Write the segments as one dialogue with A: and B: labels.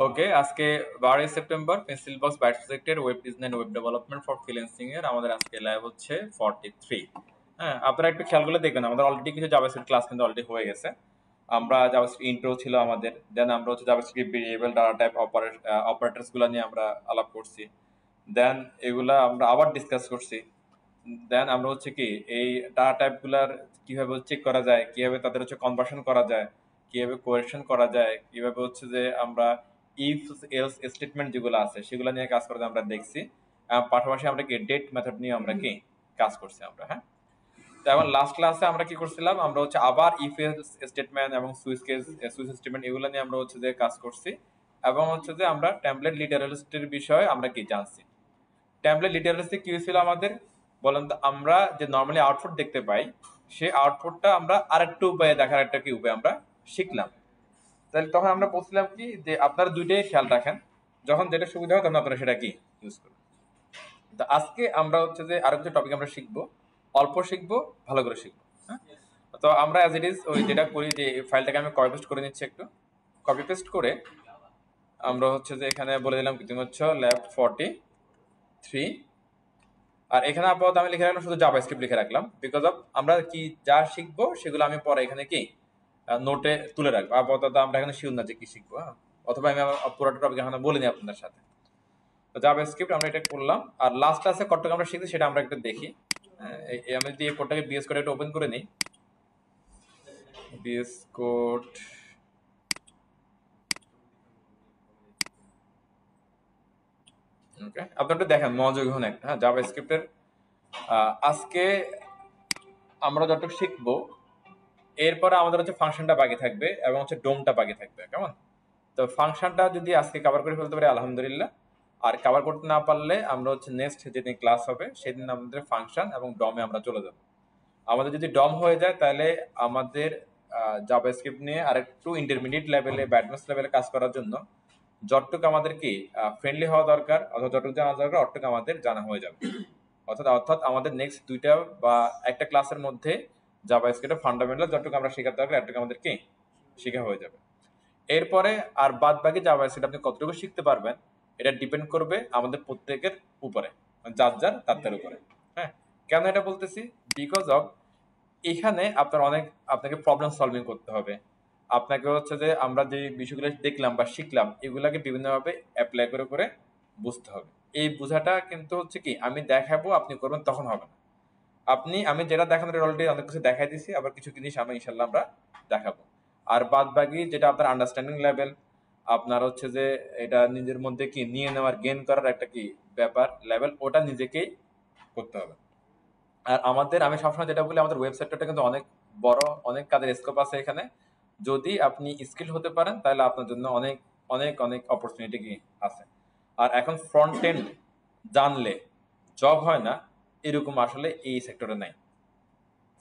A: ওকে, আজকে 12 September pencil box batch প্রজেক্টের web design web development for freelancing এর আমাদের আজকে লাইভ হচ্ছে 43। হ্যাঁ, আপনারা একটু খেয়াল করলে দেখবেন আমাদের অলরেডি কিছু জাভাস্ক্রিপ্ট ক্লাস কিন্তু অলরেডি হয়ে গেছে। আমরা জাভাস্ক্রিপ্ট ইন্ট্রো ছিল আমাদের, দেন আমরা হচ্ছে JavaScript variable data type operators গুলো নিয়ে আমরা আলাপ করছি, দেন এগুলা আমরা আবার ডিসকাস করছি। দেন আমরা হচ্ছে কি এই ডাটা টাইপ গুলার কিভাবে চেক করা যায়, কিভাবে তাদের হচ্ছে কনভার্সন করা যায়, কিভাবে কোয়েশন করা যায়, কিভাবে হচ্ছে যে আমরা ইফ এলস স্টেটমেন্ট যেগুলো আছে সেগুলো নিয়ে কাজ করতে আমরা দেখছি। পাশাপাশি আমরা কি ডেট মেথড নিয়ে আমরা কি কাজ করছি আমরা। হ্যাঁ, তো এখন লাস্ট ক্লাসে আমরা কি করছিলাম, আমরা হচ্ছে আবার ইফ এলস স্টেটমেন্ট এবং সুইচ স্টেটমেন্ট এগুলো নিয়ে আমরা হচ্ছে যে কাজ করছি, এবং হচ্ছে যে আমরা টেমপ্লেট লিটারালিস্টের বিষয়ে আমরা কি জানছি। ট্যাবলেট লিটারেসি কি হয়েছিল আমাদের বলেন তো? আমরা যে নর্মালি আউটপুট দেখতে পাই সেই আউটপুটটা আমরা আরেকটু উপায়ে দেখার একটা কি উপায় আমরা শিখলাম। তাহলে তখন আমরা বলছিলাম কি যে আপনারা দুইটাই খেয়াল রাখেন, যখন যেটা সুবিধা হয় তখন আপনারা সেটা কি ইউজ করবেন। তো আজকে আমরা হচ্ছে যে আরেকটা টপিক আমরা শিখবো, অল্প শিখবো, ভালো করে শিখবো। হ্যাঁ, তো আমরা অ্যাজ ইট ইজ ওই যেটা করি যে ফাইলটাকে আমি কপি পেস্ট করে নিচ্ছি, একটু কপি পেস্ট করে আমরা হচ্ছে যে এখানে বলে দিলাম কি তুমি হচ্ছে ল্যাব 43। আর এখানে আপাতত আমি লিখে রাখলাম শুধু জাভাস্ক্রিপ্ট লিখে রাখলাম, বিকজ অফ আমরা কি যা শিখবো সেগুলো আমি পরে এখানে কি নোটে তুলে রাখবো। আপাতত আমরা এখানে শিওর না যে কি শিখবো। হ্যাঁ, অথবা আমি আমার পুরোটা টপিক এখানে বলিনি আপনাদের সাথে। তো জাভাস্ক্রিপ্ট আমরা এটা করলাম, আর লাস্ট ক্লাসে কতটুকু আমরা শিখছি সেটা আমরা একটু দেখি। আমি যদি এই কোডটাকে বিএস কোড একটু ওপেন করে নিই, বিএস কোড ওকে, আপনি একটু দেখেন মনোযোগী হন একটা। হ্যাঁ, জাভাস্ক্রিপ্টের আজকে আমরা যতটুকু শিখবো, এরপরে আমাদের হচ্ছে ফাংশনটা বাকি থাকবে এবং হচ্ছে ডোমটা বাকি থাকবে। কেমন? তো ফাংশনটা যদি আজকে কভার করে ফেলতে পারি আলহামদুলিল্লাহ, আর কভার করতে না পারলে আমরা হচ্ছে নেক্সট যেদিন ক্লাস হবে সেদিন আমাদের ফাংশন এবং ডমে আমরা চলে যাব। আমাদের যদি ডম হয়ে যায় তাহলে আমাদের জাভাস্ক্রিপ্ট নিয়ে আরেকটু ইন্টারমিডিয়েট লেভেলে বা অ্যাডভান্স লেভেলে কাজ করার জন্য যতটুকু আমাদের কি ফ্রেন্ডলি হওয়া দরকার অথবা যতটুকু জানা দরকার অতটুকু আমাদের জানা হয়ে যাবে। অর্থাৎ আমাদের নেক্সট দুইটা বা একটা ক্লাসের মধ্যে জাভাস্ক্রিপ্টের ফান্ডামেন্টাল যতটুকু আমরা শেখাতে দরকার এতটুকু আমাদের কি শেখা হয়ে যাবে। এরপরে আর বাদ বাকি জাভাস্ক্রিপ্ট আপনি কতটুকু শিখতে পারবেন এটা ডিপেন্ড করবে আমাদের প্রত্যেকের উপরে, যার যার তার উপরে। হ্যাঁ, কেন এটা বলতেছি? বিকজ অফ এখানে আপনাকে প্রবলেম সলভিং করতে হবে। আপনাকে হচ্ছে যে আমরা যে বিষয়গুলো দেখলাম বা শিখলাম এগুলাকে বিভিন্নভাবে অ্যাপ্লাই করে করে বুঝতে হবে। এই বোঝাটা কিন্তু হচ্ছে কি আমি দেখাবো আপনি করবেন তখন হবে না। আমি যেটা দেখানোর অলরেডি অনেক কিছু দেখাই দিছি, আবার কিছু জিনিস আমি ইনশাল্লাহ আমরা দেখাবো। আর বাদ বাকি যেটা আপনার আন্ডারস্ট্যান্ডিং লেভেল, আপনার হচ্ছে যে এটা নিজের মধ্যে কি নিয়ে নেওয়ার গেন করার একটা কি ব্যাপার লেভেল, ওটা নিজেকেই করতে হবে। আর আমি সবসময় যেটা বলি, আমাদের ওয়েবসাইটটা কিন্তু অনেক বড়, অনেক কাজের স্কোপ আছে এখানে। যদি আপনি স্কিল হতে পারেন তাহলে আপনার জন্য অনেক অনেক অনেক অপরচুনিটি কি আছে। আর এখন ফ্রন্ট এন্ড জানলে জব হয় না এরকম আসলে এই সেক্টরে নাই।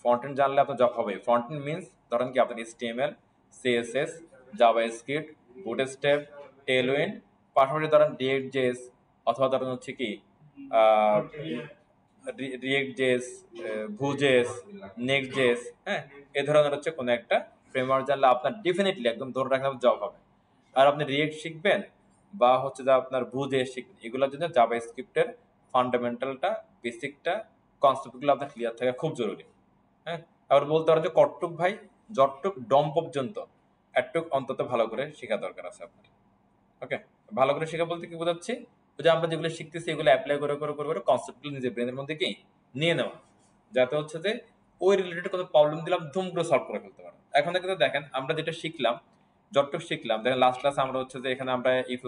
A: ফ্রন্ট এন্ড জানলে আপনার জব হবে। ফ্রন্ট এন্ড মিনস ধরেন কি আপনার HTML, CSS, JavaScript, bootstrap, Tailwind, পাশাপাশি ধরেন রিয়েক্ট জেএস, অথবা ধরেন হচ্ছে কি রিয়েক্ট জেএস, ভুজেস, নেক্সট জেএস। হ্যাঁ, এ ধরনের হচ্ছে কোনো একটা ফ্রেমওয়ার্ক জানলে আপনার ডেফিনেটলি একদম ধরে রাখলাম জব হবে। আর আপনি রিয়েক্ট শিখবেন বা হচ্ছে যে আপনার ভুজেস শিখবেন, এগুলোর জন্য জাভাস্ক্রিপ্টের ফান্ডামেন্টালটা, বেসিকটা, কনসেপ্টগুলো আপনার ক্লিয়ার থাকা খুব জরুরি। হ্যাঁ, আবার বলতে পারো যে কটটুক ভাই যতটুক ডম পর্যন্ত একটুক অন্তত ভালো করে শেখা দরকার আছে আপনার। ওকে, ভালো করে শেখা বলতে কি বোঝাচ্ছি? যে আমরা যেগুলো শিখতেছি এগুলো অ্যাপ্লাই করে করে করে করে কনসেপ্টগুলো নিজের ব্রেনের মধ্যে কি নিয়ে নেওয়া, যাতে হচ্ছে যে ওই রিলেটেড কোনো প্রবলেম দিলাম ধুম করে সলভ করে ফেলতে পারো। এখন থেকে দেখেন আমরা যেটা শিখলাম, যতটুকু শিখলাম, দেখেন লাস্ট ক্লাসে আমরা হচ্ছে যে এখানে আমরা ইফ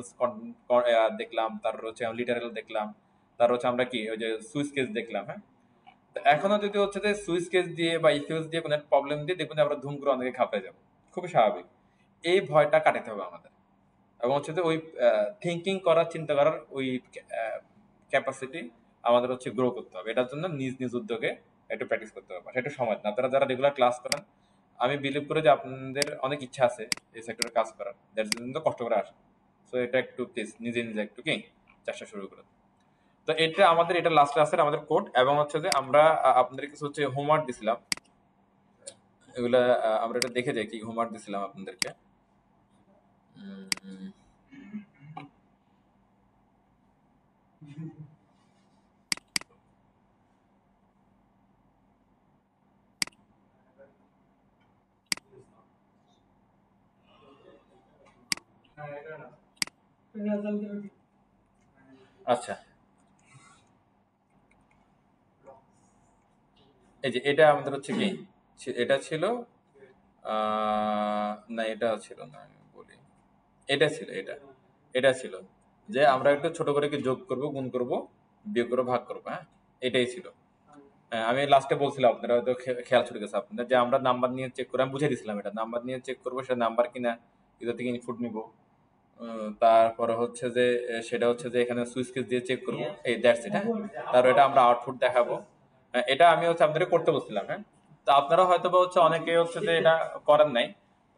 A: দেখলাম, তারপর হচ্ছে লিটারাল দেখলাম, তারপর হচ্ছে আমরা কি ওই যে সুইচ কেস দেখলাম। হ্যাঁ, এখনো যদি হচ্ছে যে সুইচ কেস দিয়ে বা ইফিউজ দিয়ে কোনো প্রবলেম দিয়ে দেখবেন যে আমরা ধুম করে অনেকে ঘাবড়ে যাবো। খুবই স্বাভাবিক। এই ভয়টা কাটাতে হবে আমাদের, এবং হচ্ছে যে ওই থিঙ্কিং করার, চিন্তা করার ওই ক্যাপাসিটি আমাদের হচ্ছে গ্রো করতে হবে। এটার জন্য নিজ নিজ উদ্যোগে একটু প্র্যাকটিস করতে হবে। সেটা সময় না, আপনারা যারা রেগুলার ক্লাস করেন আমি বিলিভ করি যে আপনাদের অনেক ইচ্ছা আছে এই সেক্টরে কাজ করার, যার জন্য কষ্ট করে আসে। সো এটা একটু প্লিজ নিজে নিজে একটু কি চেষ্টা শুরু করে। তো এটা লাস্ট ক্লাসের আমাদের কোড, এবং হচ্ছে যে আমরা আপনাদের কিছু হচ্ছে হোমওয়ার্ক দিছিলাম, এগুলা আমরা এটা দেখে যাই কি হোমওয়ার্ক দিছিলাম আপনাদেরকে। আচ্ছা, এই যে এটা আমাদের হচ্ছে কি, এটা ছিল না এটা ছিল না, আমি বলি এটা ছিল, এটা ছিল যে আমরা একটু ছোট করে কি যোগ করব, গুণ করব, বিয়োগ করব, ভাগ করব। হ্যাঁ, এটাই ছিল। হ্যাঁ, আমি লাস্টে বলছিলাম, আপনারা হয়তো খেয়াল ছুটে গেছে আপনাদের, যে আমরা নাম্বার নিয়ে চেক করে, আমি বুঝে দিছিলাম এটা নাম্বার নিয়ে চেক করবো, সেটা নাম্বার কিনা, এটা থেকে ইনপুট নিব। তারপরে হচ্ছে যে সেটা হচ্ছে যে এখানে সুইচ কেস দিয়ে চেক করবো, এই দ্যাটস ইট। হ্যাঁ, তারপর এটা আমরা আউটপুট দেখাবো। এটা আমি হচ্ছে আপনাদের করতে বলছিলাম। হ্যাঁ, তো আপনারা হয়তো বা হচ্ছে অনেকে হচ্ছে যে এটা করেন নাই,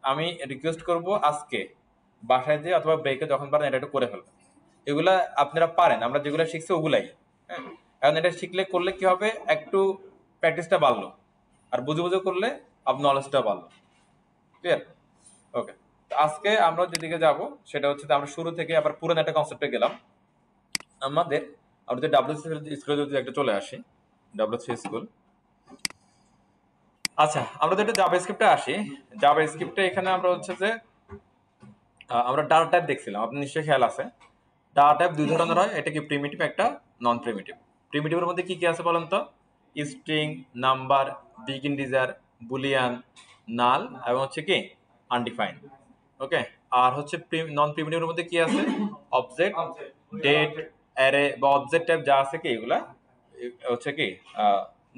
A: আমি রিকোয়েস্ট করব আজকে বাসায় দিয়ে অথবা ব্রেকে যখন পারেন এটা একটু করে ফেলবেন। এগুলা আপনারা পারেন, আমরা যেগুলো শিখছি ওগুলাই। হ্যাঁ, এখন এটা শিখলে করলে কি হবে, একটু প্র্যাকটিসটা বাড়লো, আর বুঝে বুঝে করলে আপনার নলেজটা বাড়লো। ক্লিয়ার? ওকে, আজকে আমরা যেদিকে যাব সেটা হচ্ছে আমরা শুরু থেকে আবার পুরনো একটা কনসেপ্টে গেলাম। আমাদের আমরা যে ডাব্লিউসি স্কুলে যদি একটা চলে আসি, ডাব্লিউসি স্কুল। আচ্ছা, আমরা যেটা জাভা স্ক্রিপ্টে আসি, জাভা স্ক্রিপ্টে এখানে আমরা হচ্ছে যে আমরা ডাটা টাইপ দেখছিলাম, আপনি নিশ্চয়ই খেয়াল আছে। ডাটা টাইপ দুই ধরনের হয়, এটা কি প্রিমিটিভ, একটা নন প্রিমিটিভ। প্রিমিটিভের মধ্যে কি কি আছে বলেন তো? String, number, big integer, boolean, null, এবং হচ্ছে কি আনডিফাইন্ড। ওকে, আর হচ্ছে নন প্রিমিটিভের মধ্যে কি আছে? অবজেক্ট, ডেট, অ্যারে বা অবজেক্ট টাইপ যা আছে কি এগুলা হচ্ছে কি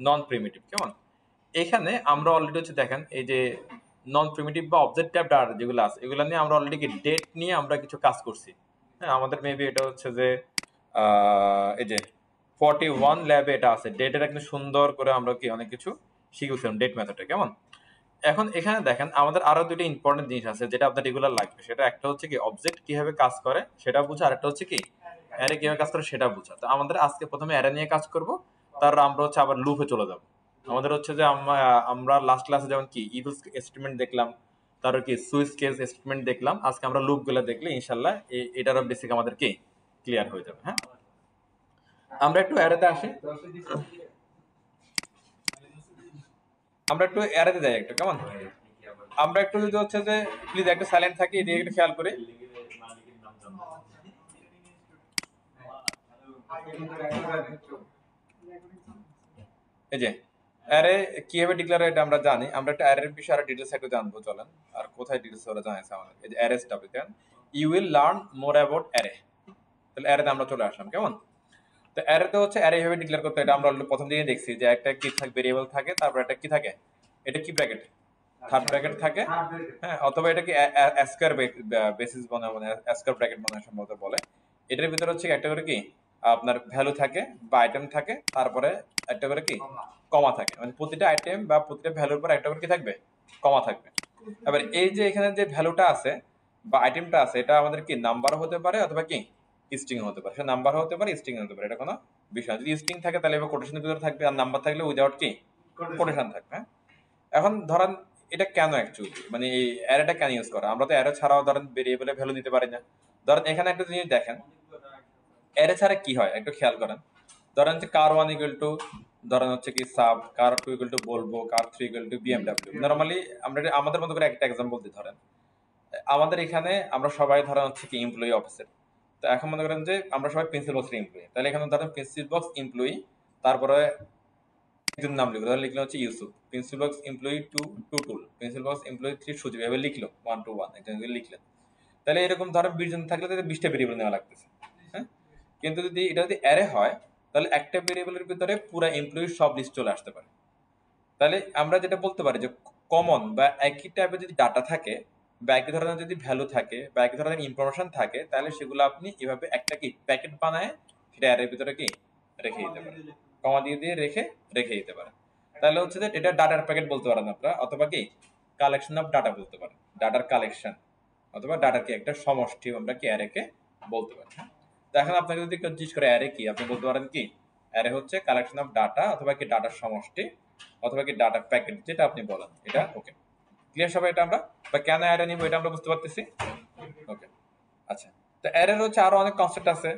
A: নন প্রিমিটিভ। কেমন? এখানে আমরা অলরেডি হচ্ছে দেখেন, এই যে নন প্রিমিটিভ বা অবজেক্ট টাইপ ডাটা যেগুলো আছে এগুলো নিয়ে আমরা অলরেডি কি ডেট নিয়ে আমরা কিছু কাজ করছি। হ্যাঁ, আমাদের মেবি এটা হচ্ছে যে এই যে 41 ল্যাবে এটা আছে, ডেটের একদম সুন্দর করে আমরা কি অনেক কিছু শিখেছিলাম ডেট মেথডে। কেমন? এখন এখানে দেখেন আমাদের আরো দুটো ইম্পর্টেন্ট জিনিস আছে যেটা আপনার রেগুলার লাগবে, সেটা একটা হচ্ছে কি অবজেক্ট কিভাবে কাজ করে সেটা বোঝা, আর একটা হচ্ছে কি অ্যারে কিভাবে কাজ করে সেটা বোঝা। তো আমাদের আজকে প্রথমে অ্যারে নিয়ে কাজ করব, তারপর আমরা হচ্ছে আবার লুপে চলে যাব। আমাদের হচ্ছে যে আমরা লাস্ট ক্লাসে যেমন কি ইফ স্টেটমেন্ট দেখলাম, তারপর কি সুইচ কেস স্টেটমেন্ট দেখলাম, আজকে আমরা লুপ গুলো দেখলে ইনশাল্লাহ এটারও বেসিক আমাদের কি ক্লিয়ার হয়ে যাবে। হ্যাঁ, আমরা একটু অ্যারেতে আসি, আমরা একটু অ্যারেতে যাই একটু। কেমন? আমরা একটু যদি হচ্ছে যে প্লিজ একটু সাইলেন্ট থাকি, এদিকে একটু খেয়াল করি। এই যে অ্যারে কিভাবে ডিক্লেয়ার হয় এটা আমরা জানি, আমরা একটা অ্যারের বিষয়ে আরো ডিটেইলস একটু জানবো চলেন। আর কোথায় ডিটেইলস ওরা জানাইছে আমাদের, এই যে array topic, you will learn more about array. তাহলে অ্যারেতে আমরা চলে আসলাম। কেমন? তো অ্যারেতে হচ্ছে অ্যারে এইভাবে ডিক্লেয়ার করতে, এটা আমরা প্রথম দিকে দেখছি যে একটা কি থাকে, ভেরিয়েবল থাকে, তারপর একটা কি থাকে, এটা কি ব্র্যাকেট, থার্ড ব্র্যাকেট থাকে। হ্যাঁ, অথবা এটা কি অ্যাস্কার বেসিস বানায়, মানে অ্যাস্কার ব্র্যাকেট বানায় সম্ভবত বলে। এটার ভিতরে হচ্ছে একটা করে কি আপনার ভ্যালু থাকে বা আইটেম থাকে, তারপরে একটা করে কি কমা থাকে, মানে প্রতিটা আইটেম বা প্রতিটা ভ্যালুর পর একটা করে কি থাকবে, কমা থাকবে। এবার এই যে এখানে যে ভ্যালুটা আছে বা আইটেমটা আছে, এটা আমাদের কি নাম্বার হতে পারে অথবা কি স্ট্রিং হতে পারে। সে নাম্বার হতে পারে, স্ট্রিং হতে পারে, এটা কোনো বিষয় না। যদি স্ট্রিং থাকে তাহলে এবার কোটেশনের ভিতরে থাকবে, আর নাম্বার থাকলে উইদাউট কি কোটেশন থাকবে। হ্যাঁ, এখন ধরেন এটা কেন অ্যাকচুয়ালি, মানে এই অ্যারেটা কেন ইউজ করা, আমরা তো অ্যারে ছাড়াও ধরেন ভেরিয়েবলে ভ্যালু দিতে পারি না। ধরেন এখানে একটা জিনিস দেখেন, অ্যারে ছাড়া কি হয় একটু খেয়াল করেন। ধরেন যে কার 1 ইকুয়াল টু, ধরেন হচ্ছে কি সাব, কার 2 ইকুয়াল টু বলবো, কার 3 ইকুয়াল টু বিএমডব্লিউ। নরমালি আমরা আমাদের মতো করে একটা এক্সাম্পল দিই। ধরেন আমাদের এখানে আমরা সবাই ধরেন হচ্ছে কি এমপ্লয়ি অফিসের। তো এখন মনে করেন যে আমরা সবাই পেন্সিল বক্সের এমপ্লয়ি, তাহলে এখানে ধরেন পেন্সিল বক্স এমপ্লয়ি, তারপরে একজন নাম লিখলো, ধরেন লিখলো হচ্ছে Yusuf. Pencil box employee 2 Tutul, pencil box employee 3 সুজীব, এভাবে লিখলো 1 to 1 একজন লিখলেন। তাহলে এরকম ধরেন 20 জন থাকলে তাদের 20টা ভেরিয়েবল নেওয়া লাগতেছে। হ্যাঁ, কিন্তু যদি এটা যদি অ্যারে হয় তাহলে একটা ভেরিয়েবলের ভিতরে পুরো এমপ্লয়ির সব লিস্ট চলে আসতে পারে। তাহলে আমরা যেটা বলতে পারি যে কমন বা একই টাইপের যদি ডাটা থাকে বা একই ধরনের যদি ভ্যালু থাকে বা একই ধরনের ইনফরমেশন থাকে, তাহলে সেগুলো আপনি এভাবে একটা কি প্যাকেট বানায় সেটা অ্যারের ভিতরে কি রেখে দিতে পারেন, কমা দিয়ে দিয়ে রেখে দিতে পারেন। তাহলে হচ্ছে যে এটা ডাটার প্যাকেট বলতে পারেন আপনারা, অথবা কি কালেকশন অফ ডাটা বলতে পারেন, ডাটার কালেকশন অথবা ডাটার কি একটা সমষ্টি আমরা কি অ্যারেকে বলতে পারি। হ্যাঁ, তো এখন আপনাকে যদি কেউ জিজ্ঞেস করে অ্যারে কি, আপনি বলতে পারেন কি অ্যারে হচ্ছে কালেকশন অফ ডাটা অথবা কি ডাটার সমষ্টি অথবা কি ডাটা প্যাকেট, যেটা আপনি বলেন এটা। ওকে, ক্লিয়ার সবাই? এটা আমরা বা কেন অ্যারে নিব এটা আমরা বুঝতে পারতেছি। ওকে, আচ্ছা। তো অ্যারের হচ্ছে আরো অনেক কনসেপ্ট আছে,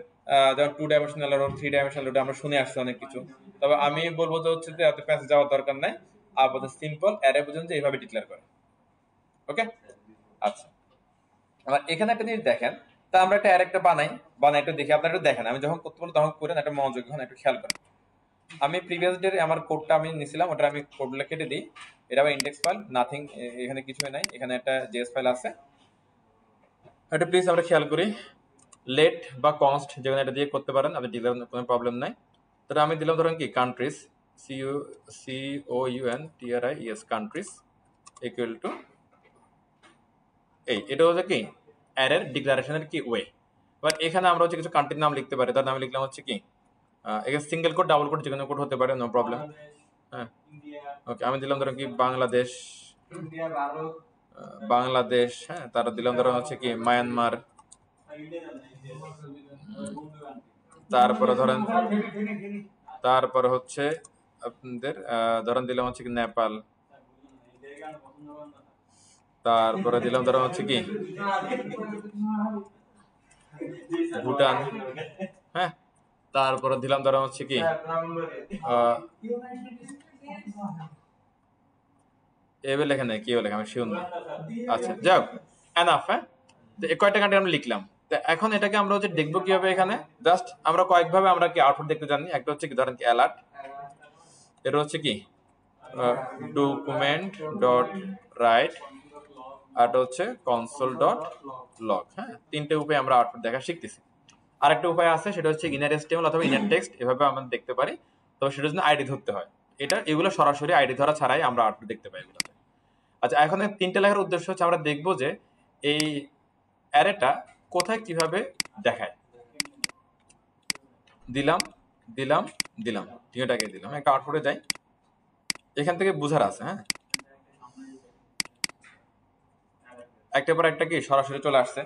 A: যেমন 2 ডাইমেনশনাল আর 3 ডাইমেনশনাল, ওটা আমরা শুনে আসছি অনেক কিছু। তবে আমি বলবো যে হচ্ছে যে এত প্যাসে যাওয়ার দরকার নাই, আপাতত সিম্পল অ্যারে বুঝুন যে এইভাবে ডিক্লেয়ার করে। ওকে, আচ্ছা। আবার এখানে একটা জিনিস দেখেন, তা আমরা একটা আরেকটা বানাই একটু দেখি, আপনারা একটু দেখেন, আমি যখন করতে বলবো তখন করেন, একটা মনোযোগ হন, একটু খেয়াল করেন। আমি প্রিভিয়াস ডে আমার কোডটা আমি নিছিলাম, ওটা আমি কোডগুলো কেটে দিই। এটা আবার ইন্ডেক্স ফাইল, নাথিং, এখানে কিছুই নাই, এখানে একটা জেএস ফাইল আছে। এটা প্লিজ আমরা খেয়াল করি, লেট বা কনস্ট যেখানে এটা দিয়ে করতে পারেন, আপনি দিলে কোনো প্রবলেম নাই। তাহলে আমি দিলাম ধরেন কি countries, COUNTRIES countries equal to এটা হচ্ছে কি অ্যারের ডিক্লারেশনের কি ওয়ে। এবার এখানে আমরা হচ্ছে কিছু কান্ট্রির নাম লিখতে পারি, তার নাম লিখলাম হচ্ছে কি এখানে সিঙ্গেল কোড, ডাবল কোড, যে কোনো কোড হতে পারে, নো প্রবলেম। হ্যাঁ, ওকে, আমি দিলাম ধরুন কি বাংলাদেশ, বাংলাদেশ, হ্যাঁ, তারপর দিলাম ধরুন হচ্ছে কি মায়ানমার, তারপরে ধরেন, তারপরে হচ্ছে আপনাদের ধরেন দিলাম হচ্ছে কি নেপাল, তারপরে দিলাম ধরেন হচ্ছে কি ভুটান, হ্যাঁ, তারপরে দিলাম ধরেন হচ্ছে কি এবার লেখা নেই, কি লেখা আমি শিওর না। আচ্ছা, যাও এনাফ। হ্যাঁ, তো কয়টা কান্ট্রি আমরা লিখলাম। তো এখন এটাকে আমরা হচ্ছে দেখবো কিভাবে, এখানে জাস্ট আমরা কয়েকভাবে আমরা কি আউটপুট দেখতে জানি। একটা হচ্ছে কি ধরেন কি অ্যালার্ট, এটা হচ্ছে কি ডকুমেন্ট ডট রাইট, আর হচ্ছে কনসোল ডট লগ। হ্যাঁ, তিনটে উপায় আমরা আউটপুট দেখা শিখতেছি। আরেকটা উপায় আছে, সেটা হচ্ছে ইনার এসটিএমএল অথবা ইনার টেক্সট, এভাবে আমরা দেখতে পারি। তবে সেটার জন্য আইডি ধরতে হয়, এগুলো সরাসরি আইডি ধরা ছাড়াই আমরা আউটপুট দেখতে পাই এগুলোতে। আচ্ছা, এখন তিনটে লেখার উদ্দেশ্য হচ্ছে আমরা দেখবো যে এই অ্যারেটা কোথায় কিভাবে দেখায়। দিলাম দিলাম দিলাম, তিনটাকে দিলাম, একটা আউটপুটে যাই, এখান থেকে বুঝার আছে। হ্যাঁ, একটা পর একটা কি সরাসরি চলে আসছে,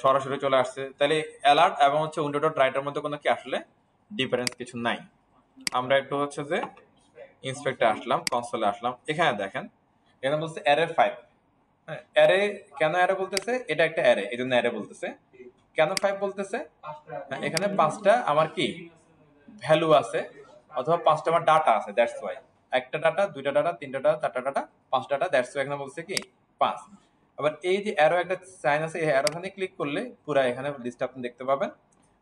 A: সরাসরি চলে আসছে। তাহলে অ্যালার্ট এবং হচ্ছে উইন্ডো ডট রাইটের মধ্যে কোনো কি আসলে ডিফারেন্স কিছু নাই। আমরা একটু হচ্ছে যে ইন্সপেক্টে আসলাম, কনসোলে আসলাম, এখানে দেখেন এখানে বলছে অ্যারে 5। হ্যাঁ, অ্যারে কেন অ্যারে বলতেছে, এটা একটা অ্যারে, এই জন্য অ্যারে বলতেছে। কেন 5 বলতেছে, হ্যাঁ, এখানে 5টা আমার কি ভ্যালু আছে, অথবা 5টা আমার ডাটা আছে, দ্যাটস ওয়াই। একটা ডাটা, দুইটা ডাটা, তিনটা ডাটা, চারটা ডাটা, 5টা ডাটা, দ্যাটস ওয়াই এখানে বলছে কি 5। আবার এই যে অ্যারো একটা সাইন আছে, এই অ্যারোখানে ক্লিক করলে পুরো এখানে লিস্ট আপনি দেখতে পাবেন।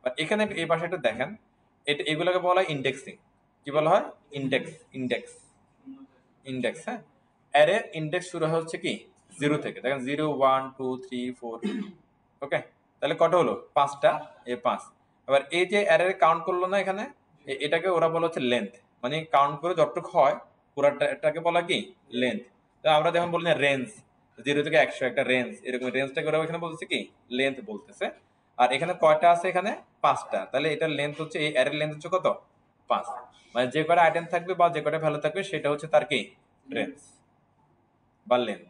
A: আর এখানে এই পাশে একটু দেখেন, এগুলোকে বলা হয় ইন্ডেক্সিং। কি বলা হয়, ইন্ডেক্স, ইন্ডেক্স, ইন্ডেক্স। হ্যাঁ, অ্যারে ইন্ডেক্স শুরু হচ্ছে কি 0 থেকে, দেখেন 0 1 2 3 4। ওকে, তাহলে কত হলো 5টা, এই 5। আবার এই যে অ্যারে কাউন্ট করলো না এখানে, এটাকে ওরা বলা হচ্ছে লেন্থ, মানে কাউন্ট করে যতটুকু হয় পুরাটাকে বলা কি লেন্থ। তো আমরা যখন বলি না রেঞ্জ, 0 থেকে 100 একটা রেঞ্জ, এরকম রেঞ্জটাকে ওরা এখানে বলতেছে কি লেন্থ বলতেছে। আর এখানে কয়টা আছে, এখানে 5টা, তাহলে এটার লেন্থ হচ্ছে, এই অ্যারের লেন্থ হচ্ছে কত 5। মানে যে কয়টা আইটেম থাকবে বা যে কয়টা ভ্যালু থাকবে সেটা হচ্ছে তার কি রেঞ্জ বা লেন্থ।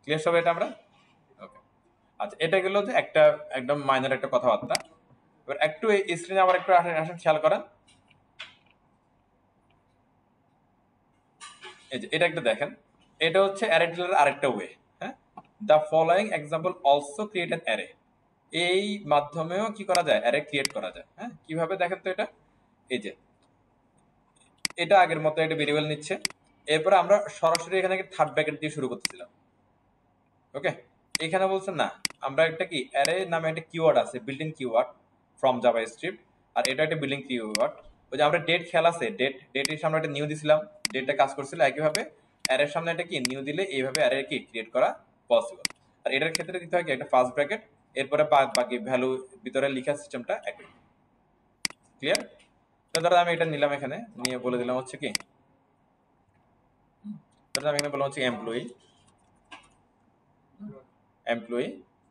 A: ক্লিয়ার সব এটা আমরা? ওকে, আচ্ছা, এটা গেল যে একটা একদম মাইনর একটা কথাবার্তা। এবার একটু এই স্ক্রিনে আবার একটু আসেন, খেয়াল করেন, এই যে এটা একটা দেখেন, এটা হচ্ছে অ্যারে ডিলারের আরেকটা ওয়ে। হ্যাঁ, the following example also create an array, এই মাধ্যমেও কি করা যায়, অ্যারে ক্রিয়েট করা যায়। হ্যাঁ, কিভাবে দেখেন তো, এটা এই যে এটা আগের মতো একটা ভেরিয়েবল নিচ্ছে, এরপরে আমরা সরাসরি এখানে থার্ড ব্র্যাকেট দিয়ে শুরু করতেছিলাম। ওকে, এখানে বলছে না, আমরা একটা কি অ্যারে নামে একটা কিওয়ার্ড আছে, built in keyword from JavaScript, আর এটা একটা বিল্ডিং কিওয়ার্ড। ওই যে আমরা ডেট খেয়াল আছে, ডেটের সামনে একটা নিউ দিছিলাম, ডেটটা কাজ করছিল একইভাবে। অ্যারের সামনে একটা কি নিউ দিলে এইভাবে অ্যারে কি ক্রিয়েট করা পসিবল। আর এটার ক্ষেত্রে দিতে হয় কি একটা ফার্স্ট ব্র্যাকেট, এরপরে বাকি ভ্যালু ভিতরে লেখা সিস্টেমটা একই। ক্লিয়ার? তো ধরো আমি এটা নিলাম, এখানে নিয়ে বলে দিলাম হচ্ছে কি, ধরো আমি এখানে বললাম হচ্ছে এমপ্লয়ি, এমপ্লয়ি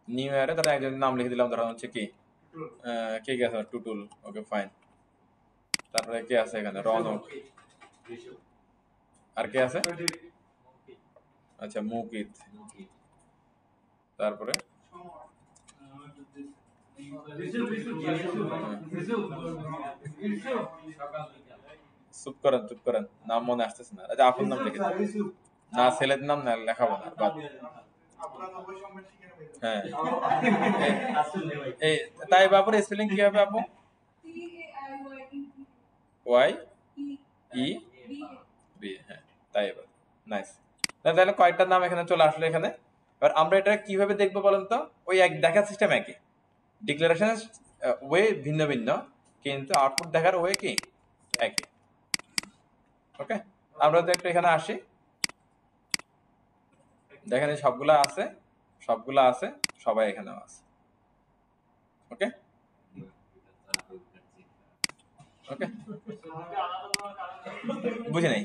A: নিউ ইয়ারে ধরো একজন নাম লিখে দিলাম, ধরো হচ্ছে কি কে কে আছে, টুটুল। ওকে, ফাইন। তারপরে কে আছে এখানে, রনক। আর কে আছে, আচ্ছা মুকিত। তারপরে চুপ করেন, চুপ করেন, নাম মনে আসতেছে না। আচ্ছা, আপন নাম লিখে দিন। না, ছেলের নাম না লেখাবো না, বাদ। হ্যাঁ, এই তাই বাপুর স্পেলিং কি হবে আপু? Y E B. হ্যাঁ, তাই এবার নাইস। তাহলে কয়েকটা নাম এখানে চলে আসলো এখানে। এবার আমরা এটা কিভাবে দেখবো বলেন তো, ওই এক দেখার সিস্টেম একই, ডিক্লারেশন ওয়ে ভিন্ন ভিন্ন, কিন্তু আউটপুট দেখার ওয়ে কি একই। ওকে, আমরা তো একটু এখানে আসি, দেখেন এই সবগুলা আছে, সবগুলা আছে, সবাই এখানেও আছে। ওকে ওকে, বুঝে নেই,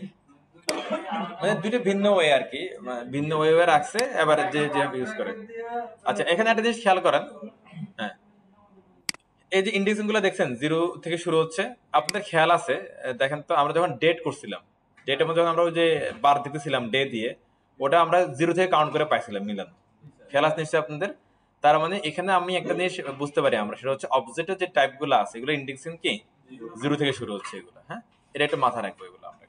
A: মানে দুটো ভিন্ন ওয়ে আর কি, ভিন্ন ওয়ে রাখছে, এবার যে যেভাবে ইউজ করে। আচ্ছা, এখানে একটা জিনিস খেয়াল করেন, হ্যাঁ, এই যে ইন্ডেক্সিং গুলো দেখছেন জিরো থেকে শুরু হচ্ছে, আপনাদের খেয়াল আছে দেখেন তো, আমরা যখন ডেট করছিলাম, ডেটের মধ্যে যখন আমরা ওই যে বার দিতেছিলাম ডে দিয়ে, ওটা আমরা জিরো থেকে কাউন্ট করে পাইছিলাম মিলান, খেয়াল আছে নিশ্চয়ই আপনাদের। তার মানে এখানে আমি একটা জিনিস বুঝতে পারি আমরা, সেটা হচ্ছে অবজেক্টের যে টাইপ গুলো আছে এগুলো ইন্ডেক্সিং কি জিরো থেকে শুরু হচ্ছে এগুলো, হ্যাঁ, এটা একটু মাথা রাখবো এগুলো আমরা।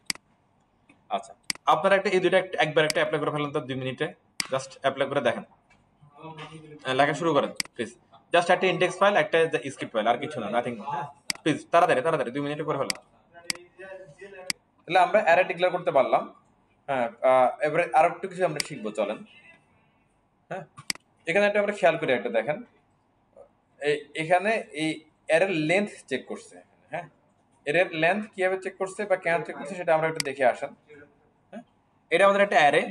A: আচ্ছা, আপনারা একটা এই দুইটা একবার একটা অ্যাপ্লাই করে ফেলেন তো 2 মিনিটে, জাস্ট অ্যাপ্লাই করে দেখেন, লেখা শুরু করেন প্লিজ। জাস্ট একটা ইন্ডেক্স ফাইল, একটা স্ক্রিপ্ট ফাইল, আর কিছু না, নাথিং, প্লিজ তাড়াতাড়ি তাড়াতাড়ি 2 মিনিটে করে ফেলেন। তাহলে আমরা অ্যারে ডিক্লেয়ার করতে পারলাম। হ্যাঁ, এবারে আরো একটু কিছু আমরা শিখবো, চলেন। হ্যাঁ, এখানে একটা আমরা খেয়াল করি, একটা দেখেন, এখানে এই অ্যারের লেন্থ চেক করছে। হ্যাঁ, এর লেন্থ কিভাবে চেক করছে বা কেন চেক করছে সেটা আমরা একটু দেখে আসেন। হ্যাঁ, এটা আমাদের একটা অ্যারে,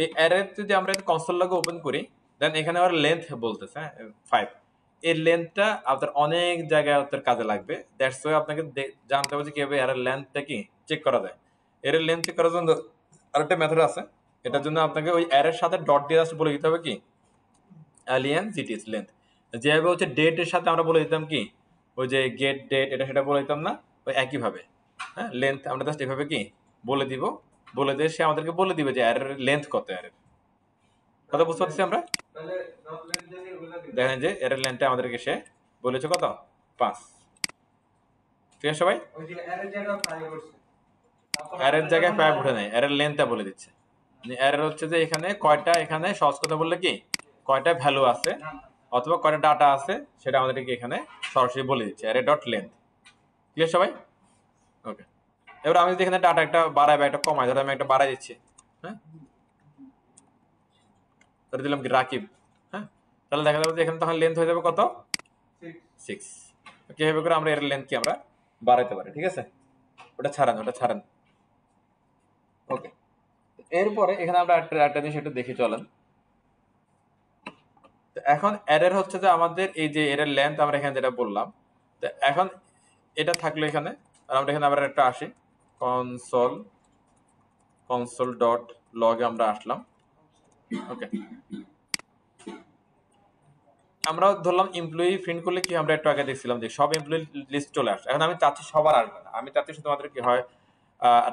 A: এই অ্যারে যদি আমরা কনসোল লগে ওপেন করি, দেন এখানে আবার লেন্থ বলতেছে, হ্যাঁ 5। এই লেন্থটা আপনার অনেক জায়গায় আপনার কাজে লাগবে, দ্যাটস ওয়াই আপনাকে জানতে হবে যে কিভাবে অ্যারের লেন্থটা কি চেক করা যায়। এর লেন্থ চেক করার জন্য আরেকটা মেথড আছে, এটার জন্য আপনাকে ওই অ্যারের সাথে ডট দিয়ে জাস্ট বলে দিতে হবে কি অ্যালিয়ান জিটিএস লেন্থ, যেভাবে হচ্ছে ডেটের সাথে আমরা বলে দিতাম কি ওই যে গেট ডেট, এটা সেটা বলে দিতাম না, ওই একই ভাবে, হ্যাঁ, লেন্থ আমরা জাস্ট এভাবে কি বলে দিব, বলে দিয়ে সে আমাদেরকে বলে দিবে যে অ্যারের লেন্থ কত। অ্যারের কথা বুঝতে পারছি আমরা, দেখেন যে এর লেন্থটা আমাদেরকে সে বলেছে কত 5। ঠিক আছে সবাই, অ্যারের জায়গায় 5 উঠে নাই, অ্যারের লেন্থটা বলে দিচ্ছে। অ্যারের হচ্ছে যে এখানে কয়টা, এখানে সহজ কথা বললে কি কয়টা ভ্যালু আছে অথবা কয়টা ডাটা আছে সেটা আমাদেরকে এখানে সরাসরি বলে দিচ্ছে, অ্যারে ডট লেন্থ। ক্লিয়ার সবাই? ওকে, এবার আমি যদি এখানে ডাটা একটা বাড়াই বা একটা কমাই, ধরো আমি একটা বাড়াই দিচ্ছি, হ্যাঁ, ধরে দিলাম কি রাকিব, হ্যাঁ, তাহলে দেখা যাবে যে এখানে তখন লেন্থ হয়ে যাবে কত 6। কিভাবে করে আমরা এর লেন্থ কি আমরা বাড়াইতে পারি, ঠিক আছে, ওটা ছাড়ান, ওটা ছাড়ান। ওকে, এরপরে এখানে আমরা একটা জিনিস একটু দেখি, চলেন। এখন এরর হচ্ছে যে আমাদের এই যে এর লেন্থ আমরা এখানে যেটা বললাম, তো এখন এটা থাকলো এখানে, আর আমরা এখানে আবার একটা আসি কনসোল ডট লগে আমরা আসলাম। ওকে, আমরা ধরলাম এমপ্লয়ি প্রিন্ট করলে কি আমরা একটু আগে দেখছিলাম যে সব এমপ্লয়ি লিস্ট চলে আসে। এখন আমি চাচ্ছি সবার আসবে না, আমি চাচ্ছি শুধুমাত্র কি হয়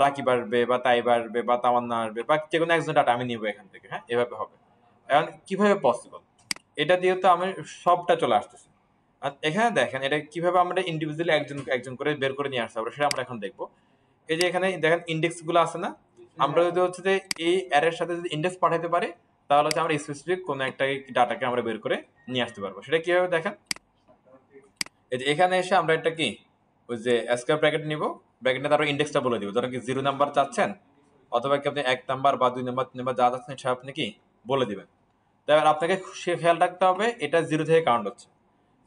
A: রাকিব আসবে বা তাইব আসবে বা তামান্না আসবে বা যে কোনো একজন ডাটা আমি নিব এখান থেকে, হ্যাঁ, এভাবে হবে। এখন কিভাবে পসিবল, এটা দিয়ে তো আমি সবটা চলে আসতেছে। আর এখানে দেখেন এটা কিভাবে আমরা ইন্ডিভিজুয়ালি একজন একজন করে বের করে নিয়ে আসতে পারবো সেটা আমরা এখন দেখবো। এই যে এখানে দেখেন ইন্ডেক্স গুলো আছে না, আমরা যদি হচ্ছে যে এই অ্যারের সাথে যদি ইন্ডেক্স পাঠাতে পারি, তাহলে হচ্ছে আমরা স্পেসিফিক কোনো একটা ডাটাকে আমরা বের করে নিয়ে আসতে পারবো। সেটা কিভাবে দেখেন, এই যে এখানে এসে আমরা একটা কি ওই যে স্কয়ার ব্র্যাকেট নিব, ব্র্যাকেটে তারপর ইন্ডেক্সটা বলে দিব, ধরেন কি 0 নাম্বার চাচ্ছেন অথবা কি আপনি 1 নাম্বার বা 2 নাম্বার 3 নাম্বার যা চাচ্ছেন সেটা আপনি কি বলে দিবেন। তারপর আপনাকে সে খেয়াল রাখতে হবে এটা 0 থেকে কাউন্ট হচ্ছে।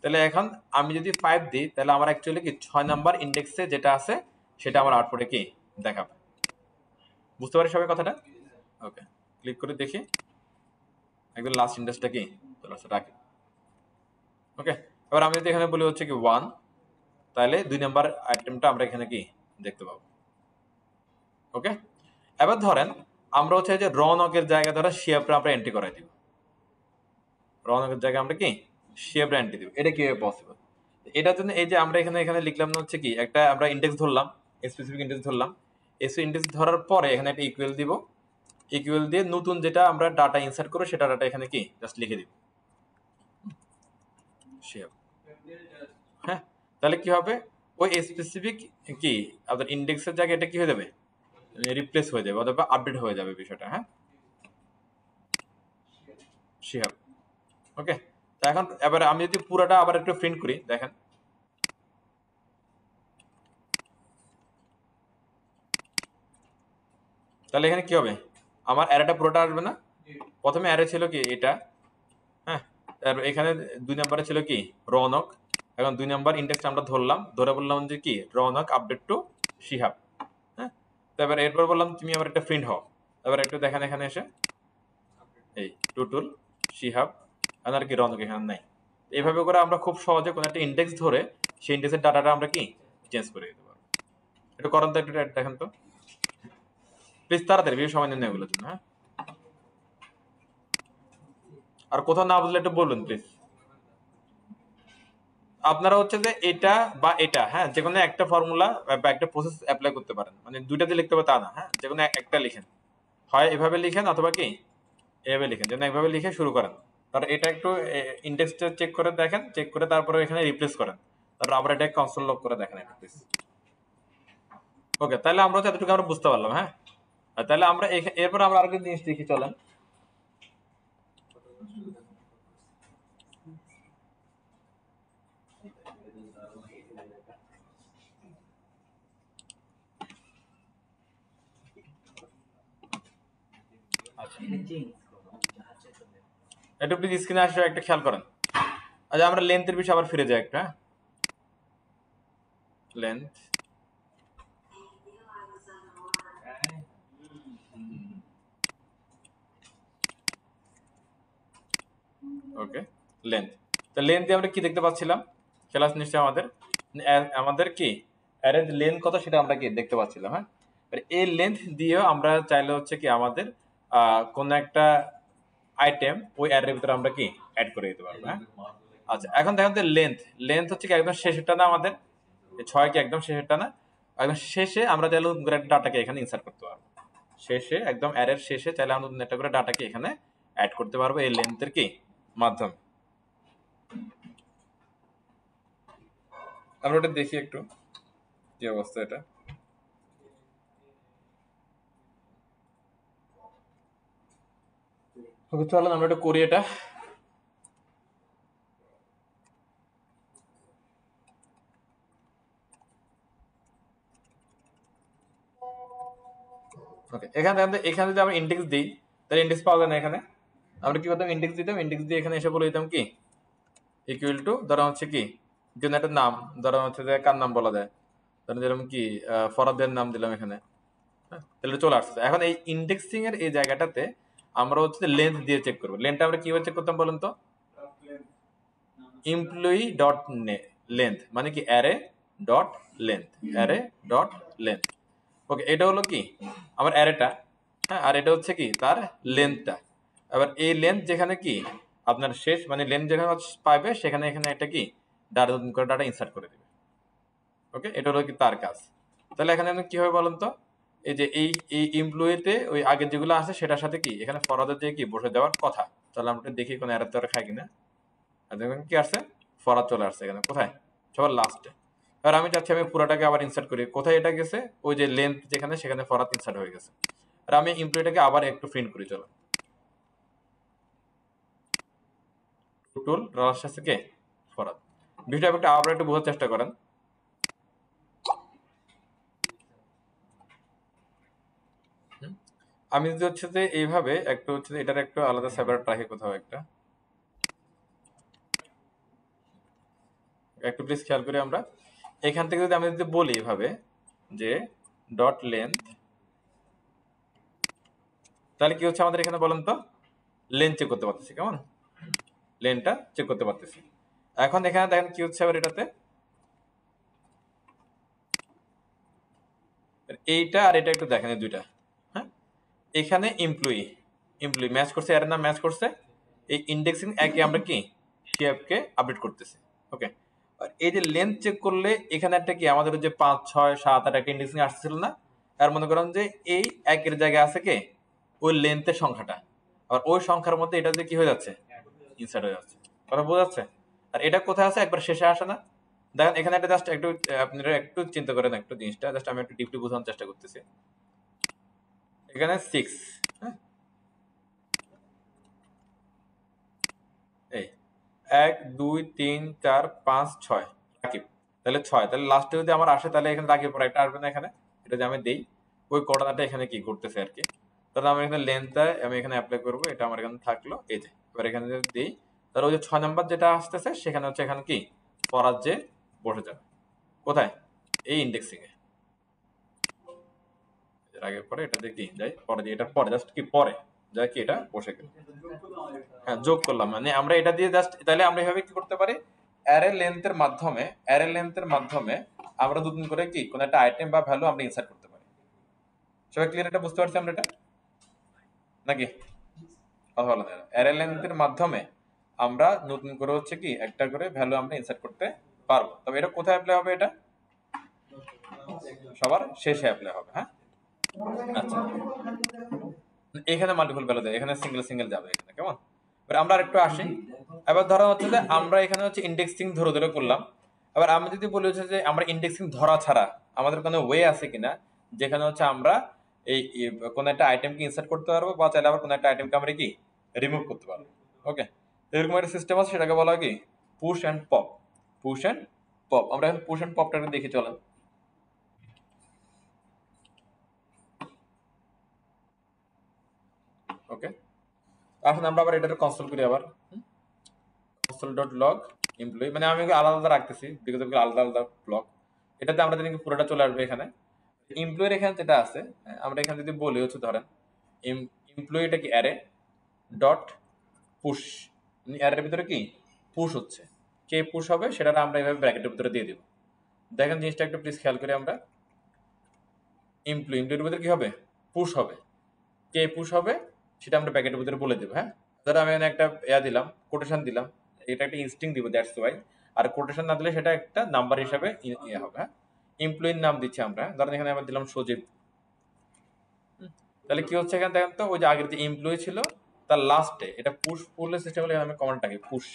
A: তাহলে এখন আমি যদি 5 দিই, তাহলে আমার অ্যাকচুয়ালি কি 6 নাম্বার ইন্ডেক্সে যেটা আছে সেটা আমার আউটপুটে কি দেখাবে। বুঝতে পারি সবাই কথাটা? ওকে, ক্লিক করে দেখি একদম লাস্ট ইন্ডেক্সটা কি চলে আসছে রাখি। ওকে, এবার আমি যদি এখানে বলি হচ্ছে কি 1, তাহলে 2 নাম্বার আইটেমটা আমরা এখানে কি দেখতে পাবো। ওকে, এবার ধরেন আমরা হচ্ছে যে রনকের জায়গায় ধরে শেপটা আমরা এন্ট্রি করাই দিব, রনকের জায়গায় আমরা কি শেপটা এন্ট্রি দিব, এটা কিভাবে পসিবল? এটার জন্য এই যে আমরা এখানে এখানে লিখলাম না হচ্ছে কি একটা আমরা ইন্ডেক্স ধরলাম, স্পেসিফিক ইন্ডেক্স ধরলাম, এসি ইন্ডেক্স ধরার পরে এখানে একটা ইকুয়াল দিব, ইকুয়াল দিয়ে নতুন যেটা আমরা ডাটা ইনসার্ট করব সেটা ডাটা এখানে কি জাস্ট লিখে দিব শেপ। হ্যাঁ, তাহলে কি হবে ওই স্পেসিফিক কি আপনার ইন্ডেক্সের জায়গায় এটা কি হয়ে যাবে, রিপ্লেস হয়ে যাবে অথবা আপডেট হয়ে যাবে বিষয়টা। হ্যাঁ, শিহাব। ওকে, তো এখন এবার আমি যদি পুরোটা আবার একটু প্রিন্ট করি, দেখেন তাহলে এখানে কি হবে, আমার অ্যারেটা পুরোটা আসবে না, প্রথমে অ্যারে ছিল কি এটা, হ্যাঁ, তারপর এখানে 2 নম্বরে ছিল কি রৌনক। এখন 2 নম্বর ইন্ডেক্সটা আমরা ধরলাম, ধরে বললাম যে কি রৌনক আপডেট টু শিহাব, হ্যাঁ। তারপর এরপর বললাম তুমি আবার একটা প্রিন্ট হও। এবার একটু দেখেন এখানে এসে এই টুটুল শিহাব আর কি রৌনক এখানে নাই। এইভাবে করে আমরা খুব সহজে কোনো একটা ইন্ডেক্স ধরে সেই ইন্ডেক্সের ডাটাটা আমরা কি চেঞ্জ করে দিতে পারবো। একটু করেন তো, একটু দেখেন তো প্লিজ, তাড়াতাড়ি, বেশি সময় নেন না এগুলোর জন্য, হ্যাঁ। আর কোথাও না বুঝলে একটু বলবেন প্লিজ। আপনারা হচ্ছে যে এটা বা এটা, হ্যাঁ, যে কোনো একটা ফর্মুলা বা একটা প্রসেস অ্যাপ্লাই করতে পারেন, মানে দুইটাতে লিখতে হবে তা না, হ্যাঁ, যে কোনো একটা লিখেন, হয় এভাবে লিখেন অথবা কি এভাবে লিখেন, যেন একভাবে লিখে শুরু করেন। তারপর এটা একটু ইন্ডেক্সটা চেক করে দেখেন, চেক করে তারপরে এখানে রিপ্লেস করেন, তারপর আবার এটা কনসোল লক করে দেখেন একটু প্লিজ। ওকে, তাহলে আমরা হচ্ছে এতটুকু আমরা বুঝতে পারলাম, হ্যাঁ। আর তাহলে আমরা এরপর আমরা আরেকটা জিনিস দেখি, চলেন। একটু প্লিজ স্ক্রিনে আসলে একটা খেয়াল করেন। আচ্ছা, আমরা লেন্থের বিষয়ে আবার ফিরে যাই একটা, লেন্থ। ওকে, লেন্থ। তো লেন্থে আমরা কি দেখতে পাচ্ছিলাম, ক্লাস নিশ্চয় আমাদের কি অ্যারের লেন্থ কত সেটা আমরা কি দেখতে পাচ্ছিলাম, হ্যাঁ। এই লেন্থ দিয়েও আমরা চাইলে হচ্ছে কি আমাদের কোন একটা আইটেম ওই অ্যারের ভিতরে আমরা কি অ্যাড করে দিতে পারবো, হ্যাঁ। আচ্ছা, এখন দেখেন তো লেন্থ, লেন্থ হচ্ছে কি একদম শেষেরটা না আমাদের, 6 কি একদম শেষেরটা না, একদম শেষে আমরা চাইলে ডাটাকে এখানে ইনসার্ট করতে পারবো, শেষে একদম অ্যারের শেষে চাইলে আমরা একটা করে ডাটাকে এখানে অ্যাড করতে পারবো এই লেন্থের কি মাধ্যমে। আমরা ওটা দেখি একটু কি অবস্থা এটা। ওকে, চলেন আমরা এটা করি এটা। ওকে, এখানে এখানে যদি আমরা ইন্ডেক্স দিই তাহলে ইন্ডেক্স পাওয়া যায় না। এখানে আমরা কি করতাম, ইন্ডেক্স দিতাম, ইন্ডেক্স দিয়ে এখানে এসে বলে দিতাম কি ইকুয়াল টু, ধরা হচ্ছে কি যেন একটা নাম, ধরা হচ্ছে যে কার নাম বলা যায়, ধরেন যেরকম কি ফরাদের নাম দিলাম এখানে, হ্যাঁ, তাহলে চলে আসছে। এখন এই ইন্ডেক্সিং এর এই জায়গাটাতে আমরা হচ্ছে লেন্থ দিয়ে চেক করবো। লেন্থটা আমরা কিভাবে চেক করতাম বলেন তো, এমপ্লয়ি ডট লেন্থ, মানে কি array dot length, array dot length. Okay, এটা হলো কি আমার অ্যারেটা, হ্যাঁ, আর এটা হচ্ছে কি তার লেন্থটা। এবার এই লেন্থ যেখানে কি আপনার শেষ, মানে লেন্থ যেখানে পাবে সেখানে এখানে একটা কি ডাটা ইনসার্ট করে দেবে। ওকে, এটা হলো কি তার কাজ। তাহলে এখানে কি হবে বলেন তো, এই যে এই এমপ্লয়িতে ওই আগের যেগুলো আছে সেটার সাথে কি এখানে ফরওয়ার্ডের দিয়ে কি বসে দেওয়ার কথা। তাহলে আমরা দেখি কোনো এরর তো খাই কিনা। আর দেখবেন কি আসছে, ফরওয়ার্ড চলে আসছে এখানে, কোথায় সবার লাস্টে। এবার আমি চাচ্ছি আমি পুরোটাকে আবার ইনসার্ট করি, কোথায় এটা গেছে, ওই যে লেন্থ যেখানে সেখানে ফরওয়ার্ড ইনসার্ট হয়ে গেছে। আর আমি এমপ্লয়িটাকে আবার একটু প্রিন্ট করি, চলো। টুল লাস্ট আসছে কে ফরওয়ার্ড। ভিডিওটা আবার একটু বোঝার চেষ্টা করেন। আমি যদি হচ্ছে যে এইভাবে একটু হচ্ছে যে এটার একটু আলাদা সেপারেট রাখি কোথাও একটা, একটু প্লিজ খেয়াল করি আমরা। এখান থেকে যদি আমি যদি বলি এভাবে যে ডট লেন্থ, তাহলে কি হচ্ছে আমাদের এখানে বলেন তো, লেন্থ চেক করতে পারতেছি, কেমন লেন্থটা চেক করতে পারতেছি। এখন এখানে দেখেন কি হচ্ছে আবার এটাতে, এইটা আর এটা একটু দেখেন এই দুইটা, হ্যাঁ। এখানে এমপ্লয়ি ম্যাচ করছে, এর নাম ম্যাচ করছে, এই ইন্ডেক্সিং একে আমরা কি শেপকে আপডেট করতেছি। ওকে, আর এই যে লেন্থ চেক করলে এখানে একটা কি আমাদের যে 5 6 7 8 একটা ইন্ডেক্সিং আসছিল না, আর মনে করেন যে এই একের জায়গায় আছে কে ওই লেন্থের সংখ্যাটা, আর ওই সংখ্যার মধ্যে এটা যে কি হয়ে যাচ্ছে ইনসার্ট হয়ে যাচ্ছে, কথা বোঝা যাচ্ছে। আর এটা কোথায় আছে একবার শেষে আসে না, দেখেন এখানে একটা জাস্ট একটু আপনারা একটু চিন্তা করেন একটু জিনিসটা, জাস্ট আমি একটু ডিপলি বোঝানোর চেষ্টা করতেছি। এখানে 6, হ্যাঁ, এই 1 2 3 4 5 6 রাকিব, তাহলে 6, তাহলে লাস্টে যদি আমার আসে তাহলে এখানে রাকিব পর একটা আসবে না এখানে, এটা যদি আমি দেই ওই ঘটনাটা এখানে কি ঘটতেছে আর কি। তাহলে আমি এখানে লেন্থটা আমি এখানে অ্যাপ্লাই করব, এটা আমার এখানে থাকলো এই যে। এবার এখানে যদি দিই তাহলে ওই যে 6 নাম্বার যেটা আসতেছে সেখানে হচ্ছে এখানে কি ফরাজ যে বসে যাবে কোথায়, এই ইন্ডেক্সিং এ। এর আগে পরে এটা দিয়ে কি যাই, পরে দিয়ে এটা পরে জাস্ট কি পরে যাই কি এটা বসে গেল। হ্যাঁ, যোগ করলাম, মানে আমরা এটা দিয়ে জাস্ট তাহলে আমরা এভাবে কি করতে পারি, অ্যারে লেন্থের মাধ্যমে আমরা দুদিন করে কি কোন একটা আইটেম বা ভ্যালু আমরা ইনসার্ট করতে পারি। সবাই ক্লিয়ার, এটা বুঝতে পারছি আমরা এটা নাকি? কথা বলা যায়, অ্যারে লেন্থের মাধ্যমে আমরা নতুন করে হচ্ছে কি একটা করে ভ্যালু আমরা ইনসার্ট করতে পারবো। তবে এটা কোথায় অ্যাপ্লাই হবে, এটা সবার শেষে অ্যাপ্লাই হবে। হ্যাঁ, আচ্ছা, এখানে মাল্টিপল ভ্যালু দেয়, এখানে সিঙ্গেল যাবে এখানে, কেমন? এবার আমরা আরেকটু আসি। এবার ধরা হচ্ছে যে আমরা এখানে হচ্ছে ইন্ডেক্সিং ধরে করলাম। এবার আমি যদি বলি হচ্ছে যে আমরা ইন্ডেক্সিং ধরা ছাড়া আমাদের কোনো ওয়ে আছে কিনা যেখানে হচ্ছে আমরা এই কোনো একটা আইটেমকে ইনসার্ট করতে পারবো বা চাইলে আবার কোনো একটা আইটেমকে আমরা কি রিমুভ করতে পারবো। ওকে, এরকম একটা সিস্টেম আছে, সেটাকে বলা হয় কি push and pop. Push and pop, আমরা এখন পুশ অ্যান্ড পপটা দেখে চলেন। ওকে, এখন আমরা আবার এটাকে কনসোল করি, আবার console.log এমপ্লয়ি, মানে আমি আলাদা আলাদা রাখতেছি বিকজ আলাদা আলাদা ব্লক। এটাতে আমরা জানি পুরোটা চলে আসবে এখানে। এমপ্লয়ির এখানে যেটা আছে আমরা এখানে যদি বলি হচ্ছে ধরেন এমপ্লয়িটা কি অ্যারে ডট পুশ, অ্যারের ভিতরে কি পুশ হচ্ছে, কে পুশ হবে সেটা আমরা এইভাবে ব্র্যাকেটের ভিতরে দিয়ে দিব। দেখেন জিনিসটা একটু প্লিজ খেয়াল করি আমরা, এমপ্লয়ির ভিতরে কি হবে পুশ হবে, কে পুশ হবে সেটা আমরা ব্র্যাকেটের ভিতরে বলে দেবো। হ্যাঁ, ধর আমি এখানে একটা দিলাম, কোটেশন দিলাম, এটা একটা ইনস্টিং দিব, দ্যাটস ওয়াই। আর কোটেশন না দিলে সেটা একটা নাম্বার হিসাবে ইয়ে হবে। হ্যাঁ, এমপ্লয়ির নাম দিচ্ছি আমরা, ধরেন এখানে আবার দিলাম সজীব। তাহলে কি হচ্ছে এখানে দেখেন তো, ওই যে আগের যে এমপ্লয়ি ছিল তার লাস্টে এটা পুশ পুলের সিস্টেম হলে আমি কমান্ডটাকে পুশ,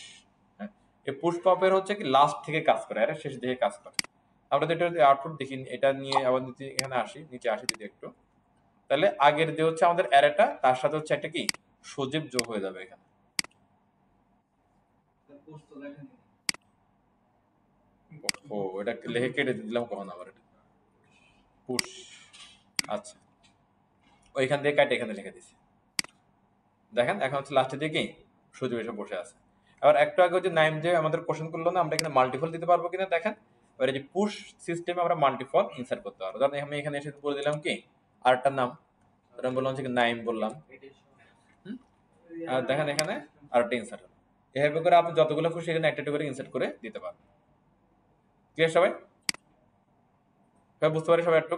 A: হ্যাঁ, এই পুশ পপের হচ্ছে কি লাস্ট থেকে কাজ করে, আর শেষ দিকে কাজ করে। আমরা তো এটা আউটপুট দেখি, এটা নিয়ে আবার নিচে এখানে আসি, নিচে আসি যদি একটু, তাহলে আগের যে হচ্ছে আমাদের অ্যারেটা তার সাথে হচ্ছে একটা কি সজীব যোগ হয়ে যাবে এখানে। ও, এটা লিখে কেটে দিলাম কখন আবার এটা পুশ, আচ্ছা ওইখান থেকে কাটে এখানে লিখে দিছি। দেখেন এখন হচ্ছে লাস্টে দিয়ে কি সজীব এসে বসে আছে। আবার একটু আগে যে নাইম যে আমাদের কোশ্চেন করলো না, আমরা এখানে মাল্টিপল দিতে পারবো কিনা দেখেন। এবার এই যে পুশ সিস্টেমে আমরা মাল্টিপল ইনসার্ট করতে পারবো। ধরেন আমি এখানে এসে বলে দিলাম কি আরেকটা নাম, ধরেন বললাম হচ্ছে নাইম বললাম, আর দেখেন এখানে আরেকটা ইনসার্ট হলো। এভাবে করে আপনি যতগুলো খুশি এখানে একটা করে ইনসার্ট করে দিতে পারবেন। ক্লিয়ার সবাই? বুঝতে পারি সবাই একটু?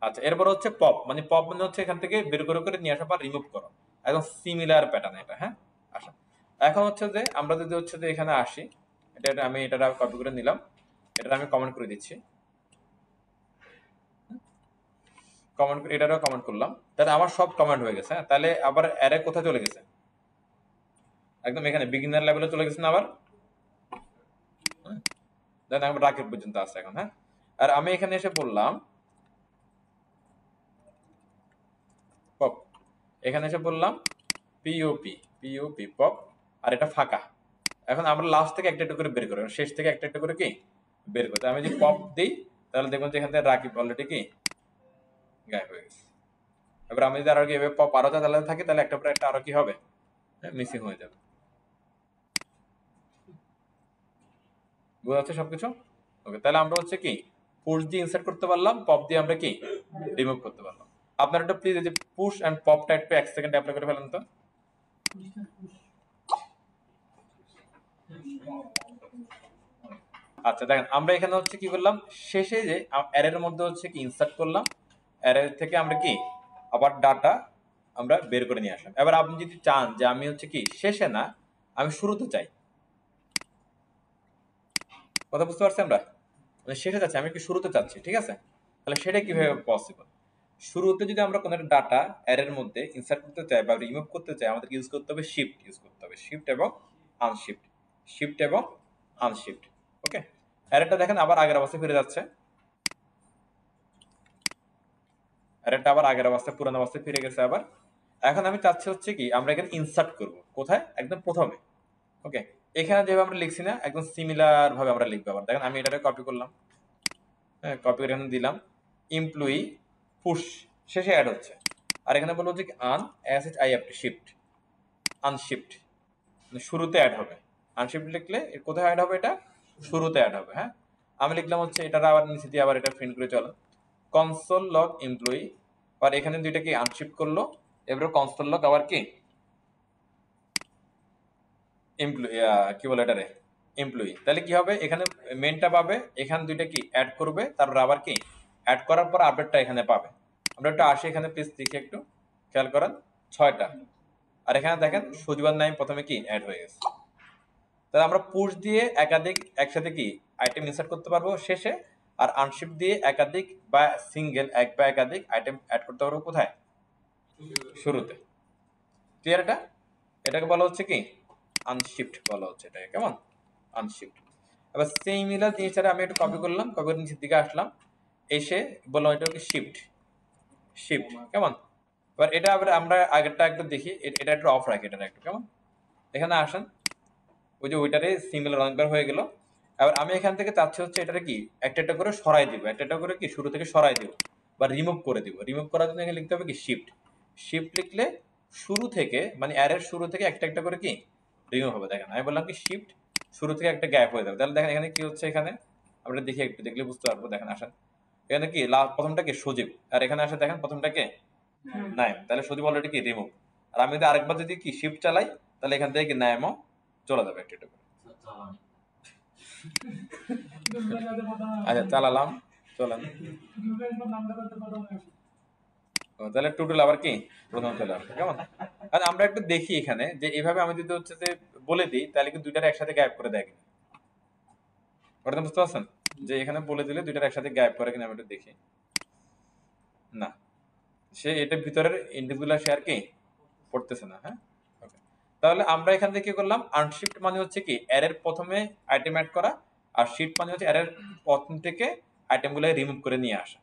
A: আচ্ছা, এরপর হচ্ছে পপ, মানে পপ মানে হচ্ছে এখান থেকে বের করে নিয়ে আসা বা রিমুভ করো, একদম সিমিলার প্যাটার্ন এটা। হ্যাঁ, আসা এখন হচ্ছে যে আমরা যদি হচ্ছে যে এখানে আসি, এটা আমি এটা কপি করে নিলাম, এটা আমি কমেন্ট করে দিচ্ছি, কমেন্ট এটারও কমেন্ট করলাম, তাহলে আমার সব কমেন্ট হয়ে গেছে। হ্যাঁ, তাহলে আবার অ্যারে কোথায় চলে গেছে, একদম এখানে বিগিনার লেভেলে চলে গেছে না আবার। দেন আমরা রাকেট পর্যন্ত আছে এখন। হ্যাঁ, আর আমি এখানে এসে বললাম পপ, এখানে এসে বললাম পিওপি পপ, আর এটা ফাঁকা। এখন আমরা লাস্ট থেকে একটা করে বের করি, শেষ থেকে একটা করে কি বের করতে। আমি যদি পপ দিই তাহলে দেখুন যে এখান থেকে রাকিব অলরেডি কি গায়েব হয়ে গেছে। এবার আমি যদি আরো কি এভাবে পপ আরো তাহলে থাকে, তাহলে একটা পরে একটা আরো কি হবে মিসিং হয়ে যাবে। বোঝা যাচ্ছে সবকিছু? ওকে, তাহলে আমরা হচ্ছে কি পুশ দিয়ে ইনসার্ট করতে পারলাম, পপ দিয়ে আমরা কি রিমুভ করতে পারলাম। আপনারা একটু প্লিজ এই যে পুশ এন্ড পপটা একটু 1 সেকেন্ড অ্যাপ্লাই করে ফেলেন তো। আচ্ছা দেখেন আমরা এখানে হচ্ছে কি করলাম, শেষে যে অ্যারের মধ্যে হচ্ছে কি ইনসার্ট করলাম, অ্যারে থেকে আমরা কি আবার ডাটা আমরা বের করে নিয়ে আসলাম। এবার আপনি যদি চান যে আমি হচ্ছে কি শেষে না আমি শুরুতে চাই, কথা বুঝতে পারছি আমরা, মানে শেষে চাচ্ছি আমি কি শুরুতে চাচ্ছি, ঠিক আছে? তাহলে সেটা কিভাবে পসিবল? শুরুতে যদি আমরা কোনো একটা ডাটা অ্যারের মধ্যে ইনসার্ট করতে চাই বা রিমুভ করতে চাই, আমাদের ইউজ করতে হবে শিফট, ইউজ করতে হবে শিফট এবং আনশিফট, শিফট এবং আনশিফট। ওকে, অ্যারেটা দেখেন আবার আগের অবস্থায় ফিরে যাচ্ছে, অ্যারেটা আবার আগের অবস্থায় পুরানো অবস্থায় ফিরে গেছে আবার। এখন আমি চাচ্ছি হচ্ছে কি আমরা এখানে ইনসার্ট করব, কোথায় একদম প্রথমে। ওকে, এখানে যেভাবে আমরা লিখছি না একদম সিমিলার ভাবে আমরা লিখবো। আবার দেখেন আমি এটাকে কপি করলাম, হ্যাঁ কপি করে এখানে দিলাম, এমপ্লয়ি পুশ শেষে অ্যাড হচ্ছে, আর এখানে বলবো যে un S H I F T shift, unshift মানে শুরুতে অ্যাড হবে। আনশিফট লিখলে কোথায় অ্যাড হবে? এটা শুরুতে অ্যাড হবে। হ্যাঁ, আমি লিখলাম হচ্ছে এটা আবার নিচে দিয়ে আবার এটা প্রিন্ট করে চলো কনসোল লগ এমপ্লয়ি, আর এখানে দুইটা কি আনশিফট করলো, এবারে কনসোল লগ আবার কি এমপ্লয়ি, কি বলে এটারে এমপ্লয়ি। তাহলে কি হবে? এখানে মেনটা পাবে, এখানে দুইটা কি অ্যাড করবে, তারপর আবার কি অ্যাড করার পর আপডেটটা এখানে পাবে। আমরা একটু আসি এখানে প্লিজ দেখি, একটু খেয়াল করেন 6টা। আর এখানে দেখেন সজীবার নাম প্রথমে কি অ্যাড হয়ে গেছে। তাহলে আমরা পুশ দিয়ে একাধিক একসাথে কি আইটেম ইনসার্ট করতে পারবো শেষে, আর আনশিফট দিয়ে একাধিক বা সিঙ্গেল এক বা একাধিক আইটেম অ্যাড করতে পারবো কোথায়? শুরুতে। ক্লিয়ার? এটাকে বলা হচ্ছে কি আনশিফট বলা হচ্ছে এটাকে, কেমন? আনশিফট। এবার সিমিলার জিনিসটা আমি একটু কপি করলাম, কপি করে নিচের দিকে আসলাম, এসে বললাম এটা হচ্ছে শিফট, শিফট কেমন? এবার এটা আবার আমরা আগেরটা একটু দেখি, এটা একটু অফ রাখি, এটা একটু কেমন? এখানে আসেন, ওই যে ওইটারে সিমিলার অনেকবার হয়ে গেল। এবার আমি এখান থেকে চাচ্ছি হচ্ছে এটারে কি একটা একটা করে সরাই দিব, একটা একটা করে কি শুরু থেকে সরাই দিব বা রিমুভ করে দিব। রিমুভ করার জন্য এখানে লিখতে হবে কি শিফট। শিফট লিখলে শুরু থেকে মানে অ্যারের শুরু থেকে একটা একটা করে কি রিমুভ হবে। দেখেন আমি বললাম কি শিফট, শুরু থেকে একটা গ্যাপ হয়ে যাবে। তাহলে দেখেন এখানে কি হচ্ছে, এখানে আমরা দেখি একটু দেখলে বুঝতে পারবো। দেখেন আসেন, এখানে কি প্রথমটা কি সজীব, আর এখানে আসে দেখেন প্রথমটা কে নাইম। তাহলে সজীব অলরেডি কি রিমুভ। আর আমি যদি আরেকবার যদি কি শিফট চালাই, তাহলে এখান থেকে কি নাইমও চলে যাবে একটা একটা করে। আচ্ছা চালালাম, চলেন। তাহলে টোটাল আবার কি প্রথম চলে আসবে, কেমন? আর আমরা একটু দেখি এখানে যে এইভাবে আমি যদি হচ্ছে যে বলে দিই, তাহলে কি দুইটার একসাথে গায়েব করে দেয় কিনা, ওটা বুঝতে পারছেন? যে এখানে বলে দিলে দুইটার একসাথে গায়েব করে কিনা আমি একটু দেখি। না, সে এটার ভিতরের ইন্ডিভিজুয়াল শেয়ার কি পড়তেছে না। হ্যাঁ, তাহলে আমরা এখান থেকে কি করলাম? আনশিফট মানে হচ্ছে কি অ্যারের প্রথমে আইটেম অ্যাড করা, আর শিফট মানে হচ্ছে অ্যারের প্রথম থেকে আইটেমগুলো রিমুভ করে নিয়ে আসা।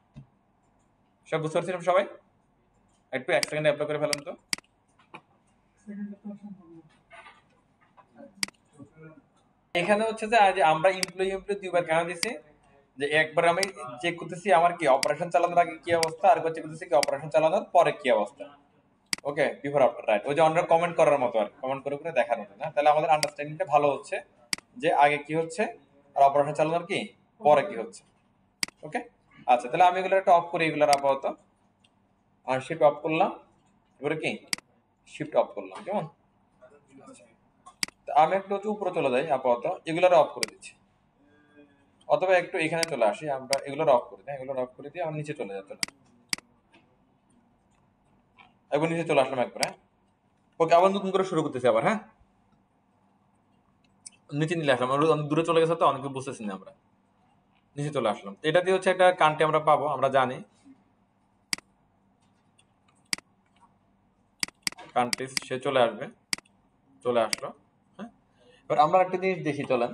A: সব বুঝতে পারছিলাম সবাই? একটু এক সেকেন্ডে অ্যাপ্লাই করে ফেলাম তো। এখানে হচ্ছে যে আজ আমরা এমপ্লয়ি দুইবার কেন দিছি, যে একবার আমি চেক করতেছি আমার কি অপারেশন চালানোর আগে কি অবস্থা, আর একবার চেক করতেছি কি অপারেশন চালানোর পরে কি অবস্থা। ওকে, বিফোর আফটার, রাইট। ওই যে আমরা কমেন্ট করার মতো আর কমেন্ট করে করে দেখানো না, তাহলে আমাদের আন্ডারস্ট্যান্ডিংটা ভালো হচ্ছে যে আগে কি হচ্ছে আর অপারেশন চালানোর কি পরে কি হচ্ছে। ওকে, আচ্ছা তাহলে আমি এগুলো একটা অফ করি, এগুলোর আপাতত আর শিফট অফ করলাম, এবারে কি শিফট অফ করলাম, কেমন? আমি একটু হচ্ছে উপরে চলে যাই, আপাতত এগুলোর অফ করে দিচ্ছি, অথবা একটু এখানে চলে আসি, আমরা এগুলোর অফ করে দিই, এগুলোর অফ করে দিয়ে আমার নিচে চলে যেতে, একবার নিচে চলে আসলাম একবার। হ্যাঁ, ওকে, আবার নতুন করে শুরু করতেছি আবার। হ্যাঁ, নিচে নিয়ে আসলাম, অনেক দূরে চলে গেছে তো অনেকে বুঝতেছি না, আমরা নিচে চলে আসলাম। এটা দিয়ে হচ্ছে একটা কান্ট্রি আমরা পাবো, আমরা জানি কান্ট্রিজ, সে চলে আসবে, চলে আসলো। হ্যাঁ, এবার আমরা একটা জিনিস দেখি, চলেন।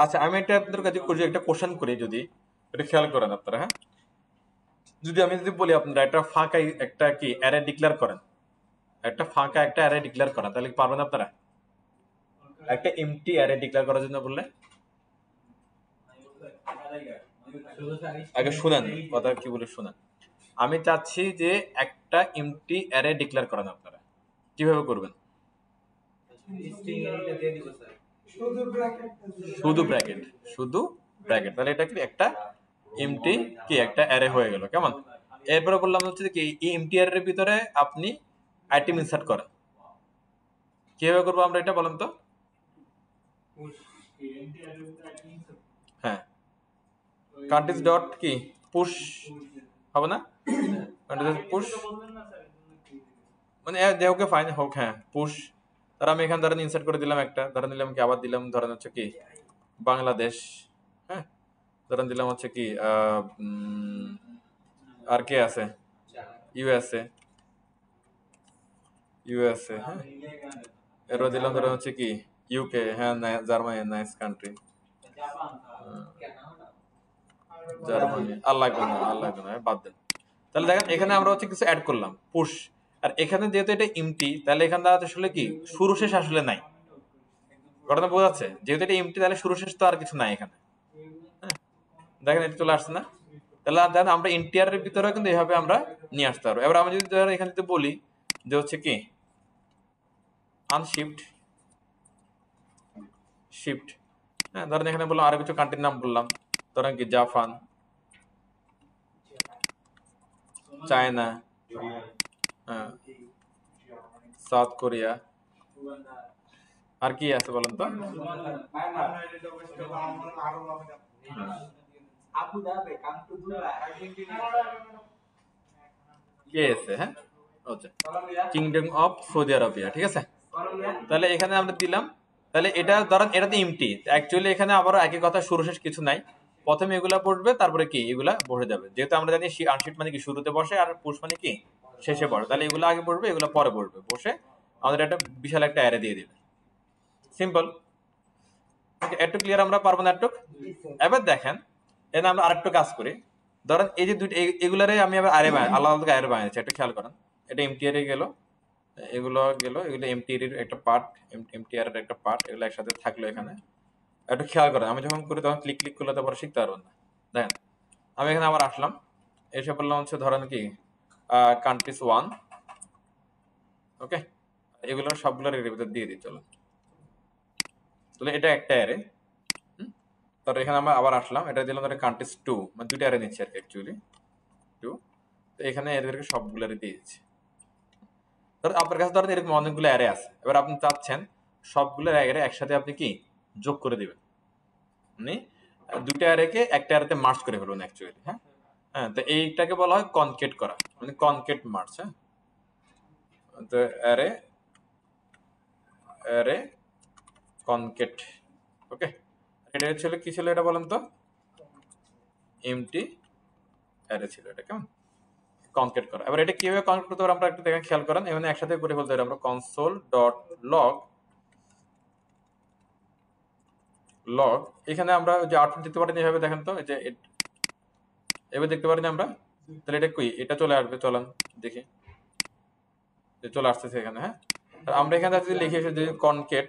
A: আচ্ছা আমি একটা আপনাদের কাছে একটা কোশ্চেন করি, যদি এটা খেয়াল করেন আপনারা। হ্যাঁ, যদি বলি আপনারা একটা ফাঁকা একটা কি অ্যারে ডিক্লেয়ার করেন, একটা ফাঁকা একটা অ্যারে ডিক্লেয়ার করা, তাহলে পারবেন আপনারা? একটা এমটি অ্যারে ডিক্লেয়ার করার জন্য বললে আগে শুনেন কথা কি বলে শুনেন। আমি চাচ্ছি যে একটা এমটি অ্যারে ডিক্লেয়ার করেন, আপনারা কিভাবে করবেন? শুধু ব্র্যাকেট, শুধু ব্র্যাকেট, তাহলে এটা কি একটা এমটি কি একটা অ্যারে হয়ে গেল, কেমন? এরপরে বললাম হচ্ছে কি এই এমটি অ্যারের ভিতরে আপনি আইটেম ইনসার্ট করেন, কিভাবে করবো আমরা এটা বলেন তো? হ্যাঁ, কান্ট্রিজ ডট কি পুশ হবে না? কান্ট্রিজ পুশ মানে ওকে ফাইন হোক, হ্যাঁ পুশ। তার আমি এখানে ধরেন ইনসার্ট করে দিলাম একটা, ধরেন দিলাম কি আবার দিলাম ধরেন হচ্ছে কি বাংলাদেশ। হ্যাঁ, ধরেন দিলাম হচ্ছে কি আর কে আছে, ইউএসএ, ইউএসএ। হ্যাঁ, এরপর দিলাম ধরেন হচ্ছে কি ইউকে, হ্যাঁ জার্মানি, নাইস কান্ট্রি, জার্মানি। আর লাগবে না, আর লাগবে না, বাদ দেন। তাহলে দেখেন এখানে আমরা হচ্ছে কিছু অ্যাড করলাম পুশ, আর এখানে যেহেতু এটা এমটি, তাহলে এখানে আসলে কি শুরু শেষ আসলে নাই। ঘটনা বোঝা যাচ্ছে? যেহেতু এটা এমটি, তাহলে শুরু শেষ তো আর কিছু নাই এখানে। হ্যাঁ, দেখেন এটা চলে আসছে না? তাহলে আর দেখেন আমরা ইন্টিজারের ভিতরে কিন্তু এইভাবে আমরা নিয়ে আসতে পারবো। এবার আমি যদি ধরেন এখানে যদি বলি যে হচ্ছে কি আনশিফট শিফট, হ্যাঁ ধরেন এখানে বললাম আরো কিছু কান্ট্রির নাম বললাম, ধরেন কি জাপান, চায়না, হ্যাঁ সাউথ কোরিয়া, আর কি আছে বলেন তো? কে আছে? হ্যাঁ আচ্ছা, কিংডম অফ সৌদি আরবিয়া, ঠিক আছে। তাহলে এখানে আমরা দিলাম, তাহলে এটা ধরেন এটাতে এমটি, অ্যাকচুয়ালি এখানে আবারও একই কথা, শুরু শেষ কিছু নাই, প্রথমে এগুলা পড়বে তারপরে কি এগুলা বসে যাবে, যেহেতু আমরা জানি আনশিট মানে কি শুরুতে বসে আর পুশ মানে কি শেষে পড়ে, তাহলে এগুলো আগে পড়বে এগুলো পরে পড়বে, বসে আমাদের একটা বিশাল একটা অ্যারে দিয়ে দিবে, সিম্পল। একটু ক্লিয়ার আমরা পারবো না একটু? এবার দেখেন এখানে আমরা আরেকটু কাজ করি, ধরেন এই যে দুইটা এগুলারে আমি আবার আরে আলাদা আলাদা আরে বানিয়েছি, একটু খেয়াল করেন, এটা এমটিআর এ গেল, এগুলো গেল, এগুলো এমটিআর এর একটা পার্ট, এমটিআর এর একটা পার্ট, এগুলো একসাথে থাকলো এখানে। একটু খেয়াল করেন, আমি যখন করি তখন ক্লিক ক্লিক করলে তো পরে শিখতে পারবেন না। দেখেন আমি এখানে আবার আসলাম, এসে বললাম হচ্ছে ধরেন কি কান্ট্রিজ 1, ওকে, এগুলোর সবগুলোর এর ভিতর দিয়ে দিই, চলো তাহলে এটা একটা অ্যারে। তারপর এখানে আমরা আবার আসলাম, এটা দিলাম ধরে কান্ট্রিজ 2, মানে দুইটা অ্যারে নিচ্ছি আর কি অ্যাকচুয়ালি 2, তো এখানে এদেরকে সবগুলোরই দিয়েছি। ধর আপনার কাছে ধরেন এরকম অনেকগুলো অ্যারে আছে, এবার আপনি চাচ্ছেন সবগুলো অ্যারে একসাথে আপনি কি যোগ করে দিবেন, মানে দুইটা অ্যারেকে একটা অ্যারেতে মার্জ করে ফেলবেন অ্যাকচুয়ালি, হ্যাঁ হ্যাঁ, তো এইটাকে বলা হয় কনকেট করা, মানে কনকেট মার্জ, হ্যাঁ। তো অ্যারে অ্যারে কনকেট, ওকে, এটা ছিল কি ছিল এটা বলেন তো? এমটি অ্যারে ছিল এটা, কেমন কনকেট করা। এবার এটা কিভাবে কনকেট করতে পারবো আমরা একটু দেখেন, খেয়াল করেন, এখানে একসাথে করে ফেলতে পারি আমরা কনসোল ডট লগ লগ, এখানে আমরা যে আউটপুট দিতে পারি এইভাবে, দেখেন তো এই যে এবার দেখতে পারি না আমরা, তাহলে এটা কই, এটা চলে আসবে, চলেন দেখি, যে চলে আসতেছে এখানে, হ্যাঁ। আর আমরা এখানে যদি লিখে এসে যদি কনকেট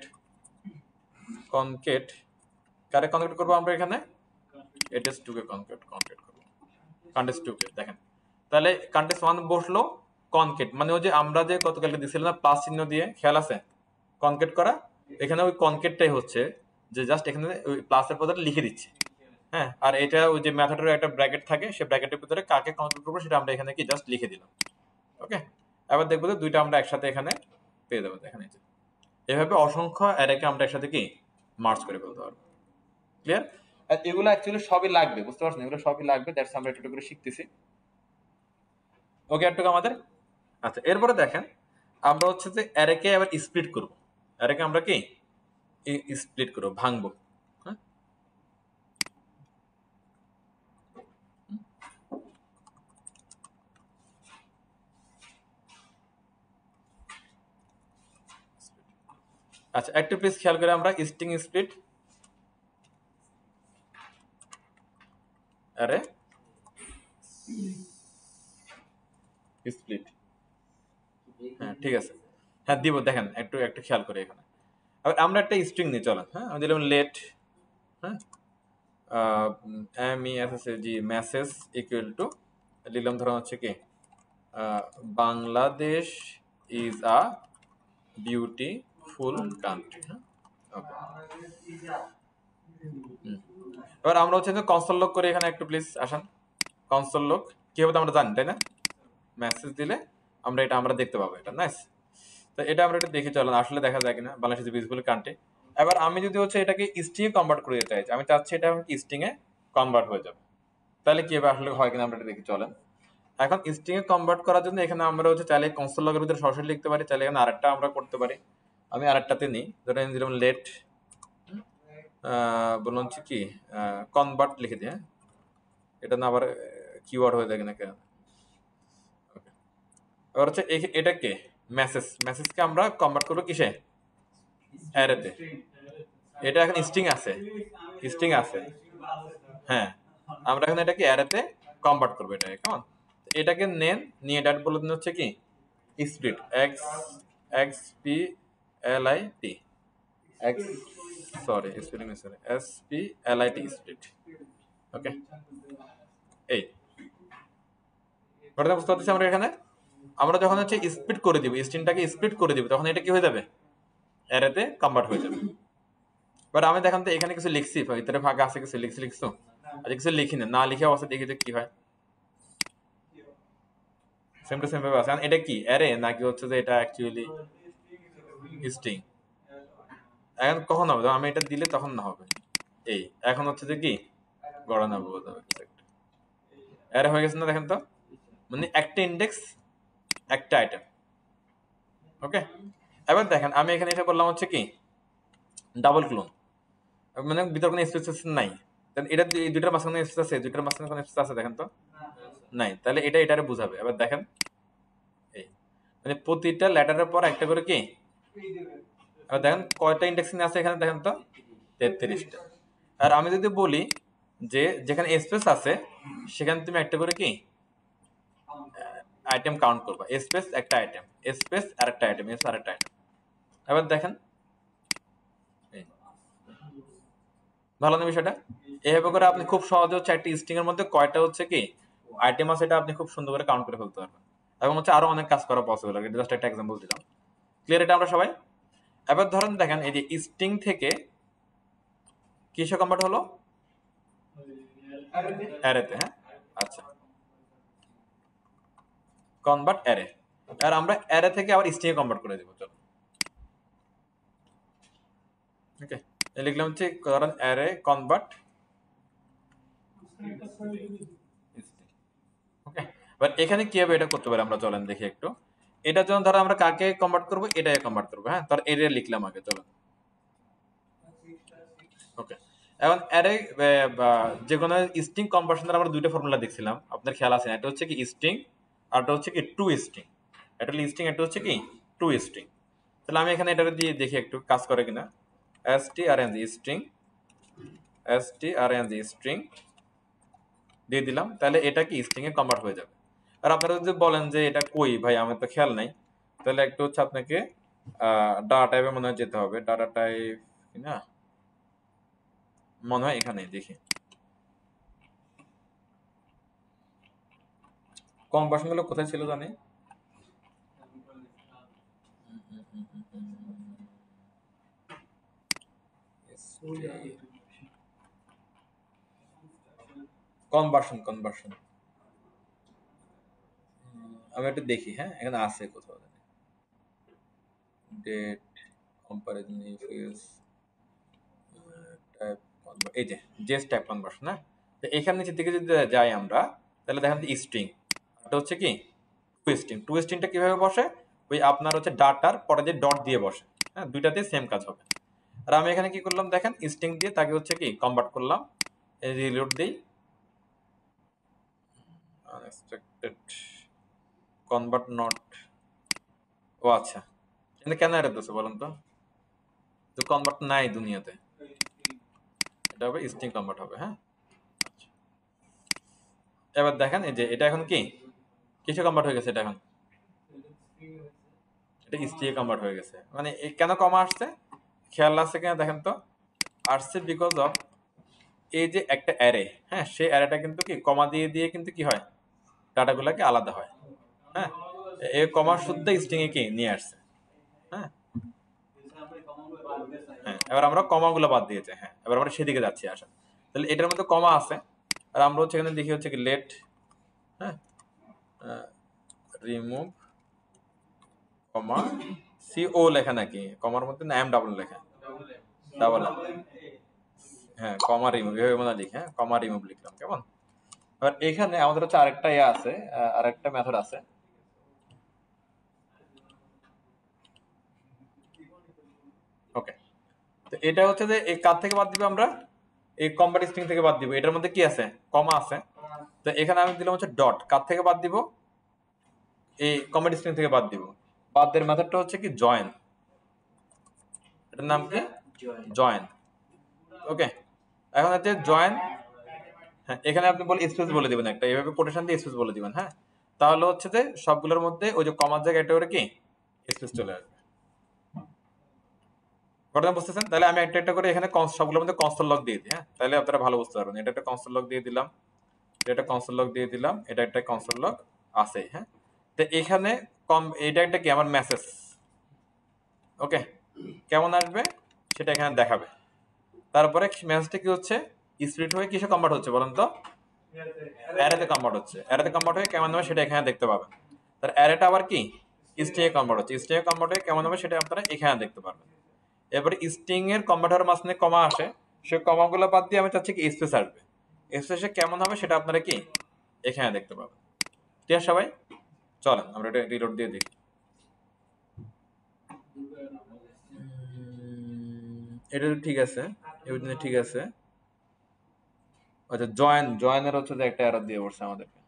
A: কনকেট কারে কনকেট করবো আমরা এখানে, এটএস 2 কে কনকেট করবো, কান্টেস 2 কে, দেখেন তাহলে কান্টেস 1 বসলো, কনকেট মানে ওই যে আমরা যে গতকালকে দিছিলাম না প্লাস চিহ্ন দিয়ে, খেয়াল আছে কনকেট করা, এখানে ওই কনকেটটাই হচ্ছে যে জাস্ট এখানে ওই প্লাসের পদটা লিখে দিচ্ছে, হ্যাঁ। আর এটা ওই যে মেথডের একটা ব্র্যাকেট থাকে, সেই ব্র্যাকেটের ভিতরে কাকে কনকেট করবো সেটা আমরা এখানে কি জাস্ট লিখে দিলাম, ওকে। এবার দেখবো যে দুইটা আমরা একসাথে এখানে পেয়ে যাবো, দেখেন এই যে এভাবে অসংখ্য অ্যারেকে আমরা একসাথে কি মার্জ করে ফেলতে পারবো, ক্লিয়ার। আর এগুলো অ্যাকচুয়ালি সবই লাগবে, বুঝতে পারছেন, এগুলো সবই লাগবে, দ্যাটস আমরা একটু করে শিখতেছি, ওকে একটু আমাদের। আচ্ছা এরপরে দেখেন আমরা হচ্ছে যে অ্যারেকে আবার স্প্লিট করব, অ্যারেকে আমরা কি স্প্লিট করব, ভাঙবো, হ্যাঁ। আচ্ছা একটু প্লিজ খেয়াল করে আমরা স্ট্রিং স্প্লিট অ্যারে স্প্লিট, হ্যাঁ ঠিক আছে, হ্যাঁ দিব, দেখেন একটু একটু খেয়াল করে এখানে। এবার আমরা একটা স্ট্রিং নিয়ে চলেন, হ্যাঁ আমি দিলাম লেট, হ্যাঁ MESSAG মেসেজ ইকুয়াল টু দিলাম ধরুন হচ্ছে কি Bangladesh is a beautiful country, হ্যাঁ ওকে। এবার আমরা হচ্ছে কনসোল লগ করে এখানে একটু প্লিজ আসেন, কনসোল লগ কি হবে আমরা জানি তাই না, মেসেজ দিলে আমরা এটা আমরা দেখতে পাবো, এটা নাইস। তো এটা আমরা একটু দেখে চলেন আসলে দেখা যায় কিনা, বাংলাদেশ ইজ বিউটিফুল কান্ট্রি। এবার আমি যদি হচ্ছে এটাকে স্ট্রিং এ কনভার্ট করে দিতে চাইছি, আমি চাচ্ছি এটা স্ট্রিং এ কনভার্ট হয়ে যাবে, তাহলে কি হবে আসলে হয় কিনা আমরা এটা দেখে চলেন। এখন স্ট্রিং এ কনভার্ট করার জন্য এখানে আমরা হচ্ছে চাইলে কনসোল লগের ভিতরে সরাসরি লিখতে পারি, চাইলে এখানে আরেকটা আমরা করতে পারি, আমি আরেকটাতে নিই, ধরেন যেরকম লেট বলুন হচ্ছে কি কনভার্ট লিখে দিই, হ্যাঁ এটা না আবার কিওয়ার্ড হয়ে যায় নাকি। এবার হচ্ছে এটাকে মেসেজকে আমরা কনভার্ট করবো কিসে, অ্যারেতে, এটা এখন স্ট্রিং আছে, হ্যাঁ আমরা এখন এটাকে অ্যারেতে কনভার্ট করবো, এটাকে কেমন, এটাকে নেন নিয়ে এটা বলে দিন হচ্ছে কি split, XPLIT X, sorry spelling miss, SPLIT split, okay, এই ঘটনা বুঝতে পারতেছি আমরা এখানে। আমরা যখন হচ্ছে স্প্লিট করে দিব, স্ট্রিংটাকে স্প্লিট করে দিব, তখন এটা কি হয়ে যাবে, অ্যারেতে কনভার্ট হয়ে যাবে। বাট আমি দেখান তো এখানে কিছু লিখছি, ভিতরে ফাঁকা আছে কিছু লিখছো, আচ্ছা কিছু লিখি না, না লিখে অবস্থা দেখি যে কি হয়। সেম টু সেম ভাবে আছে। এটা কি অ্যারে নাকি হচ্ছে যে এটা অ্যাকচুয়ালি স্ট্রিং? এখন কখন হবে, আমি এটা দিলে তখন না হবে। এই এখন হচ্ছে যে কি গণনা বোঝা যাবে কিছু একটা অ্যারে হয়ে গেছে না, দেখেন তো, মানে একটা ইন্ডেক্স একটা আইটেম। ওকে, এবার দেখেন আমি এখানে এটা করলাম হচ্ছে কি ডাবল ক্লোন, মানে ভিতর কোনো স্পেস নাই। এটা দুইটার মাঝখানে স্পেস আছে, দুইটার মাঝখানে কোনো স্পেস আছে দেখেন তো, নাই। তাহলে এটা এটারে বুঝাবে। এবার দেখেন এই মানে প্রতিটা লেটারের পর একটা করে কি, এবার দেখেন কয়টা ইন্ডেক্সিং আছে এখানে, দেখেন তো 33টা। আর আমি যদি বলি যে যেখানে স্পেস আছে সেখানে তুমি একটা করে কি আইটেম কাউন্ট করবা, স্পেস একটা আইটেম, স্পেস আরেকটা আইটেম, স্পেস আরেকটা আইটেম। এবার দেখেন ভালো না বিষয়টা, এইভাবে করে আপনি খুব সহজে হচ্ছে একটা স্ট্রিং এর মধ্যে কয়টা হচ্ছে কি আইটেম আছে এটা আপনি খুব সুন্দর করে কাউন্ট করে ফেলতে পারবেন, এবং হচ্ছে আরো অনেক কাজ করা পসিবল। এটা জাস্ট একটা এক্সাম্পল দিলাম, ক্লিয়ার এটা আমরা সবাই? এবার ধরেন দেখেন এই যে স্ট্রিং থেকে কিসে কনভার্ট হলো, অ্যারেতে। হ্যাঁ আচ্ছা, কনভার্ট অ্যারে। আর আমরা অ্যারে থেকে আবার স্ট্রিং এ কনভার্ট করে দেব। চলো ওকে, লিখলাম হচ্ছে কারণ অ্যারে কনভার্ট। ওকে, এবার এখানে কিভাবে এটা করতে পারি আমরা চলেন দেখি একটু। এটা যখন ধরো আমরা কাকে কনভার্ট করব, এটাকে কনভার্ট করব। হ্যাঁ, তার এরিয়া লিখলাম আগে, চলো। ওকে, এখন অ্যারে যে কোনো স্ট্রিং কনভার্সনের আমরা দুইটা ফর্মুলা দেখছিলাম, আপনার খেয়াল আছে? এটা হচ্ছে কি স্ট্রিং, আর এটা হচ্ছে কি টু স্ট্রিং। এটা হলো স্ট্রিং, এটা হচ্ছে কি টু স্ট্রিং। তাহলে আমি এখানে এটা দিয়ে দেখি একটু কাজ করে কিনা। strng স্ট্রিং, strng স্ট্রিং দিয়ে দিলাম, তাহলে এটা কি স্ট্রিং এ কনভার্ট হয়ে যাবে। আর আপনারা যদি বলেন যে এটা কই ভাই, আমার তো খেয়াল নাই, তাহলে একটু হচ্ছে আপনাকে ডাটা টাইপে মনে হয় যেতে হবে। ডাটা টাইপ না, মনে হয় এখানে দেখি কনভার্সন গুলো কোথায় ছিল জানি। কনভার্সন কনভার্সন আমি একটু দেখি। হ্যাঁ, এখানে আছে কোথাও জানি, ডেট কম্পারিজন ইফ টাইপ, এই যে জেস টাইপ কনভার্সন। হ্যাঁ, তো এখানে নিচের দিকে যদি যাই আমরা, তাহলে দেখেন স্ট্রিং, এটা হচ্ছে কি টু স্ট্রিং। টু স্ট্রিংটা কিভাবে বসে, ওই আপনার হচ্ছে ডাটার পরে যে ডট দিয়ে বসে। হ্যাঁ, দুইটাতে সেম কাজ হবে। আর আমি এখানে কি করলাম দেখেন, স্ট্রিং দিয়ে তাকে হচ্ছে কি কনভার্ট করলাম, এই রিলোড দেই, আনএক্সপেক্টেড কনভার্ট নট। ও আচ্ছা, এখানে কেন এরর দিচ্ছে বলেন তো, তো কনভার্ট নাই দুনিয়াতে, এটা হবে স্ট্রিং কনভার্ট হবে। হ্যাঁ, এবার দেখেন এই যে এটা এখন কি কিছু কনভার্ট হয়ে গেছে, এটা এখন এটা স্ট্রিং এ কনভার্ট হয়ে গেছে। মানে কেন কমা আসছে খেয়াল আছে কিনা দেখেন তো, আসছে বিকজ অফ এই যে একটা অ্যারে। হ্যাঁ, সেই অ্যারেটা কিন্তু কি কমা দিয়ে দিয়ে কিন্তু কি হয়, ডাটাগুলোকে আলাদা হয়। হ্যাঁ, এই কমা শুদ্ধ স্ট্রিং এ কি নিয়ে আসছে। হ্যাঁ, হ্যাঁ, এবার আমরা কমাগুলো বাদ দিয়েছে। হ্যাঁ, এবার আমরা সেদিকে যাচ্ছি আসা। তাহলে এটার মধ্যে কমা আছে, আর আমরা হচ্ছে এখানে দেখি হচ্ছে কি লেট, হ্যাঁ, রিমুভ কমা, সি ও লেখা নাকি কমার মধ্যে, না এম ডাবল লেখা, ডাবল এম। হ্যাঁ, কমা রিমুভ এভাবে মনে লিখে, হ্যাঁ কমা রিমুভ লিখলাম কেমন। এবার এখানে আমাদের হচ্ছে আরেকটা ইয়ে আছে, আরেকটা মেথড আছে। ওকে, তো এটা হচ্ছে যে এই কার থেকে বাদ দিব আমরা, এই কমবাট স্ট্রিং থেকে বাদ দিব। এটার মধ্যে কি আছে, কমা আছে। তো এখানে আমি দিলাম হচ্ছে ডট, কার থেকে বাদ দিব, এই কমবাট স্ট্রিং থেকে বাদ দিব। বাদ দেওয়ার মেথডটা হচ্ছে কি জয়েন, এটার নাম কি জয়েন। ওকে, এখন হচ্ছে জয়েন। হ্যাঁ, এখানে আপনি বলে স্পেস বলে দিবেন একটা, এইভাবে কোটেশন দিয়ে স্পেস বলে দিবেন। হ্যাঁ, তাহলে হচ্ছে যে সবগুলোর মধ্যে ওই যে কমার জায়গায় এটা করে কি স্পেস চলে আসবে। ঘটনা বুঝতেছেন? তাহলে আমি একটা একটা করে এখানে সবগুলোর মধ্যে কনসোল লগ দিয়ে দিই, হ্যাঁ, তাহলে আপনারা ভালো বুঝতে পারবেন। এটা একটা কনসোল লগ দিয়ে দিলাম, এটা একটা কনসোল লগ দিয়ে দিলাম, এটা একটা কনসোল লগ আছে, হ্যাঁ। তো এখানে এটা একটা কি আমার মেসেজ, ওকে, কেমন আসবে সেটা এখানে দেখাবে। তারপরে মেসেজটা কি হচ্ছে, স্প্লিট হয়ে কিসে কনভার্ট হচ্ছে বলেন তো? অ্যারেতে কনভার্ট হচ্ছে। অ্যারেতে কনভার্ট হয়ে কেমন হবে সেটা এখানে দেখতে পাবেন। তার অ্যারেটা আবার কি স্ট্রিং এ কনভার্ট হচ্ছে, স্ট্রিং এ কনভার্ট হয়ে কেমন হবে সেটা আপনারা এখানে দেখতে পারবেন। এরপরে স্ট্রিং এর কনভার্টার মাঝখানে কমা আসে, সেই কমাগুলো বাদ দিয়ে আমি চাচ্ছি কি স্পেস আসবে। স্পেসে কেমন হবে সেটা আপনারা কি এখানে দেখতে পাবেন। ঠিক আছে সবাই, চলেন আমরা এটা রিলোড দিয়ে দিই। এটা তো ঠিক আছে, এভরিথিং ঠিক আছে। আচ্ছা জয়েনের হচ্ছে যে একটা এরর দিয়ে পড়ছে আমাদেরকে,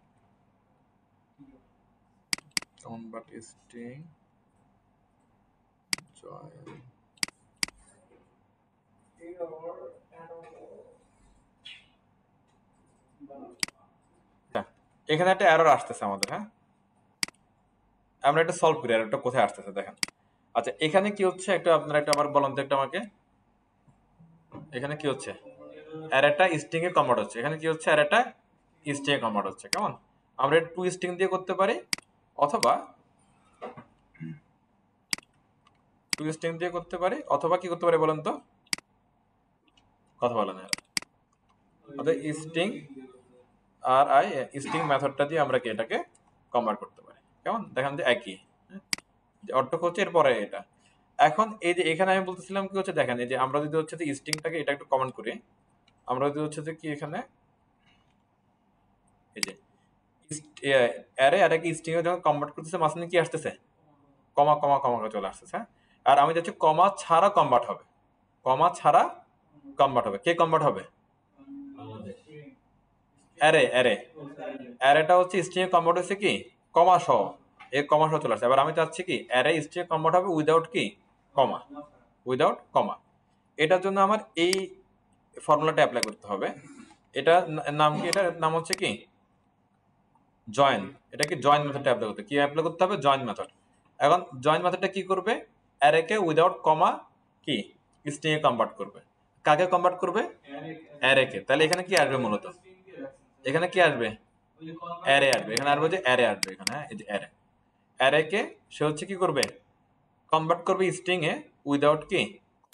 A: কনভার্ট স্ট্রিং জয়েন। এখানে একটা এরর আসতেছে আমাদের, হ্যাঁ, আমরা এটা সলভ করি। এররটা কোথায় আসতেছে দেখেন। আচ্ছা এখানে কি হচ্ছে একটা, আপনারা একটা আবার বলেন তো একটা আমাকে, এখানে কি হচ্ছে, অ্যারেটা স্ট্রিং এ কনভার্ট হচ্ছে। এখানে কি হচ্ছে, অ্যারেটা স্ট্রিং এ কনভার্ট হচ্ছে। কেমন, আমরা টু স্ট্রিং দিয়ে করতে পারি, অথবা টু স্ট্রিং দিয়ে করতে পারি, অথবা কি করতে পারি বলেন তো, কথা বলেন। অর্থাৎ স্ট্রিং আর আই স্ট্রিং মেথডটা দিয়ে আমরা কি এটাকে কনভার্ট করতে পারি। কেমন, দেখেন যে একই, অর্থ হচ্ছে এরপরে এটা। এখন এই যে এখানে আমি বলতেছিলাম কি হচ্ছে, দেখেন এই যে আমরা যদি হচ্ছে যে স্ট্রিংটাকে এটা একটু কমেন্ট করি, আমরা যদি হচ্ছে যে কি এখানে এই যে অ্যারে কি স্ট্রিং এ যখন কনভার্ট করতেছে মাঝখানে কি আসতেছে, কমা কমা কমা চলে আসতেছে, হ্যাঁ। আর আমি যাচ্ছি কমা ছাড়া কনভার্ট হবে, কমা ছাড়া কনভার্ট হবে। কে কনভার্ট হবে? অ্যারেটা হচ্ছে স্ট্রিং এ কনভার্ট হচ্ছে কি কমা সহ, এই কমা সহ চলে আসছে। এবার আমি চাচ্ছি কি অ্যারে স্ট্রিং এ কনভার্ট হবে উইদাউট কি কমা, উইদাউট কমা। এটার জন্য আমার এই ফর্মুলাটা অ্যাপ্লাই করতে হবে। এটা নাম কি, এটার নাম হচ্ছে কি জয়েন। এটা কি জয়েন মেথডটা অ্যাপ্লাই করতে, কি অ্যাপ্লাই করতে হবে, জয়েন মেথড। এখন জয়েন মেথডটা কি করবে, অ্যারেকে উইদাউট কমা কি স্ট্রিং এ কনভার্ট করবে। কাকে কনভার্ট করবে? অ্যারেকে। তাহলে এখানে কি আসবে মূলত, এখানে কি আসবে, অ্যারে আসবে। এখানে আসবে যে অ্যারে আসবে এখানে, হ্যাঁ, এই যে অ্যারে। অ্যারেকে সে হচ্ছে কি করবে, কনভার্ট করবে স্ট্রিং এ উইদাউট কি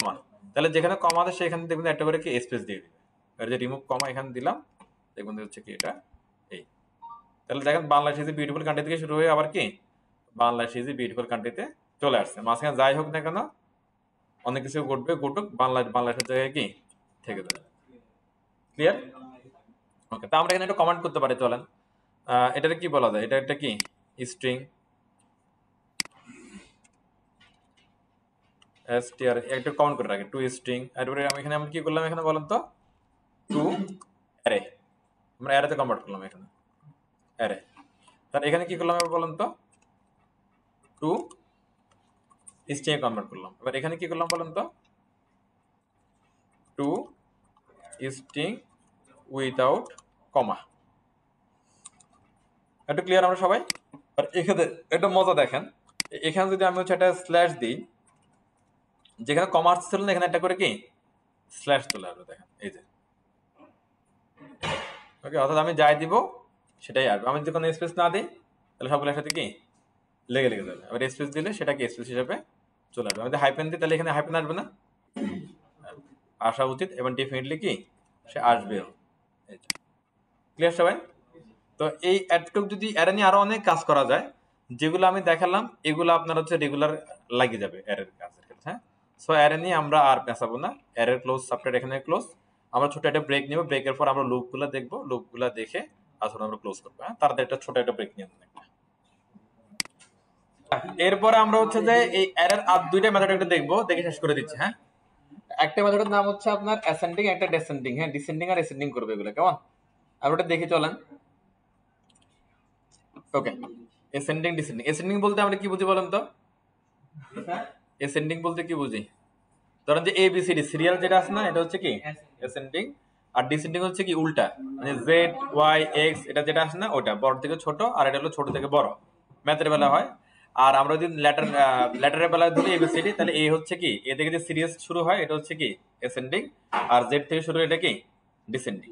A: কমা। তাহলে যেখানে কমা আছে সেখানে দেখবেন একটা করে কি স্পেস দিয়ে দিবে। আর যে রিমুভ কমা এখানে দিলাম, দেখবেন হচ্ছে কি এটা এই। তাহলে দেখেন Bangladesh is a beautiful country থেকে শুরু হয়ে আবার কি বাংলাদেশ ইজ এ বিউটিফুল কান্ট্রিতে চলে আসছে। মাঝখানে যাই হোক না কেন, অনেক কিছু ঘটবে, ঘটুক, বাংলাদেশের জায়গায় কি থেকে যাবে। ক্লিয়ার? ওকে, তা আমরা এখানে একটা কমেন্ট করতে পারি, চলেন। এটাকে কি বলা যায়, এটা একটা কি স্ট্রিং str, একটা কমেন্ট করে রাখি টু স্ট্রিং। এরপরে আমি এখানে আমি কি করলাম, এখানে বলেন তো টু অ্যারে, আমরা অ্যারেতে কনভার্ট করলাম এখানে অ্যারে। তাহলে এখানে কি করলাম এবার বলেন তো, টু স্ট্রিং এ কনভার্ট করলাম। এবার এখানে কি করলাম বলেন তো, টু স্ট্রিং উইদাউট কমা। একটু ক্লিয়ার আমরা সবাই? আর এখানে একটা মজা দেখেন, এখানে যদি আমি হচ্ছে একটা স্ল্যাশ দিই, যেখানে কমা ছিল না এখানে একটা করে কি স্ল্যাশ চলে আসবে, দেখেন এই যে। ওকে, অর্থাৎ আমি যাই দিব সেটাই আসবে। আমি যদি কোনো স্পেস না দিই তাহলে সবগুলোর সাথে কি লেগে লেগে যাবে। আবার স্পেস দিলে সেটা কি স্পেস হিসেবে চলে আসবে। আমি যদি হাইপেন দিই তাহলে এখানে হাইপেন আসবে না, আসা উচিত, এবং ডেফিনেটলি কি সে আসবেও। ক্লিয়ার সবাই? তো এই এতটুকু যদি এরা নিয়ে আরো অনেক কাজ করা যায়, যেগুলো আমি দেখালাম এগুলো আপনার হচ্ছে রেগুলার লাগে যাবে এরের কাজের ক্ষেত্রে, হ্যাঁ। সো এরে নিয়ে আমরা আর পেঁচাবো না, এরের ক্লোজ চ্যাপ্টার এখানে ক্লোজ। আমরা ছোট একটা ব্রেক নিব, ব্রেকের পর আমরা লুপগুলো দেখবো, লুপগুলো দেখে আসলে আমরা ক্লোজ করবো, হ্যাঁ। তার একটা ছোট একটা ব্রেক নিয়ে একটা। এরপরে আমরা হচ্ছে যে এই এরের আর দুইটা মেথড একটা দেখবো, দেখে শেষ করে দিচ্ছি, হ্যাঁ। একটা মেথডের নাম হচ্ছে আপনার অ্যাসেন্ডিং, একটা ডেসেন্ডিং, হ্যাঁ। ডিসেন্ডিং আর অ্যাসেন্ডিং করবে এগুলো, কেমন আর ওটা দেখে চলেন। ওকে, অ্যাসেন্ডিং ডিসেন্ডিং। অ্যাসেন্ডিং বলতে আমরা কি বুঝি বলেন তো, অ্যাসেন্ডিং বলতে কি বুঝি, ধরেন যে এবিসিডি সিরিয়াল যেটা আছে না, এটা হচ্ছে কি অ্যাসেন্ডিং। আর ডিসেন্ডিং হচ্ছে কি উল্টা, মানে জেড ওয়াই এক্স, এটা যেটা আছে না ওটা বড় থেকে ছোট, আর এটা হলো ছোট থেকে বড়, ম্যাথের বেলা হয়। আর আমরা যদি লেটারের বেলায় ধরি এবিসিডি, তাহলে এ হচ্ছে কি, এ থেকে যে সিরিয়াস শুরু হয় এটা হচ্ছে কি অ্যাসেন্ডিং, আর জেড থেকে শুরু হয় এটা কি ডিসেন্ডিং।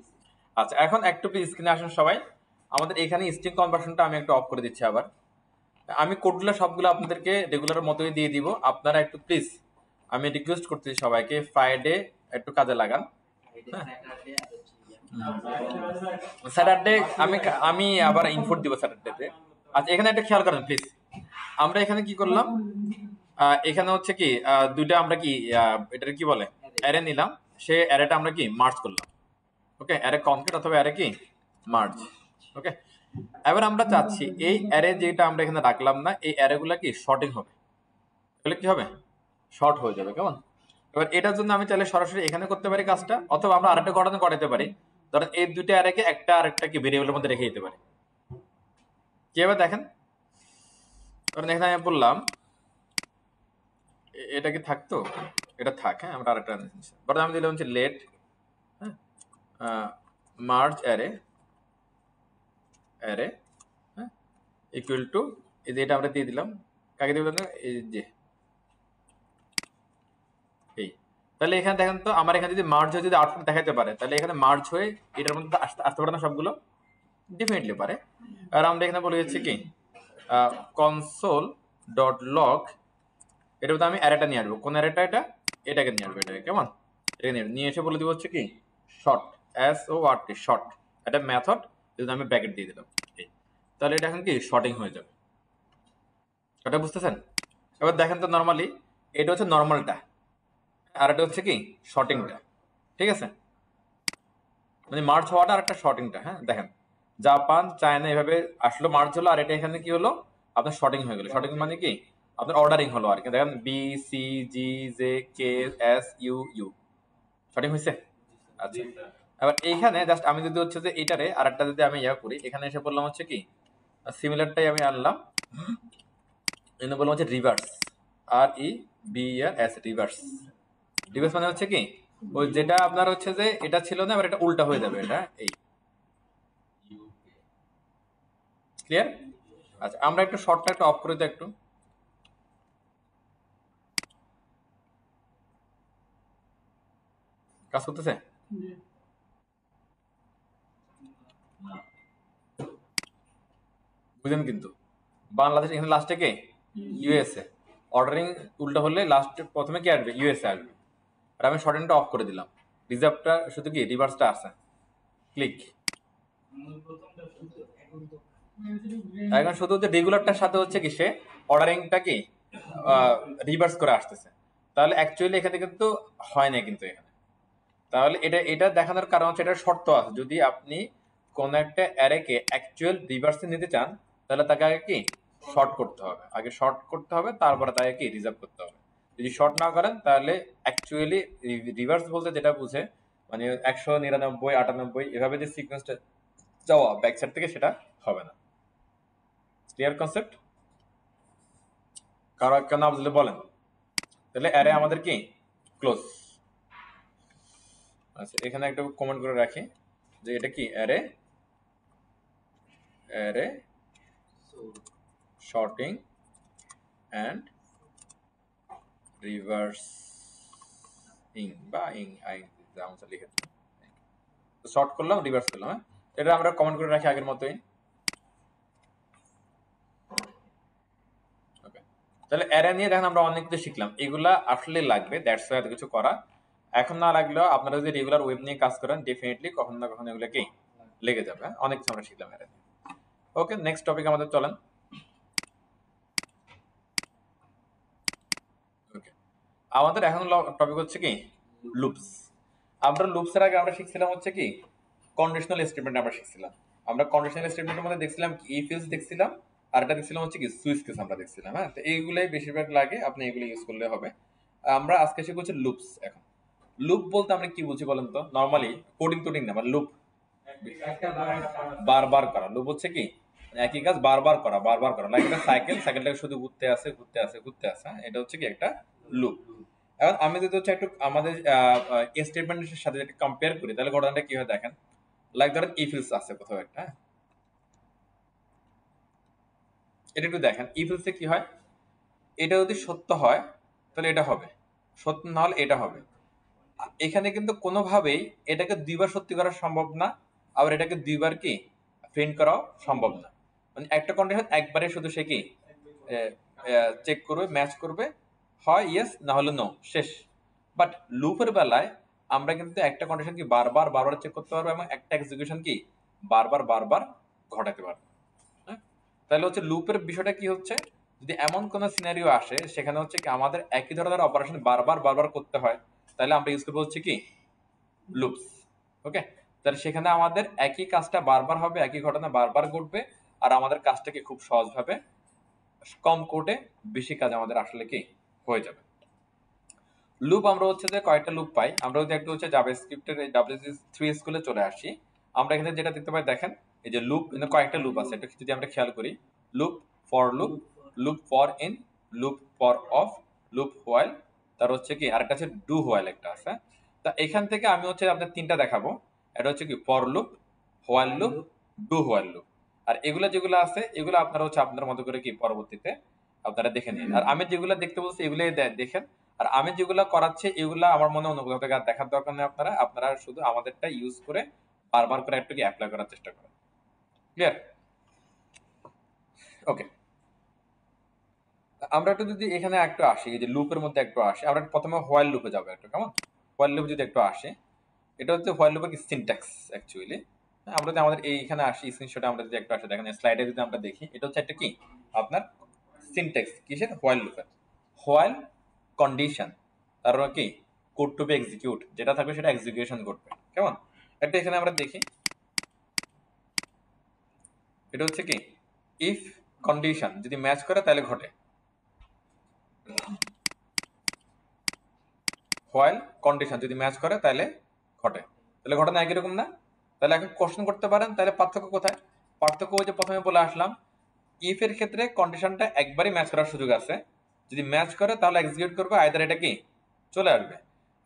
A: আচ্ছা, এখন একটু প্লিজ স্ক্রিনে আসুন সবাই। আমাদের এখানে স্ট্রিং কনভার্সনটা আমি একটু অফ করে দিচ্ছি আবার। আমি কোডগুলো সবগুলো আপনাদেরকে রেগুলার মতোই দিয়ে দিব, আপনারা একটু প্লিজ, আমি রিকোয়েস্ট করতেছি সবাইকে ফ্রাইডে একটু কাজে লাগান। স্যাটারডে আমি আমি আবার ইনপুট দিব স্যাটারডেতে। আচ্ছা, এখানে একটা খেয়াল করেন প্লিজ, আমরা এখানে কি করলাম, এখানে হচ্ছে কি দুইটা আমরা কি এটার কি বলে অ্যারে নিলাম, সে অ্যারেটা আমরা কি মার্জ করলাম। ওকে, অ্যারে কনক্রিট অথবা অ্যারে কি মার্জ। ওকে, এবার আমরা চাচ্ছি এই অ্যারে যেটা আমরা এখানে রাখলাম না, এই অ্যারেগুলো কি শর্টিং হবে, তাহলে কি হবে শর্ট হয়ে যাবে। কেমন? এবার এটার জন্য আমি চাইলে সরাসরি এখানে করতে পারি কাজটা, অথবা আমরা আরেকটা ঘটনা করাতে পারি। ধরেন এই দুইটা অ্যারেকে একটা আরেকটা কি ভেরিয়েবলের মধ্যে রেখে দিতে পারি। কিভাবে দেখেন, ধরেন এখানে আমি বললাম এটা কি থাকতো, এটা থাক, হ্যাঁ আমরা আরেকটা ধরেন আমি দিলাম হচ্ছে লেট মার্জ অ্যারে অ্যারে হ্যাঁ ইকুয়াল টু, এই যে এটা আমরা দিয়ে দিলাম, কাকে দিয়ে দিলাম, এই যে এই। তাহলে এখানে দেখেন তো, আমার এখানে যদি মার্জ হয়ে যদি আউটপুট দেখাতে পারে, তাহলে এখানে মার্জ হয়ে এটার মধ্যে আসতে পারে না সবগুলো? ডেফিনেটলি পারে। আর আমরা এখানে বলে দিচ্ছি কি কনসোল ডট লগ, এটার মধ্যে আমি অ্যারেটা নিয়ে আসবো। কোন অ্যারেটা? এটাকে নিয়ে আসবো, এটাকে। কেমন? এটাকে নিয়ে এসে বলে দিব হচ্ছে কি শর্ট, SORT শর্ট, এটা মেথড, যদি আমি ব্র্যাকেট দিয়ে দিলাম, তাহলে এটা এখন কি শর্টিং হয়ে যাবে। এটা বুঝতেছেন? এবার দেখেন তো, নর্মালি এটা হচ্ছে নর্মালটা, আর এটা হচ্ছে কি শর্টিংটা। ঠিক আছে, মানে মার্চ হওয়াটা আর একটা শর্টিংটা। হ্যাঁ দেখেন, জাপান চায়না এভাবে আসলো, মার্চ হলো, আর এটা এখানে কি হলো আপনার শর্টিং হয়ে গেল। শর্টিং মানে কি আপনার অর্ডারিং হলো আর কি। দেখেন BCGJKSUU শর্টিং হয়েছে। আচ্ছা, এবার এইখানে জাস্ট আমি যদি হচ্ছে যে এটারে আরেকটা যদি আমি ইয়া করি, এখানে এসে বললাম হচ্ছে কি সিমিলারটাই আমি আনলাম, এখানে বললাম হচ্ছে রিভার্স, REVERS রিভার্স। রিভার্স মানে হচ্ছে কি ওই যেটা আপনার হচ্ছে যে এটা ছিল না, এবার এটা উল্টা হয়ে যাবে, এটা এই। ক্লিয়ার? আচ্ছা, আমরা একটু শর্টটা একটু অফ করে দিই একটু। কাজ করতেছে? বুঝলেন? কিন্তু বাংলাদেশ এখানে লাস্টে কে USA, অর্ডারিং উল্টা হলে লাস্টে প্রথমে কি আসবে? USA আসবে। আর আমি শর্টেনটা অফ করে দিলাম, রিজার্ভটা শুধু কি রিভার্সটা আছে। ক্লিক। এখন শুধু যে রেগুলারটার সাথে হচ্ছে কি সে অর্ডারিংটা কি রিভার্স করে আসতেছে, তাহলে অ্যাকচুয়ালি এখানে কিন্তু হয় না কিন্তু এখানে। তাহলে এটা দেখানোর কারণ হচ্ছে এটা শর্ত আছে, যদি আপনি কোন একটা অ্যারেকে অ্যাকচুয়াল রিভার্সে নিতে চান, তাহলে তাকে আগে কি শর্ট করতে হবে, আগে শর্ট করতে হবে, তারপরে তাকে কি রিজার্ভ করতে হবে। যদি শর্ট না করেন, তাহলে অ্যাকচুয়ালি রিভার্স বলতে যেটা বুঝে, মানে 199 98 এভাবে যে সিকোয়েন্সটা যাওয়া ব্যাক সাইড থেকে, সেটা হবে না। Clear concept? কারো কেন বুঝলে বলেন। তাহলে অ্যারে আমাদের কি ক্লোজ। আচ্ছা, এখানে একটা কমেন্ট করে রাখি যে এটা কি অ্যারে শর্টিং অ্যান্ড রিভার্সিং বা লিখে শর্ট করলাম, রিভার্স করলাম। হ্যাঁ, এটা আমরা কমেন্ট করে রাখি আগের মতোই। ওকে, তাহলে অ্যারে নিয়ে দেখেন আমরা অনেক কিছু শিখলাম, এগুলা আসলে লাগবে, দ্যাটস ওয়াই এত কিছু করা। এখন না লাগলেও আপনারা যদি রেগুলার ওয়েব নিয়ে কাজ করেন, ডেফিনেটলি কখনো না কখনো এগুলো কি লেগে যাবে। অনেক কিছু আমরা শিখলাম অ্যারে নিয়ে। ওকে, নেক্সট টপিক আমাদের চলেন। ওকে, আমাদের এখন টপিক হচ্ছে কি লুপস। আমরা লুপসের আগে আমরা শিখছিলাম হচ্ছে কি কন্ডিশনাল স্টেটমেন্ট আমরা শিখছিলাম। আমরা কন্ডিশনাল স্টেটমেন্টের মধ্যে দেখছিলাম কি ইফ এলস দেখছিলাম, আর এটা দেখছিলাম হচ্ছে কি সুইচ কেস আমরা দেখছিলাম। হ্যাঁ, তো এইগুলাই বেশিরভাগ লাগে, আপনি এগুলো ইউজ করলে হবে। আমরা আজকে শিখবো হচ্ছে লুপস। এখন লুপ বলতে আমরা কি বুঝি বলেন তো? নরমালি কোডিং টোডিং না, মানে লুপ বারবার করা। লুপ হচ্ছে কি একই কাজ বারবার করা, বারবার করা, লাইক একটা সাইকেলটাকে শুধু ঘুরতে আসে ঘুরতে আসে ঘুরতে আসে। হ্যাঁ, এটা হচ্ছে কি একটা লুপ। এখন আমি যদি হচ্ছে একটু আমাদের স্টেটমেন্টের সাথে যদি কম্পেয়ার করি, তাহলে ঘটনাটা কি হয় দেখেন। লাইক ধরেন ইফ এলস আছে কোথাও একটা, হ্যাঁ এটা একটু দেখেন, ইফ এলসে কি হয়, এটা যদি সত্য হয় তাহলে এটা হবে, সত্য না হলে এটা হবে। এখানে কিন্তু কোনোভাবেই এটাকে দুইবার সত্যি করা সম্ভব না, আবার এটাকে দুইবার কি প্রিন্ট করাও সম্ভব না। মানে একটা কন্ডিশন একবারে শুধু সে কি চেক করবে, ম্যাচ করবে, হয় ইয়েস না হলে নো, শেষ। বাট লুপের বেলায় আমরা কিন্তু একটা কন্ডিশন কি বারবার বারবার চেক করতে পারবো এবং একটা এক্সিকিউশন কি বারবার বারবার ঘটাতে পারবো। হ্যাঁ, তাহলে হচ্ছে লুপের বিষয়টা কি হচ্ছে, যদি এমন কোন সিনারিও আসে সেখানে হচ্ছে কি আমাদের একই ধরনের অপারেশন বারবার বারবার করতে হয়, তাহলে আমরা ইউজ করবো হচ্ছে কি লুপস। ওকে, তাহলে সেখানে আমাদের একই কাজটা বারবার হবে, একই ঘটনা বারবার ঘটবে, আর আমাদের কাজটাকে খুব সহজভাবে কম কোডে বেশি কাজ আমাদের আসলে কি হয়ে যাবে। লুপ আমরা হচ্ছে যে কয়েকটা লুপ পাই, আমরা যদি একটু হচ্ছে জাভাস্ক্রিপ্টের এই WC3 স্কুলে চলে আসি, আমরা এখানে যেটা দেখতে পাই দেখেন, এই যে লুপ, এখানে কয়েকটা লুপ আছে, এটা যদি আমরা খেয়াল করি, loop for loop, loop for in, loop for of, loop while, তার হচ্ছে কি আরেকটা আছে ডু হোয়াইল একটা আছে। তা এখান থেকে আমি হচ্ছে আপনার তিনটা দেখাবো, এটা হচ্ছে কি for loop, while loop, do while loop. আর এগুলা যেগুলো আছে এগুলো আপনারা হচ্ছে আপনার মতো করে কি পরবর্তীতে আপনারা দেখে নিন। আর আমি যেগুলো দেখতে বলছি এগুলোই দেখেন, আর আমি যেগুলো করাচ্ছি এগুলা আমার মনে অন্য কোথাও থেকে আর দেখার দরকার নেই, আপনারা আপনারা শুধু আমাদেরটা ইউজ করে বারবার করে একটু অ্যাপ্লাই করার চেষ্টা করেন। ক্লিয়ার? ওকে, আমরা একটু যদি এখানে একটু আসি, এই যে লুপের মধ্যে একটু আসি, আমরা প্রথমে হোয়াইল লুপে যাবো একটু, কেমন? হোয়াইল লুপ যদি একটু আসে, এটা হচ্ছে হোয়াইল লুপের সিনট্যাক্স অ্যাকচুয়ালি। আমরা যদি আমাদের এইখানে আসি স্ক্রিনশটে, আমরা যদি একটু আসি দেখেন স্লাইডে যদি আমরা দেখি, এটা হচ্ছে একটা কি আপনার সিনট্যাক্স কিসের, হোয়াইল লুপের। হোয়াইল কন্ডিশন, তারপর কি কোড টু বি এক্সিকিউট, যেটা থাকবে সেটা এক্সিকিউশন করবে, কেমন? একটা এখানে আমরা দেখি, এটা হচ্ছে কি ইফ কন্ডিশন যদি ম্যাচ করে তাহলে ঘটে, হোয়াইল কন্ডিশন যদি ম্যাচ করে তাহলে ঘটে। তাহলে ঘটনা একই রকম না? তাহলে এখন কোশ্চেন করতে পারেন তাহলে পার্থক্য কোথায়? পার্থক্য ওই যে প্রথমে বলে আসলাম, ইফ এর ক্ষেত্রে কন্ডিশনটা একবারই ম্যাচ করার সুযোগ আছে, যদি ম্যাচ করে তাহলে এক্সিকিউট করবে, আইদার এটা কি চলে আসবে।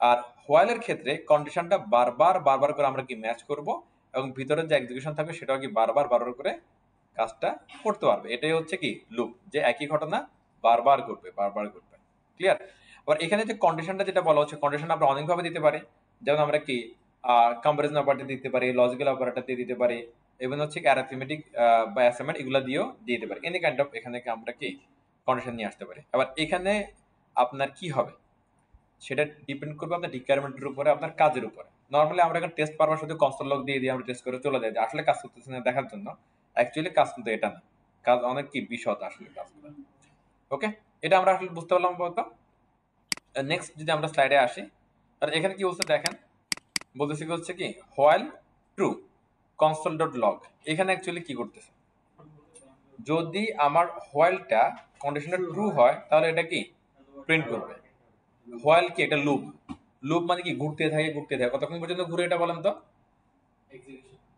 A: আর হোয়াইলের ক্ষেত্রে কন্ডিশনটা বারবার বারবার করে আমরা কি ম্যাচ করব, এবং ভিতরে যে এক্সিকিউশন থাকবে সেটাও কি বারবার বারবার করে কাজটা করতে পারবে। এটাই হচ্ছে কি লুপ, যে একই ঘটনা বারবার ঘটবে বারবার ঘটবে। ক্লিয়ার? আবার এখানে যে কন্ডিশনটা যেটা বলা হচ্ছে, কন্ডিশন আমরা অনেকভাবে দিতে পারি, যেমন আমরা কি কম্পারিজন অপারেটর দিতে পারি, লজিক্যাল অপারেটর দিয়ে দিতে পারি, এবং হচ্ছে অ্যারিথমেটিক বা অ্যাসাইনমেন্ট এগুলো দিয়েও দিয়ে দিতে পারি। এনি কাইন্ড অফ এখানে আমরা কি কন্ডিশন নিয়ে আসতে পারি। আবার এখানে আপনার কি হবে সেটা ডিপেন্ড করবে আপনার রিকোয়ারমেন্টের উপরে, আপনার কাজের উপরে। নর্মালি আমরা এখন টেস্ট পারপাস শুধু কনসোল লগ দিয়ে দিয়ে আমরা টেস্ট করে চলে যাই, আসলে কাজ করতেছে না দেখার জন্য। অ্যাকচুয়ালি কাজ কিন্তু এটা না, কাজ অনেক কি বিশদ আসলে কাজগুলো। ওকে, এটা আমরা আসলে বুঝতে পারলাম বলতো। নেক্সট যদি আমরা স্লাইডে আসি, আর এখানে কি বলছে দেখেন, বলতেছি কি হচ্ছে কি while true console dot log. এখানে অ্যাকচুয়ালি কি করতেছে, যদি আমার হোয়াইলটা কন্ডিশনটা ট্রু হয় তাহলে এটা কি প্রিন্ট করবে। হোয়াইল কি একটা লুপ, লুপ মানে কি ঘুরতে থাকে ঘুরতে থাকে, কতক্ষণ পর্যন্ত ঘুরে এটা বলেন তো?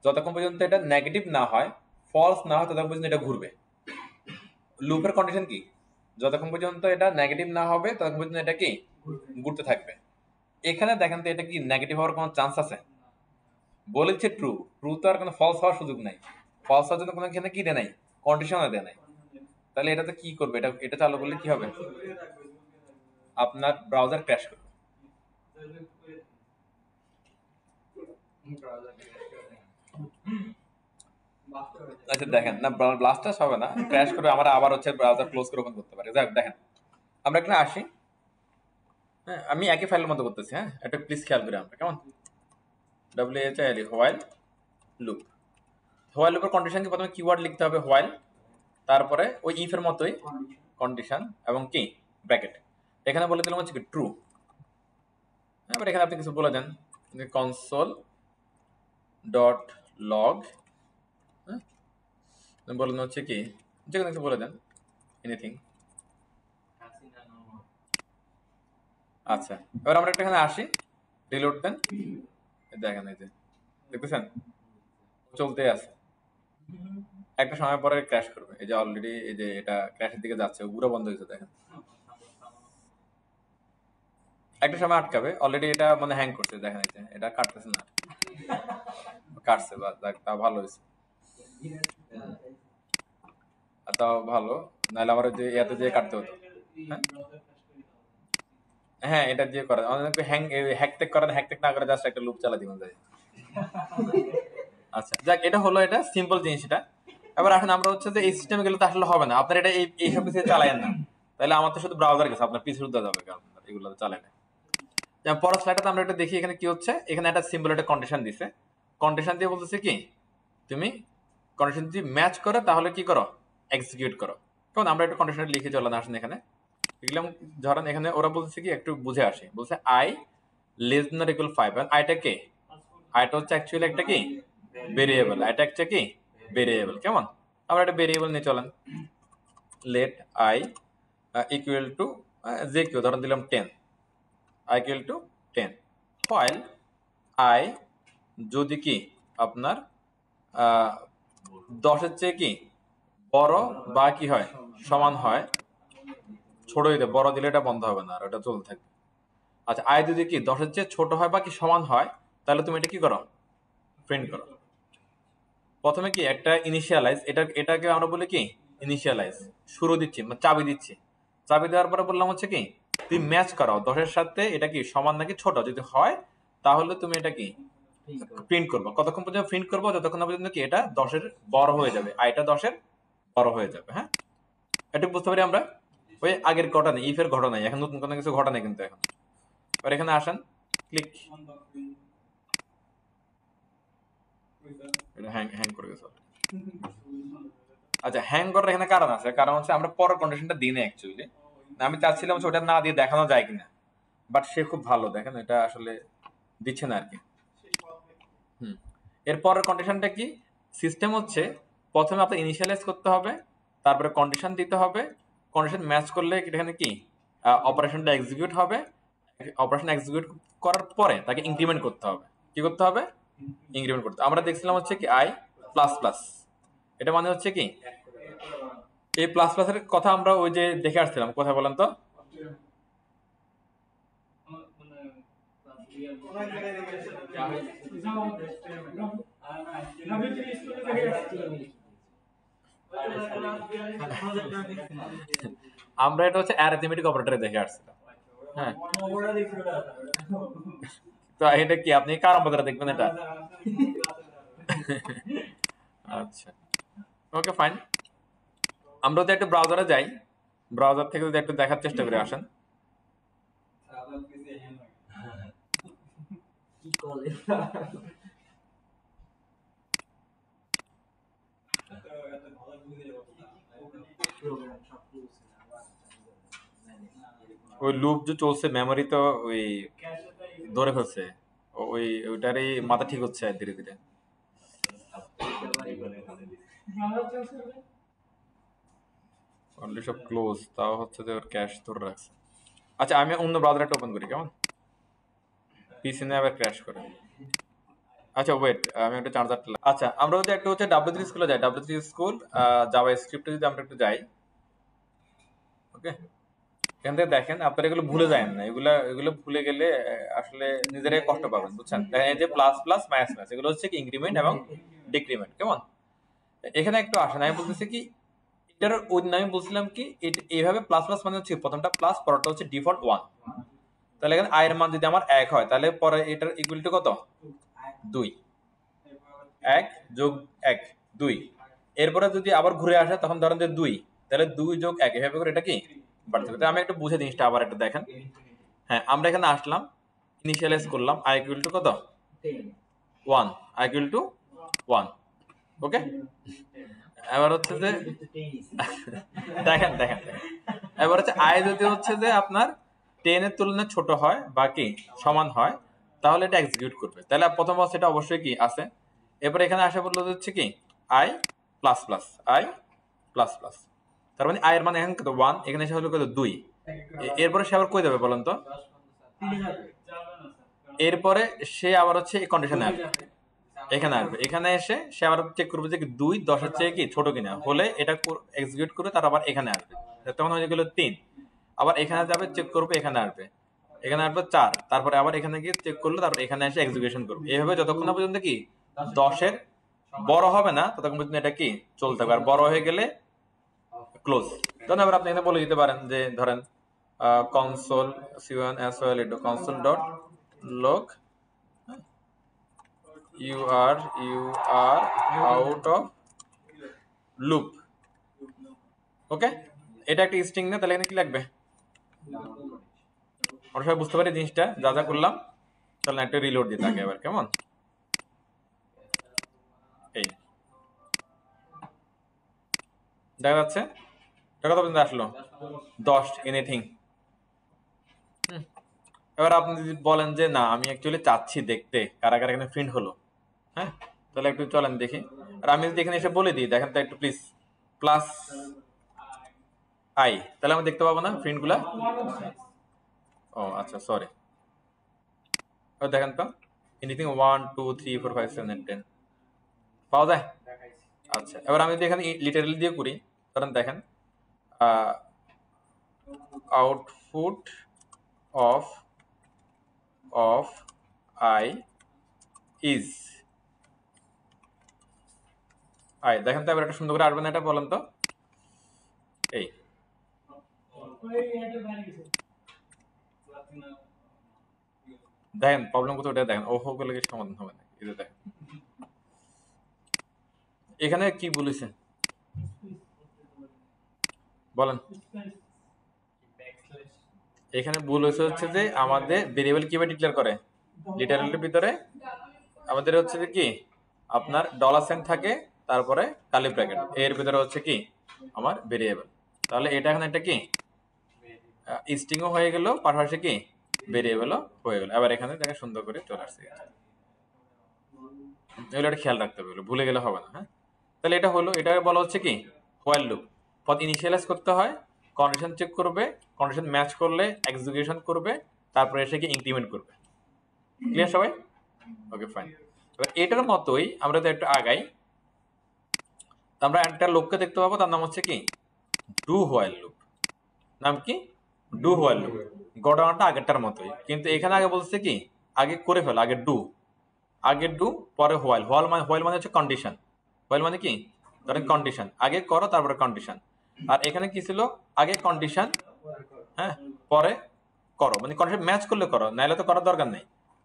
A: যতক্ষণ পর্যন্ত এটা নেগেটিভ না হয়, ফলস না হয়, ততক্ষণ পর্যন্ত এটা ঘুরবে। লুপের কন্ডিশন কি, যতক্ষণ পর্যন্ত এটা নেগেটিভ না হবে ততক্ষণ পর্যন্ত এটা কি ঘুরতে থাকবে। এখানে দেখেন তো এটা কি নেগেটিভ হওয়ার কোনো চান্স আছে? বলেছে ট্রু, ট্রু তো আর কোনো ফলস হওয়ার সুযোগ নাই। ফলস হওয়ার জন্য কোনো এখানে কি দেয় নাই, কন্ডিশনও দেয় নাই। তাহলে এটা তো কি করবে, এটা এটা চালু করলে কি হবে, আপনার ব্রাউজার ক্র্যাশ করবে। আচ্ছা দেখেন না, ব্লাস্টার্স হবে না, ক্র্যাশ করবে, আমরা আবার হচ্ছে ব্রাউজার ক্লোজ করে ওপেন করতে পারি। যাক দেখেন, আমরা এখানে আসি, হ্যাঁ আমি একই ফাইলের মতো করতেছি, হ্যাঁ এটা প্লিজ খেয়াল করি আমরা, কেমন? WHILE হোয়াইল লুপ, হোয়াইল লুপের কন্ডিশন কি প্রথমে কিওয়ার্ড লিখতে হবে হোয়াইল, তারপরে ওই ইফ এর মতোই কন্ডিশন এবং কি ব্র্যাকেট। এখানে বলে দিলাম হচ্ছে কি ট্রু, এবার এখানে আপনি কিছু বলে দেন, কনসোল ডট লগ, বলেন হচ্ছে কি যে কোনো কিছু বলে দেন, এনিথিং। আচ্ছা, এবার আমরা একটা এখানে আসি, রিলোড দেন, দেখেন এই যে দেখতেছেন চলতে আছে, একটা সময় পরে ক্র্যাশ করবে। এই যে অলরেডি এই যে এটা ক্র্যাশের দিকে যাচ্ছে, পুরো বন্ধ হয়েছে দেখেন, একটা সময় আটকাবে, অলরেডি এটা মানে হ্যাং করছে দেখেন, এই যে এটা কাটতেছে না, কাটছে বা তা ভালো হয়েছে। তাও ভালো, নাহলে আমার যে ইয়াতে দিয়ে কাটতে হতো। হ্যাঁ হ্যাঁ, এটা দিয়ে করা অনেক হ্যাকটেক করে না, হ্যাকটেক না করে জাস্ট একটা লুপ চালা দিবেন যায়। আচ্ছা যাক, এটা হলো এটা সিম্পল জিনিস এটা। এবার আসেন আমরা হচ্ছে যে এই সিস্টেমে গেলে তো আসলে হবে না, আপনার এটা এইসব কিছু চালায়েন না, তাহলে আমার তো শুধু ব্রাউজার গেছে, আপনার পিসি উঠতে যাবে, কারণ এগুলো চালায় না। যেমন পরের স্লাইডটাতে আমরা এটা দেখি, এখানে কি হচ্ছে, এখানে একটা সিম্পল একটা কন্ডিশন দিছে, কন্ডিশন দিয়ে বলতেছে কি তুমি কন্ডিশন যদি ম্যাচ করে তাহলে কি করো, এক্সিকিউট করো। কারণ আমরা একটা কন্ডিশন লিখে চলে না, আসেন এখানে লিখলাম, ধরেন এখানে ওরা বলছে কি একটু বুঝে আসে, বলছে I less than or equal 5, আর আইটা কে, আইটা হচ্ছে অ্যাকচুয়ালি একটা কি ভেরিয়েবল, আইটা একটা কি ভেরিয়েবল, কেমন, আমরা একটা ভেরিয়েবল নিয়ে চলেন, লেট আই ইকুয়াল টু যে কেউ ধরেন দিলাম 10, I equal to 10, while I যদি কি আপনার 10-এর চেয়ে কি বড় বা কি হয় সমান হয়, ছোট দিতে, বড় দিলে এটা বন্ধ হবে না, আর এটা চলতে থাকবে। আচ্ছা আই যদি কি 10-এর চেয়ে ছোট হয় বা কি সমান হয়, তাহলে তুমি এটা কি করো, প্রিন্ট করো। প্রথমে কি একটা ইনিশিয়ালাইজ, এটাকে আমরা বলি কি ইনিশিয়ালাইজ, শুরু দিচ্ছি মানে চাবি দিচ্ছি, চাবি দেওয়ার পরে বললাম হচ্ছে কি তুমি ম্যাচ করো 10-এর সাথে এটা কি সমান নাকি ছোট, যদি হয় তাহলে তুমি এটা কি প্রিন্ট করবো। কতক্ষণ পর্যন্ত প্রিন্ট করবো, যতক্ষণ না পর্যন্ত কি এটা 10-এর বড় হয়ে যাবে, আইটা 10-এর বড় হয়ে যাবে। হ্যাঁ, এটা বুঝতে পারি আমরা। ওই আগের ঘটনা, ইফের ঘটনা, এখন নতুন কোনো কিছু ঘটনা কিন্তু এখন। আর এখানে আসেন, ক্লিক, এটা হ্যাং হ্যাং করে গেছে। আচ্ছা হ্যাং করার এখানে কারণ আছে, কারণ হচ্ছে আমরা পরের কন্ডিশনটা দিই না অ্যাকচুয়ালি, আমি চাচ্ছিলাম ওটা না দিয়ে দেখানো যায় কিনা, বাট সে খুব ভালো, দেখেন এটা আসলে দিচ্ছে না আর কি। এর পরের কন্ডিশনটা কি, সিস্টেম হচ্ছে প্রথমে আপনার ইনিশিয়ালাইজ করতে হবে, তারপরে কন্ডিশন দিতে হবে, কন্ডিশন ম্যাচ করলে এখানে কি অপারেশনটা এক্সিকিউট হবে, অপারেশন এক্সিকিউট করার পরে তাকে ইনক্রিমেন্ট করতে হবে, কি করতে হবে, ইনক্রিমেন্ট করতে। আমরা দেখছিলাম হচ্ছে কি আই প্লাস প্লাস, এটা মানে হচ্ছে কি এই প্লাস প্লাসের কথা আমরা ওই যে দেখে আসছিলাম, কোথায় বলেন তো, আমরা এটা হচ্ছে অ্যারিথমেটিক অপারেটরে দেখে আসছিলাম। হ্যাঁ, তো এটা কি আপনি কার আমাদের দেখবেন এটা? আচ্ছা ওকে ফাইন, আমরা যদি একটু ব্রাউজারে যাই, ব্রাউজার থেকে যদি একটু দেখার চেষ্টা করে আসেন, ওই লুপ যে চলছে মেমোরি তো ওই ধরে ফেলছে, ওইটারই মাথা ঠিক হচ্ছে ধীরে ধীরে। অলরেডি সব ক্লোজ, তাও হচ্ছে যে ওর ক্যাশ ধরে রাখছে। আচ্ছা আমি অন্য ব্রাউজার একটা ওপেন করি, কেমন, পিসি নিয়ে আবার ক্র্যাশ করে। আচ্ছা ওয়েট, আমি একটা চার্জার, আচ্ছা আমরা যদি একটা হচ্ছে W3 স্কুলে যাই, W3 স্কুল জাভা স্ক্রিপ্টে যদি আমরা একটু যাই, ওকে, এখান থেকে দেখেন আপনারা এগুলো ভুলে যায় না, এগুলো ভুলে গেলে আসলে নিজেরাই কষ্ট পাবেন, বুঝছেন। দেখেন এই যে প্লাস প্লাস মাইনাস মাইনাস, এগুলো হচ্ছে কি ইনক্রিমেন্ট এবং ডিক্রিমেন্ট, কেমন। এখানে একটু আসেন, আমি বলতেছি কি এটার ওই আমি বলছিলাম কি এইভাবে প্লাস প্লাস মানে হচ্ছে প্রথমটা প্লাস, পরেরটা হচ্ছে ডিফল্ট 1, তাহলে এখানে আই এর মান যদি আমার 1 হয়, তাহলে পরে এটার ইকুয়াল টু কত, 2, 1 যোগ 1 2, এরপরে যদি আবার ঘুরে আসে তখন ধরেন যে 2, তাহলে 2 যোগ 1 এভাবে করে এটা কি বাড়তে থাকে। আমি একটু বুঝে জিনিসটা আবার একটু দেখেন। হ্যাঁ, আমরা এখানে আসলাম, ইনিশিয়ালাইজ করলাম আই ইকুয়াল টু কত, 1, আই ইকুয়াল টু 1, ওকে। এবার হচ্ছে যে দেখেন দেখেন, এবার হচ্ছে আই যদি হচ্ছে যে আপনার 10 এর তুলনায় ছোট হয় বা কি সমান হয়, তাহলে এটা এক্সিকিউট করবে, তাহলে প্রথম অবস্থাটা অবশ্যই কি আছে। এরপর এখানে আসা বললো হচ্ছে কি I plus plus, I plus plus, তার মানে আই এর মানে এখন কত 1, এখানে এসে হলো কত 2, এরপরে সে আবার কই যাবে বলেন তো, এরপরে সে আবার হচ্ছে এই কন্ডিশনে আসবে, এখানে আসবে, এখানে এসে সে আবার চেক করবে যে 2 10-এর চেয়ে কি ছোট কিনা, হলে এটা এক্সিকিউট করে তার আবার এখানে আসবে, তখন হয়ে গেল 3, আবার এখানে যাবে চেক করবে, এখানে আসবে, এখানে আসবে 4, তারপরে আবার এখানে গিয়ে চেক করলো, তারপর এখানে এসে এক্সিকিউশন করবে, এইভাবে যতক্ষণ না পর্যন্ত কি 10-এর বড় হবে না ততক্ষণ পর্যন্ত এটা কি চলতে থাকবে, আর বড় হয়ে গেলে ক্লোজ। ধরেন আবার আপনি এখানে বলে দিতে পারেন যে ধরেন console c1 sol console dot log you are out of loop। ওকে, এটা একটা স্ট্রিং না, তাহলে এখানে কি লাগবে? আমরা সবাই বুঝতে পারি জিনিসটা যা যা করলাম। তাহলে একটা রিলোড দিতে থাকে এবার, কেমন? এই দেখা যাচ্ছে এটা কত পর্যন্ত আসলো? 10 এনিথিং। এবার আপনি যদি বলেন যে না আমি অ্যাকচুয়ালি চাচ্ছি দেখতে কারা কারা এখানে প্রিন্ট হলো, হ্যাঁ, তাহলে একটু চলেন দেখি। আর আমি যদি এখানে এসে বলে দিই দেখেন তো একটু প্লিজ প্লাস আই, তাহলে আমি দেখতে পাবো না প্রিন্ট গুলা? ও আচ্ছা সরি, দেখেন তো এনিথিং 1 2 3 4 5 7 8 10 পাওয়া যায়। আচ্ছা এবার আমি যদি এখানে লিটারালি দিয়ে করি, ধরেন দেখেন output of I is I, দেখেন তো এবার একটা সুন্দর করে আসবে না এটা? বলেন তো। এই দেখেন প্রবলেম কোথাও, এটা দেখেন ওহো গুলো সমাধান হবে না। এটা দেখেন এখানে কি বলেছে বলেন। এখানে ভুল হচ্ছে যে আমাদের ভেরিয়েবল কিভাবে ডিক্লেয়ার করে, লিটারালের ভিতরে আমাদের হচ্ছে যে কি আপনার ডলার সাইন থাকে, তারপরে কার্লি ব্র্যাকেট, এর ভিতরে হচ্ছে কি আমার ভেরিয়েবল। তাহলে এটা এখন একটা কি স্ট্রিংও হয়ে গেল, পাশাপাশি কি ভেরিয়েবলও হয়ে গেল। আবার এখানে দেখে সুন্দর করে চলে আসছে। এগুলো একটা খেয়াল রাখতে হবে, ভুলে গেলে হবে না। হ্যাঁ, তাহলে এটা হলো, এটা বলা হচ্ছে কি হোয়াইল লুপ। পথ ইনিশিয়ালাইজ করতে হয়, কন্ডিশন চেক করবে, কন্ডিশন ম্যাচ করলে এক্সিকিউশন করবে, তারপরে এসে কি ইনক্রিমেন্ট করবে। ক্লিয়ার সবাই? Okay fine. এবার এটার মতোই আমরা যদি একটু আগাই, আমরা একটা লুপকে দেখতে পাবো, তার নাম হচ্ছে কি ডু হোয়াইল লুপ। নাম কি? Do while loop. ঘটনাটা আগেরটার মতোই, কিন্তু এখানে আগে বলছে কি আগে করে ফেলো, আগে ডু, আগে ডু পরে হোয়াইল। হোয়াইল মানে হচ্ছে কন্ডিশন। হোয়াইল মানে কি ধরেন কন্ডিশন, আগে করো তারপরে কন্ডিশন। আর এখানে কি ছিল আগে কন্ডিশন, হ্যাঁ, পরে করো, মানে কন্ডিশন ম্যাচ করলে করো, নাইলে তো করার দরকার নেই।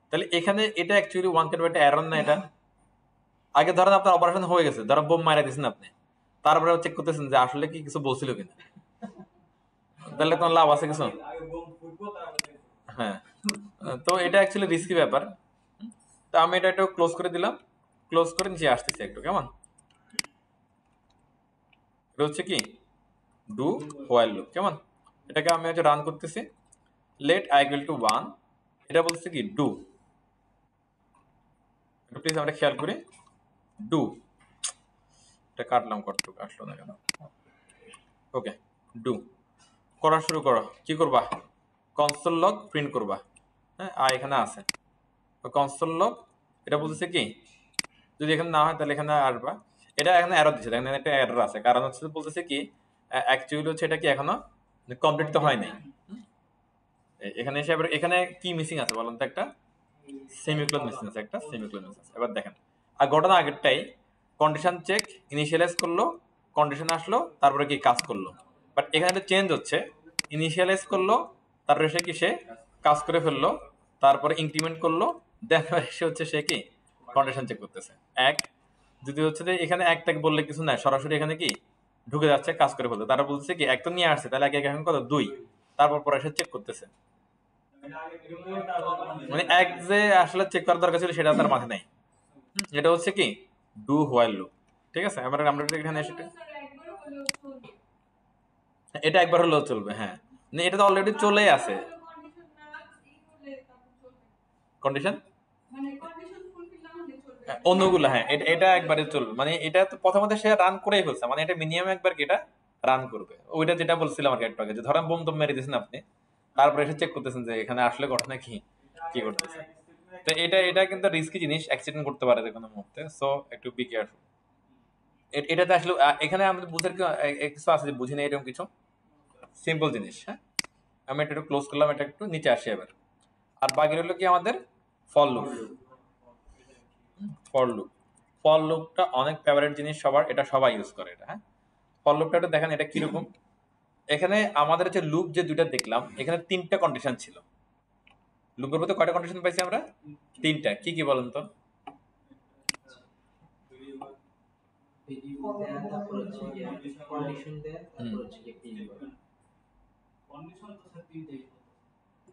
A: তাহলে এখানে এটা অ্যাকচুয়ালি ওয়ান কেন একটা এরর না এটা? আগে ধরেন আপনার অপারেশন হয়ে গেছে, ধরেন বোম মারা দিয়েছেন আপনি, তারপরে চেক করতেছেন যে আসলে কি কিছু বলছিল কিনা, তাহলে তোমার লাভ আছে কিছু? হ্যাঁ, তো এটা অ্যাকচুয়ালি রিস্কি ব্যাপার। তো আমি এটা একটু ক্লোজ করে দিলাম, ক্লোজ করে নিচে আসতেছি একটু, কেমন? এটা হচ্ছে কি ডু হোয়াইল লুপ, কেমন? এটাকে আমি হচ্ছে রান করতেছি, লেট আই ইকুয়াল টু 1, এটা বলছে কি ডু, এটা প্লিজ আমরা খেয়াল করি, ডু, এটা কাটলাম, কতটুকু আসলো না কেন? ওকে, ডু করা শুরু করো। কি করবা? কনসোল লগ প্রিন্ট করবা। হ্যাঁ, আর এখানে আছে কনসোল লগ, এটা বলতেছে কি যদি এখানে না হয় তাহলে এখানে আসবা। এটা এখানে এরর দিচ্ছে, দেখেন একটা এরর আছে, কারণ হচ্ছে বলতেছে কি অ্যাকচুয়ালি হচ্ছে এটা কি এখনো কমপ্লিট তো হয় নাই। এখানে এসে এবার এখানে কি মিসিং আছে বলেন তো? একটা সেমিকোলন মিসিং আছে, একটা সেমিকোলন মিসিং আছে। এবার দেখেন আর ঘটনা আগেরটাই, কন্ডিশন চেক ইনিশিয়ালাইজ করলো, কন্ডিশন আসলো, তারপরে কি কাজ করলো। বাট এখানে একটা চেঞ্জ হচ্ছে, ইনিশিয়ালাইজ করলো, তারপরে সে কি সে কাজ করে ফেললো, তারপরে ইনক্রিমেন্ট করলো, দেন এসে হচ্ছে সে কি কন্ডিশন চেক করতেছে। এক যদি হচ্ছে যে এখানে একটাকে বললে কিছু নাই, সরাসরি এখানে কি ঢুকে যাচ্ছে, কাজ করে ফেলতে। তারা বলছে কি এক তো নিয়ে আসছে, তাহলে এখন কত 2, তারপর পরে এসে চেক করতেছে। মানে এক যে আসলে চেক করার দরকার ছিল সেটা তার মাথায় নাই। এটা হচ্ছে কি ডু হোয়াইল লুপ। ঠিক আছে, আমরা এখানে এসে এটা একবার হলেও চলবে। হ্যাঁ, মানে এটা তো অলরেডি চলেই আছে কন্ডিশন, অন্যগুলো। হ্যাঁ, এটা একবারে চলবে, মানে এটা তো প্রথমত সে রান করেই ফেলছে, মানে এটা মিনিমাম একবার কি এটা রান করবে। ওইটা যেটা বলছিলাম আর কি একটু আগে, যে ধরেন বোম মেরে দিয়েছেন আপনি, তারপরে এসে চেক করতেছেন যে এখানে আসলে ঘটনা কি কি করতেছে। তো এটা কিন্তু রিস্কি জিনিস, অ্যাক্সিডেন্ট করতে পারে যে কোনো মুহূর্তে, সো একটু বি কেয়ারফুল। এটাতে আসলে এখানে আমাদের বুঝার কিছু আছে যে বুঝি না এরকম কিছু সিম্পল জিনিস। হ্যাঁ, আমি এটা একটু ক্লোজ করলাম, এটা একটু নিচে আসি এবার। আর বাকি হলো কি আমাদের ফর লুপ। ফর লুপটা অনেক ফেভারিট জিনিস সবার, এটা সবাই ইউজ করে এটা। হ্যাঁ, ফর লুপটা একটু দেখেন এটা কিরকম। এখানে আমাদের হচ্ছে লুপ যে দুইটা দেখলাম, এখানে তিনটা কন্ডিশন ছিল। লুপের মধ্যে কয়টা কন্ডিশন পাইছি আমরা? তিনটা। কি কি বলেন তো?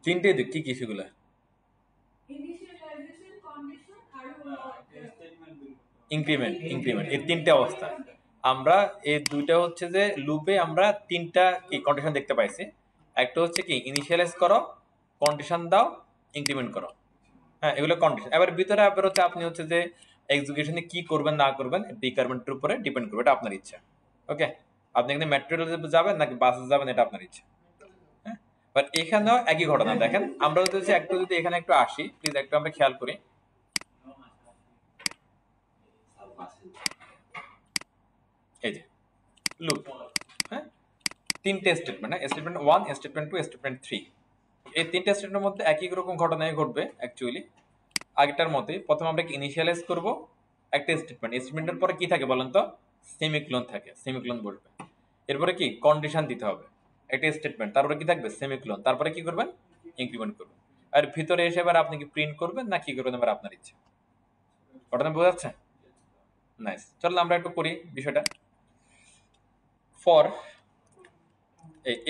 A: তিনটে দিক কি কি সেগুলা? ইনক্রিমেন্ট, ইনক্রিমেন্ট, এই তিনটে অবস্থা। আমরা এই দুইটা হচ্ছে যে লুপে আমরা তিনটা কি কন্ডিশন দেখতে পাইছি। একটা হচ্ছে কি ইনিশিয়ালাইজ করো, কন্ডিশন দাও, ইনক্রিমেন্ট করো। হ্যাঁ, এগুলো কন্ডিশন। এবার ভিতরে আবার হচ্ছে আপনি হচ্ছে যে এক্সিকিউশনে কি করবেন না করবেন রিকোয়ারমেন্টের উপরে ডিপেন্ড করবে, এটা আপনার ইচ্ছা। ওকে, আপনি এখানে মেট্রো যাবেন নাকি বাসে যাবেন এটা আপনার ইচ্ছা। হ্যাঁ, বাট এখানেও একই ঘটনা। দেখেন আমরা হচ্ছে একটু যদি এখানে একটু আসি, প্লিজ একটু আমরা খেয়াল করি। এই যে লুপ, হ্যাঁ, তিনটে স্টেটমেন্ট, হ্যাঁ, স্টেটমেন্ট 1, স্টেটমেন্ট 2, স্টেটমেন্ট 3। এই তিনটে স্টেটমেন্টের মধ্যে একই রকম ঘটনাই ঘটবে অ্যাকচুয়ালি। আগেরটার মতোই প্রথমে আমরা ইনিশিয়ালাইজ করব একটা স্টেটমেন্ট, স্টেটমেন্টের পরে কি থাকে বলেন তো? সেমিকোলন থাকে, সেমিকোলন বসবে। এরপরে কি কন্ডিশন দিতে হবে একটা স্টেটমেন্ট, তারপরে কি থাকবে? সেমিকোলন। তারপরে কি করবেন? ইনক্রিমেন্ট করবেন। আর ভিতরে এসে এবার আপনি কি প্রিন্ট করবেন না কি করবেন এবার আপনার ইচ্ছা। ঘটনা বোঝা যাচ্ছে? নাইস, চলো আমরা একটু করি বিষয়টা। ফর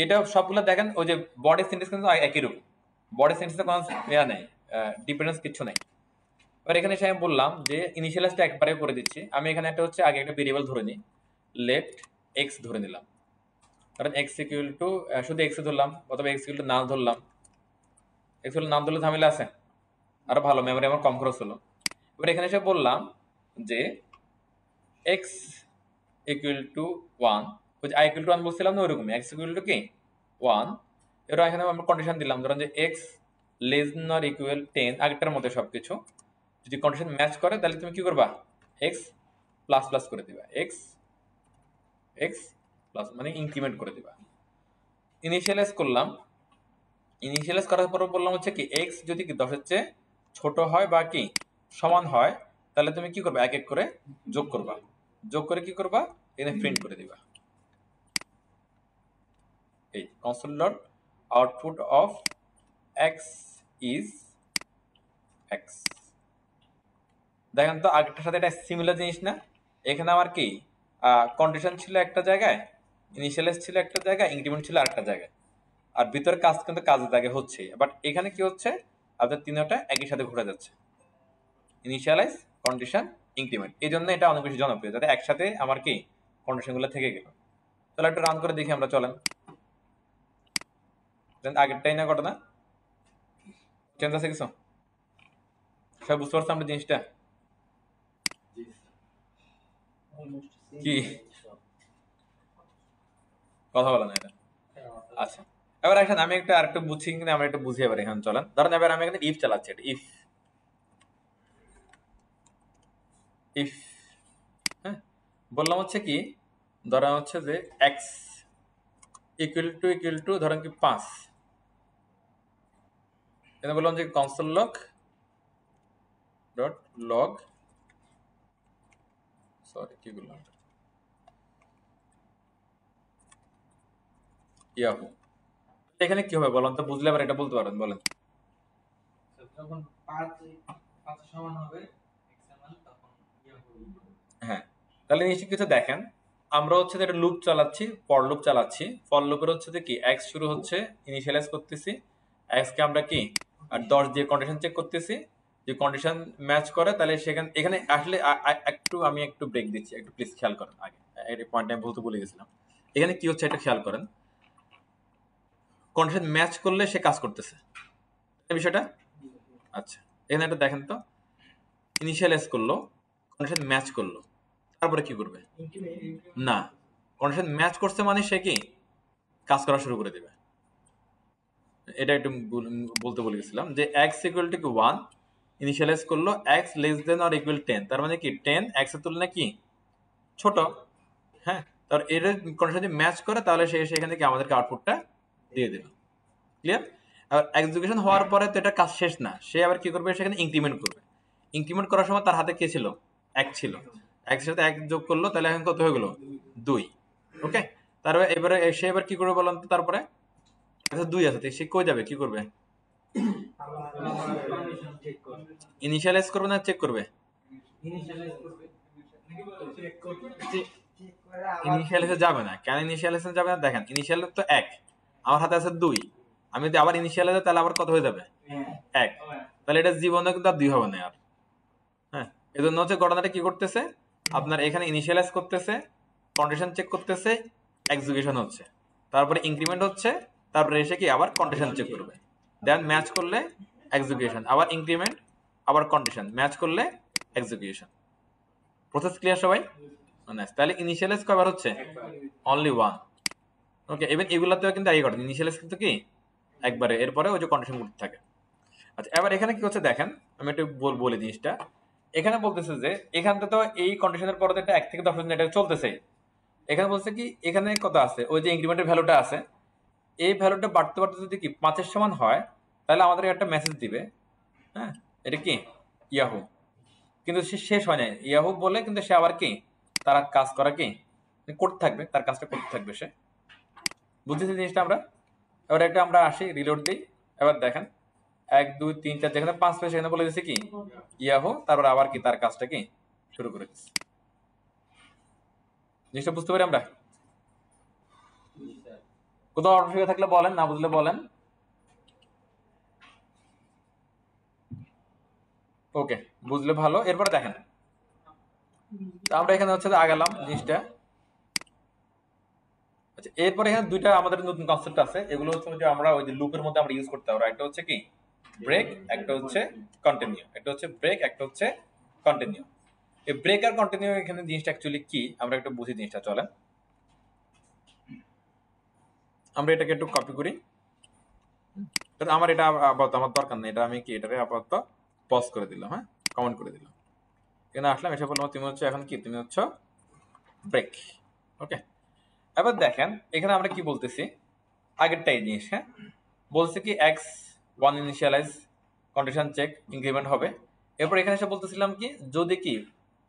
A: এটা সবগুলো দেখেন ওই যে বডি সেন্টেন্স কিন্তু একই রকম। বডি সেন্টেন্সে কোনো ইয়া নেই, ডিপেন্ডেন্স কিছু নাই। এবার এখানে এসে আমি বললাম যে ইনিশিয়ালাইজটা একবারে করে দিচ্ছি। আমি এখানে একটা হচ্ছে আগে একটা ভেরিয়েবল ধরে নিই, লেট এক্স ধরে নিলাম। কারণ এক্স ইকুয়াল টু শুধু এক্স ধরলাম অথবা এক্স ইকুয়াল টু নাল ধরলাম। এক্স ইকুয়াল নাল ধরলে ঝামেলা আছে, আরো ভালো, মেমোরি আমার কম খরচ হলো। এবার এখানে এসে বললাম যে এক্স ইকুয়াল টু 1, ওই যে আই ইকুয়াল টু 1 বলছিলাম না, ওইরকমই এক্স ইকুয়াল টু কি 1। এবার এখানে আমরা কন্ডিশন দিলাম, ধরেন যে এক্স লেস নট ইকুয়াল 10, আগেরটার মধ্যে সবকিছু। যদি কন্ডিশন ম্যাচ করে তাহলে তুমি কি করবা? এক্স প্লাস প্লাস করে দিবা, এক্স এক্স প্লাস মানে ইনক্রিমেন্ট করে দিবা। ইনিশিয়ালাইজ করলাম, ইনিশিয়ালাইজ করার পর বললাম হচ্ছে কি এক্স যদি কি 10 এর চেয়ে ছোট হয় বা কি সমান হয় তাহলে তুমি কি করবে? এক এক করে যোগ করবা, যোগ করে কি করবা? এখানে প্রিন্ট করে দিবা। এই console dot output of x is x. দেখেন তো আগেরটার সাথে এটা সিমিলার জিনিস না? এখানে আমার কি কন্ডিশন ছিল একটা জায়গায়, ইনিশিয়ালাইজ ছিল একটা জায়গায়, ইনক্রিমেন্ট ছিল আরেকটা জায়গায়, আর ভিতরে কাজ কিন্তু কাজের জায়গায় হচ্ছে। বাট এখানে কি হচ্ছে? আপনার তিনটা একই সাথে ঘুরে যাচ্ছে, ইনিশিয়ালাইজ, কন্ডিশন, ইনক্রিমেন্ট। এই জন্য এটা অনেক বেশি জনপ্রিয়, যাতে একসাথে আমার কি কন্ডিশনগুলো থেকে গেল। তাহলে একটু রান করে দেখি আমরা, চলেন। আগেরটাই না ঘটনা, চেঞ্জ আছে কিছু? সব বুঝতে পারছি আমরা জিনিসটা কি? কথা বলা না এটা। আচ্ছা, এবার এখন আমি একটা আরেকটু বুঝছি কিনা আমরা একটু বুঝি। এবার এখন চলেন, ধরেন এবার আমি এখানে ইফ চালাচ্ছি, এটা ইফ ইফ হ্যাঁ, বললাম হচ্ছে কি ধরা হচ্ছে যে এক্স ইকুয়াল টু ধরেন কি 5, এটা বললাম যে console log dot log, sorry কি বললাম, ইয়াহু। এখানে কি হবে বলেন তো? বুঝলে আবার এটা বলতে পারেন, বলেন।
B: যখন 5 সমান হবে x এর মান তখন ইয়াহু।
A: হ্যাঁ, তাহলে নিশ্চয়ই কিছু দেখেন, আমরা হচ্ছে যে একটা লুপ চালাচ্ছি, ফর লুপ চালাচ্ছি। ফর লুপের হচ্ছে যে কি এক্স শুরু হচ্ছে, ইনিশিয়ালাইজ করতেছি, এক্স কে আমরা কি আর 10 দিয়ে কন্ডিশন চেক করতেছি। যে কন্ডিশন ম্যাচ করে তাহলে সেখানে এখানে আসলে আমি একটু ব্রেক দিচ্ছি, একটু প্লিজ খেয়াল করেন। আগে এই পয়েন্ট আমি বলতে ভুলে গেছিলাম। এখানে কি হচ্ছে এটা খেয়াল করেন, কন্ডিশন ম্যাচ করলে সে কাজ করতেছে, এই বিষয়টা। আচ্ছা, এখানে একটা দেখেন তো, ইনিশিয়ালাইজ করলো, কন্ডিশন ম্যাচ করলো, তারপরে কি করবে? না, কন্ডিশন ম্যাচ করছে মানে সে কি কাজ করা শুরু করে দেবে। এটা একটু বলতে বলে গেছিলাম যে x ইকুয়াল টু 1 ইনিশিয়ালাইজ করলো, x less than or equal 10, তার মানে কি 10 x এর তুলনায় কি ছোট। হ্যাঁ, তার এর কন্ডিশন যদি ম্যাচ করে তাহলে সে সেখান থেকে আমাদেরকে আউটপুটটা দিয়ে দিল। ক্লিয়ার? আর এক্সিকিউশন হওয়ার পরে তো এটা কাজ শেষ না, সে আবার কি করবে? সেখানে ইনক্রিমেন্ট করবে। ইনক্রিমেন্ট করার সময় তার হাতে কে ছিল? 1 ছিল, 1 এর সাথে 1 যোগ করলো, তাহলে এখন কত হয়ে গেল? 2। ওকে, তারপরে এবারে সে এবার কি করবে বলেন তো? তারপরে আচ্ছা 2 আছে, সে কই যাবে, কি করবে?
B: কন্ডিশন চেক করবে,
A: ইনিশিয়ালাইজ করবে না চেক করবে?
B: ইনিশিয়ালাইজ করবে, চেক করবে,
A: ইনিশিয়ালাইজে যাবে না কেন? ইনিশিয়ালাইজে যাবে না, দেখেন ইনিশিয়াল তো 1, আমার হাতে আছে 2, আমি যদি আবার ইনিশিয়ালাইজে তাহলে আবার কত হয়ে যাবে? 1। তাহলে এটা জীবনে কিন্তু আর 2 হবে না আর। হ্যাঁ, এজন্য হচ্ছে ঘটনাটা কি করতেছে, আপনার এখানে ইনিশিয়ালাইজ করতেছে, কন্ডিশন চেক করতেছে, এক্সিকিউশন হচ্ছে, তারপরে ইনক্রিমেন্ট হচ্ছে, তারপরে এসে কি আবার কন্ডিশন চেক করবে, দেন ম্যাচ করলে এক্সিকিউশন, আবার ইনক্রিমেন্ট, আবার কন্ডিশন, ম্যাচ করলে এক্সিকিউশন। প্রসেস ক্লিয়ার সবাই? তাহলে ইনিশিয়ালাইজ কয়বার হচ্ছে? অনলি 1। ওকে, ইভেন এগুলাতেও কিন্তু একই ঘটনা, ইনিশিয়ালাইজ কিন্তু কি একবারে, এরপরে ওই যে কন্ডিশন করতে থাকে। আচ্ছা, এবার এখানে কি হচ্ছে দেখেন, আমি একটু বলি জিনিসটা। এখানে বলতেছে যে এখানটা তো এই কন্ডিশনের পরে একটা 1 থেকে 10 পর্যন্ত এটা চলতেছে। এখানে বলছে কি এখানে কত আছে, ওই যে ইনক্রিমেন্টের ভ্যালুটা আছে, এই ভ্যালুটা বাড়তে বাড়তে যদি কি 5 এর সমান হয়, তাহলে আমাদের একটা মেসেজ দিবে। হ্যাঁ, এটা কি ইয়াহু, কিন্তু সে শেষ হয় না ইয়াহু বলে, কিন্তু সে আবার কি তার কাজ করা কি করতে থাকবে, তার কাজটা করতে থাকবে সে। বুঝতেছি জিনিসটা আমরা? এবার একটা আমরা আসি, রিলোড দিই। এবার দেখেন 1 2 3 4 যেখানে 5 পেয়ে সেখানে বলে দিচ্ছে কি ইয়াহু, তারপর আবার কি তার কাজটা কি শুরু করে দিচ্ছে। জিনিসটা বুঝতে পারি আমরা? কোথাও অসুবিধা থাকলে বলেন, না বুঝলে বলেন। ওকে, বুঝলে ভালো। এরপরে দেখেন আমরা এখানে হচ্ছে আগালাম জিনিসটা। আচ্ছা, এরপরে এখানে দুইটা আমাদের নতুন কনসেপ্ট আছে, এগুলো হচ্ছে যে আমরা ওই যে লুপের মধ্যে আমরা ইউজ করতে পারবো। একটা হচ্ছে কি ব্রেক, একটা হচ্ছে কন্টিনিউ। একটা হচ্ছে ব্রেক, একটা হচ্ছে কন্টিনিউ। এই ব্রেক আর কন্টিনিউ এখানে জিনিসটা অ্যাকচুয়ালি কি আমরা একটু বুঝি জিনিসটা। চলেন আমরা এটাকে একটু কপি করি। আমার এটা আপাতত আমার দরকার নেই, এটা আমি কি এটাকে আপাতত পজ করে দিলাম। হ্যাঁ, কমেন্ট করে দিলাম। এখানে আসলাম, এসে বললাম তুমি হচ্ছে এখন কি, তুমি হচ্ছে ব্রেক। ওকে, এবার দেখেন এখানে আমরা কি বলতেছি, আগেরটাই জিনিস। হ্যাঁ, বলছে কি x1 initialise, condition check, increment হবে। এরপর এখানে এসে বলতেছিলাম কি যদি কি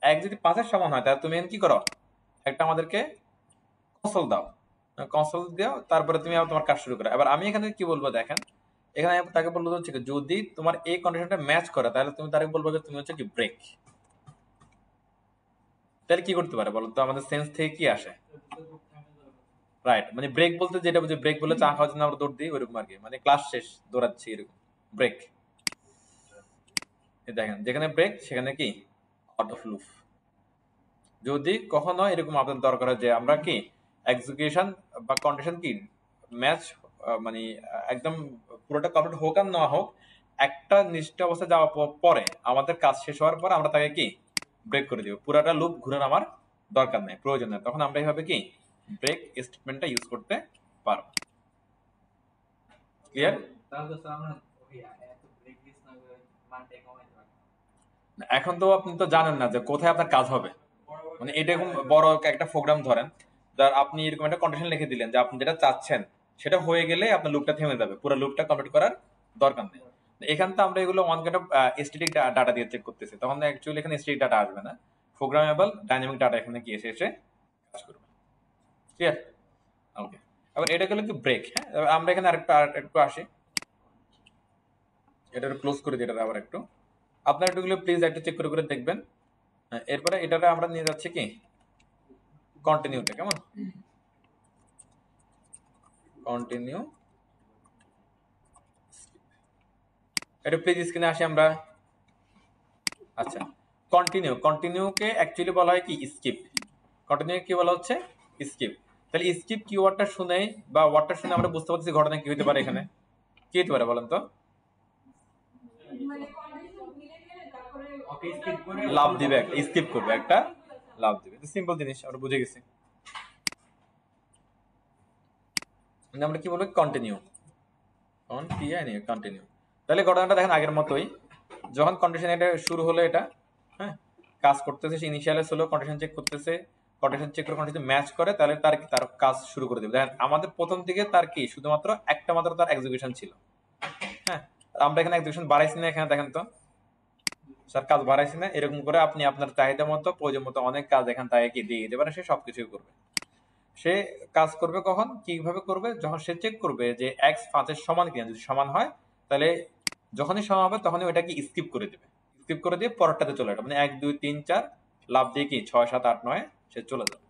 A: এক যদি 5 এর সমান হয়, তাহলে তুমি এখন কি করো, একটা আমাদেরকে কনসোল দাও, কনসোল দাও, তারপরে তুমি আবার তোমার কাজ শুরু করো। এবার আমি এখানে কি বলবো দেখেন, এখানে আমি তাকে বলবো হচ্ছে কি যদি তোমার এই কন্ডিশনটা ম্যাচ করে, তাহলে তুমি তাকে বলবো যে তুমি হচ্ছে কি ব্রেক। তাহলে কি করতে পারে বলো তো, আমাদের সেন্স থেকে কি আসে? রাইট, মানে ব্রেক বলতে যেটা বুঝি, ব্রেক বলে চা খাওয়ার জন্য আমরা দৌড় দিই ওইরকম আর কি, মানে ক্লাস শেষ দৌড়াচ্ছি এরকম ব্রেক। দেখেন যেখানে ব্রেক সেখানে কি আউট অফ লুপ। যদি কখনো এরকম আপনাদের দরকার হয় যে আমরা কি এক্সিকিউশন বা কন্ডিশন কি ম্যাচ, মানে একদম পুরোটা কমপ্লিট হোক আর না হোক, একটা নির্দিষ্ট অবস্থায় যাওয়ার পরে আমাদের কাজ শেষ হওয়ার পর আমরা তাকে কি ব্রেক করে দিব, পুরাটা লুপ ঘুরে আমার দরকার নেই, প্রয়োজন নেই, তখন আমরা এইভাবে কি ব্রেক স্টেটমেন্টটা ইউজ করতে পারবো। ক্লিয়ার?
B: তাহলে তো আমরা ওই এত ব্রেক লিস্ট না করে মানটা কমাইতে পারি।
A: এখন তো আপনি তো জানেন না যে কোথায় আপনার কাজ হবে, মানে এটা এরকম বড় একটা প্রোগ্রাম ধরেন, যার আপনি এরকম একটা কন্ডিশন লিখে দিলেন যে আপনি যেটা চাচ্ছেন সেটা হয়ে গেলে আপনার লুপটা থেমে যাবে, পুরো লুপটা কমপ্লিট করার দরকার নেই। এখান তো আমরা এগুলো one kind of static data দিয়ে চেক করতেছি, তখন অ্যাকচুয়ালি এখানে স্ট্যাটিক ডাটা আসবে না, প্রোগ্রামেবল ডাইনামিক ডাটা এখানে কি এসে এসে কাজ করবে। ক্লিয়ার? ওকে, এবার এটা গেল কি ব্রেক। হ্যাঁ, এবার আমরা এখানে আরেকটু আসি, এটা ক্লোজ করে দিই, এটা আবার একটু আপনার এটুগুলো প্লিজ একটু চেক করে করে দেখবেন। হ্যাঁ, এরপরে এটাকে আমরা নিয়ে যাচ্ছি কি কন্টিনিউতে, কেমন কন্টিনিউ, এটা প্লিজ স্ক্রিনে আসি আমরা। আচ্ছা, কন্টিনিউকে অ্যাকচুয়ালি বলা হয় কি স্কিপ। কন্টিনিউ কি বলা হচ্ছে স্কিপ। তাহলে স্কিপ কিওয়ার্ডটা শুনে বা ওয়ার্ডটা শুনে আমরা বুঝতে পারছি ঘটনা কি হতে পারে, এখানে কি হতে পারে বলেন তো?
B: ওকে স্কিপ করে
A: লাভ দিবে, একটা স্কিপ করবে, একটা লাভ দিবে। সিম্পল জিনিস আমরা বুঝে গেছি। আমরা কি বলবো কন্টিনিউ, কন্টিনিউ। তাহলে ঘটনাটা দেখেন আগের মতোই, যখন কন্ডিশন এটা শুরু হলো, এটা হ্যাঁ কাজ করতেছে, সে ইনিশিয়ালাইজ হলো, কন্ডিশন চেক করতেছে, কন্ডিশন চেক করে কন্ডিশন ম্যাচ করে, তাহলে তার কাজ শুরু করে দেবে। দেখেন আমাদের প্রথম দিকে তার কি শুধুমাত্র একটা মাত্র তার এক্সিকিউশন ছিল। হ্যাঁ, আমরা এখানে এক্সিকিউশন বাড়াইছি না, এখানে দেখেন তো স্যার কাজ বাড়াইছি না। এরকম করে আপনি আপনার চাহিদা মতো প্রয়োজন মতো অনেক কাজ এখান থেকে কি দিয়ে দিতে পারেন, সে সবকিছুই করবে। সে কাজ করবে কখন, কিভাবে করবে, যখন সে চেক করবে যে x 5 এর সমান কিনা। যদি সমান হয় তাহলে যখনই সমান হবে তখনই ওইটাকে স্কিপ করে দেবে, স্কিপ করে দিয়ে পরেরটাতে চলে যাবে, মানে 1 2 3 4 লাভ দিয়ে কি 6 7 8 9 সে চলে যাবে।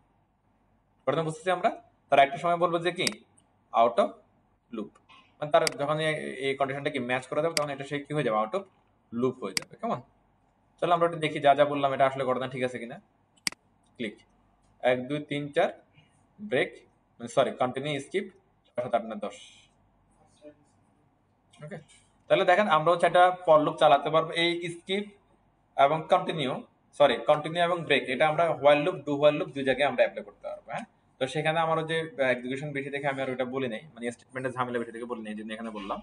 A: প্রথমে বুঝতেছি আমরা। তার একটা সময় বলবো যে কি আউট অফ লুপ, মানে তার যখন এই কন্ডিশনটা কি ম্যাচ করে দেবে তখন এটা সে কি হয়ে যাবে, আউট অফ লুপ হয়ে যাবে। কেমন? চলো আমরা একটু দেখি যা যা বললাম এটা আসলে ঘটনা ঠিক আছে কিনা। Click 1 2 3 4 break, sorry continue, skip 6 7 8 9 10। Okay, তাহলে দেখেন আমরা হচ্ছে একটা ফর লুপ চালাতে পারবো। এই স্কিপ এবং কন্টিনিউ, সরি কন্টিনিউ এবং ব্রেক, এটা আমরা while loop, do while loop দুই জায়গায় আমরা অ্যাপ্লাই করতে পারবো। হ্যাঁ, তো সেখানে আমার যে এক্সিকিউশন বেশি দেখে আমি আর ওটা বলি নাই, মানে স্টেটমেন্টের ঝামেলা বেশি দেখে বলি নাই, যেটা এখানে বললাম।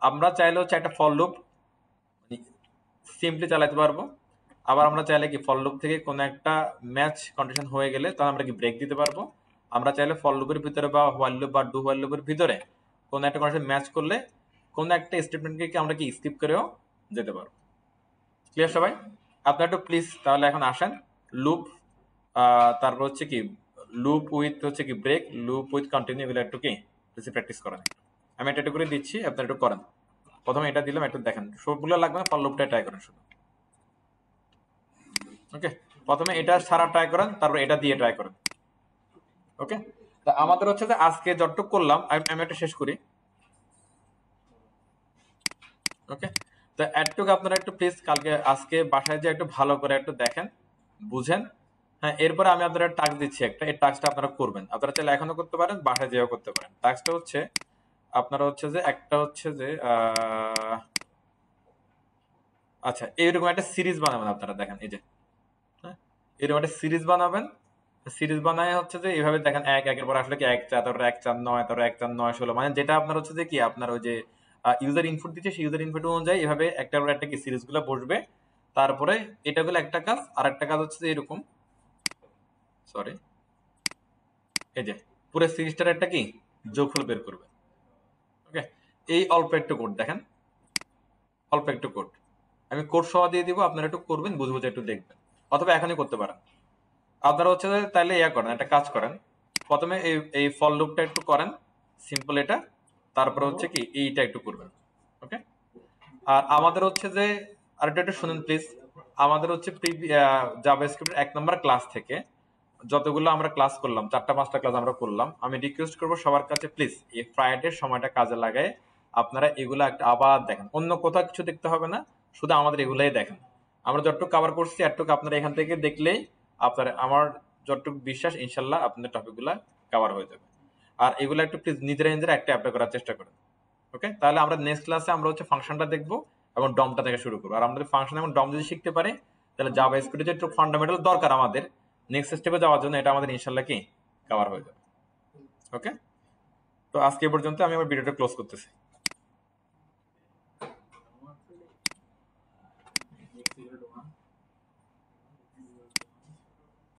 A: আমরা চাইলে হচ্ছে একটা ফর লুপ সিম্পলি চালাতে পারবো। আবার আমরা চাইলে কি ফর লুপ থেকে কোনো একটা ম্যাচ কন্ডিশন হয়ে গেলে তখন আমরা কি ব্রেক দিতে পারবো। আমরা চাইলে ফর লুপের ভিতরে বা হোয়াইল লুপ বা ডু হোয়াইল লুপের ভিতরে কোনো একটা কন্ডিশন ম্যাচ করলে কোনো একটা স্টেটমেন্টকে আমরা কি স্কিপ করেও যেতে পারবো। ক্লিয়ার সবাই? আপনারা একটু প্লিজ তাহলে এখন আসেন লুপ, তারপর হচ্ছে কি লুপ উইথ হচ্ছে কি ব্রেক, লুপ উইথ কন্টিনিউ, এগুলো একটু কি প্র্যাকটিস করেন। আমি এটা একটু করে দিচ্ছি, আপনারা একটু করেন। প্রথমে এটা দিলাম, একটু দেখেন, সবগুলো লাগবে না, ফর লুপটা ট্রাই করেন শুধু। ওকে, প্রথমে এটা সারা ট্রাই করেন, তারপর এটা দিয়ে ট্রাই করেন। ওকে, তা আমাদের হচ্ছে যে আজকে যতটুকু করলাম আমি একটা শেষ করি। ওকে, তো এটুকু আপনারা একটু প্লিজ কালকে আজকে বাসায় যে একটু ভালো করে একটু দেখেন, বুঝেন। হ্যাঁ, এরপরে আমি আপনাদের টাস্ক দিচ্ছি একটা, এই টাস্কটা আপনারা করবেন। আপনারা চাইলে এখনো করতে পারেন, বাসায় যেও করতে পারেন। টাস্কটা হচ্ছে আপনারা হচ্ছে যে একটা হচ্ছে যে আচ্ছা এইরকম একটা সিরিজ বানাবেন। আপনারা দেখেন এই যে, হ্যাঁ, এরকম একটা সিরিজ বানাবেন। সিরিজ বানায় হচ্ছে যে এইভাবে দেখেন, এক একের পর আসলে কি 1 4, তারপর 1 4 9, তারপর 1 4 9 16, মানে যেটা আপনার হচ্ছে যে কি আপনার ওই যে ইউজার ইনপুট দিচ্ছে সেই ইউজার ইনপুট অনুযায়ী এভাবে একটার পর একটা কি সিরিজ গুলো বসবে। তারপরে এটা গুলো একটা কাজ, আর একটা কাজ হচ্ছে যে এরকম, সরি এই যে পুরো সিরিজটার একটা কি যোগফল বের করবে। ওকে, এই অল্প একটু কোড দেখেন, অল্প একটু কোড আমি কোড সহ দিয়ে দিব, আপনারা একটু করবেন, বুঝে বুঝে একটু দেখবেন, অথবা এখনই করতে পারেন। আপনারা হচ্ছে যে তাইলে ইয়া করেন, একটা কাজ করেন, প্রথমে এই এই ফর লুপটা একটু করেন সিম্পল এটা, তারপরে হচ্ছে কি এইটা একটু করবেন। ওকে, আর আমাদের হচ্ছে যে আরেকটা একটু শুনুন প্লিজ। আমাদের হচ্ছে জাভাস্ক্রিপ্টের 1 নম্বর ক্লাস থেকে যতগুলো আমরা ক্লাস করলাম, 4টা 5টা ক্লাস আমরা করলাম, আমি রিকোয়েস্ট করবো সবার কাছে প্লিজ এই ফ্রাইডের সময়টা কাজে লাগায় আপনারা এগুলো একটা আবার দেখেন, অন্য কোথাও কিছু দেখতে হবে না, শুধু আমাদের এগুলাই দেখেন। আমরা যতটুকু কভার করছি এতটুকু আপনারা এখান থেকে দেখলেই আপনার, আমার যতটুকু বিশ্বাস ইনশাল্লাহ আপনাদের টপিকগুলো কভার হয়ে যাবে। আর এগুলো একটু প্লিজ নিজেরা নিজেরা একটা অ্যাপ্লাই করার চেষ্টা করেন। ওকে, তাহলে আমরা নেক্সট ক্লাসে আমরা হচ্ছে ফাংশনটা দেখবো এবং ডমটা থেকে শুরু করবো। আর আমাদের ফাংশন এবং ডম যদি শিখতে পারে তাহলে জাভা স্ক্রিপ্টের যে একটু ফান্ডামেন্টাল দরকার আমাদের নেক্সট স্টেপে যাওয়ার জন্য, এটা আমাদের ইনশাল্লাহ কি কভার হয়ে যাবে। ওকে, তো আজকে এ পর্যন্ত আমি আমার ভিডিওটা ক্লোজ করতেছি।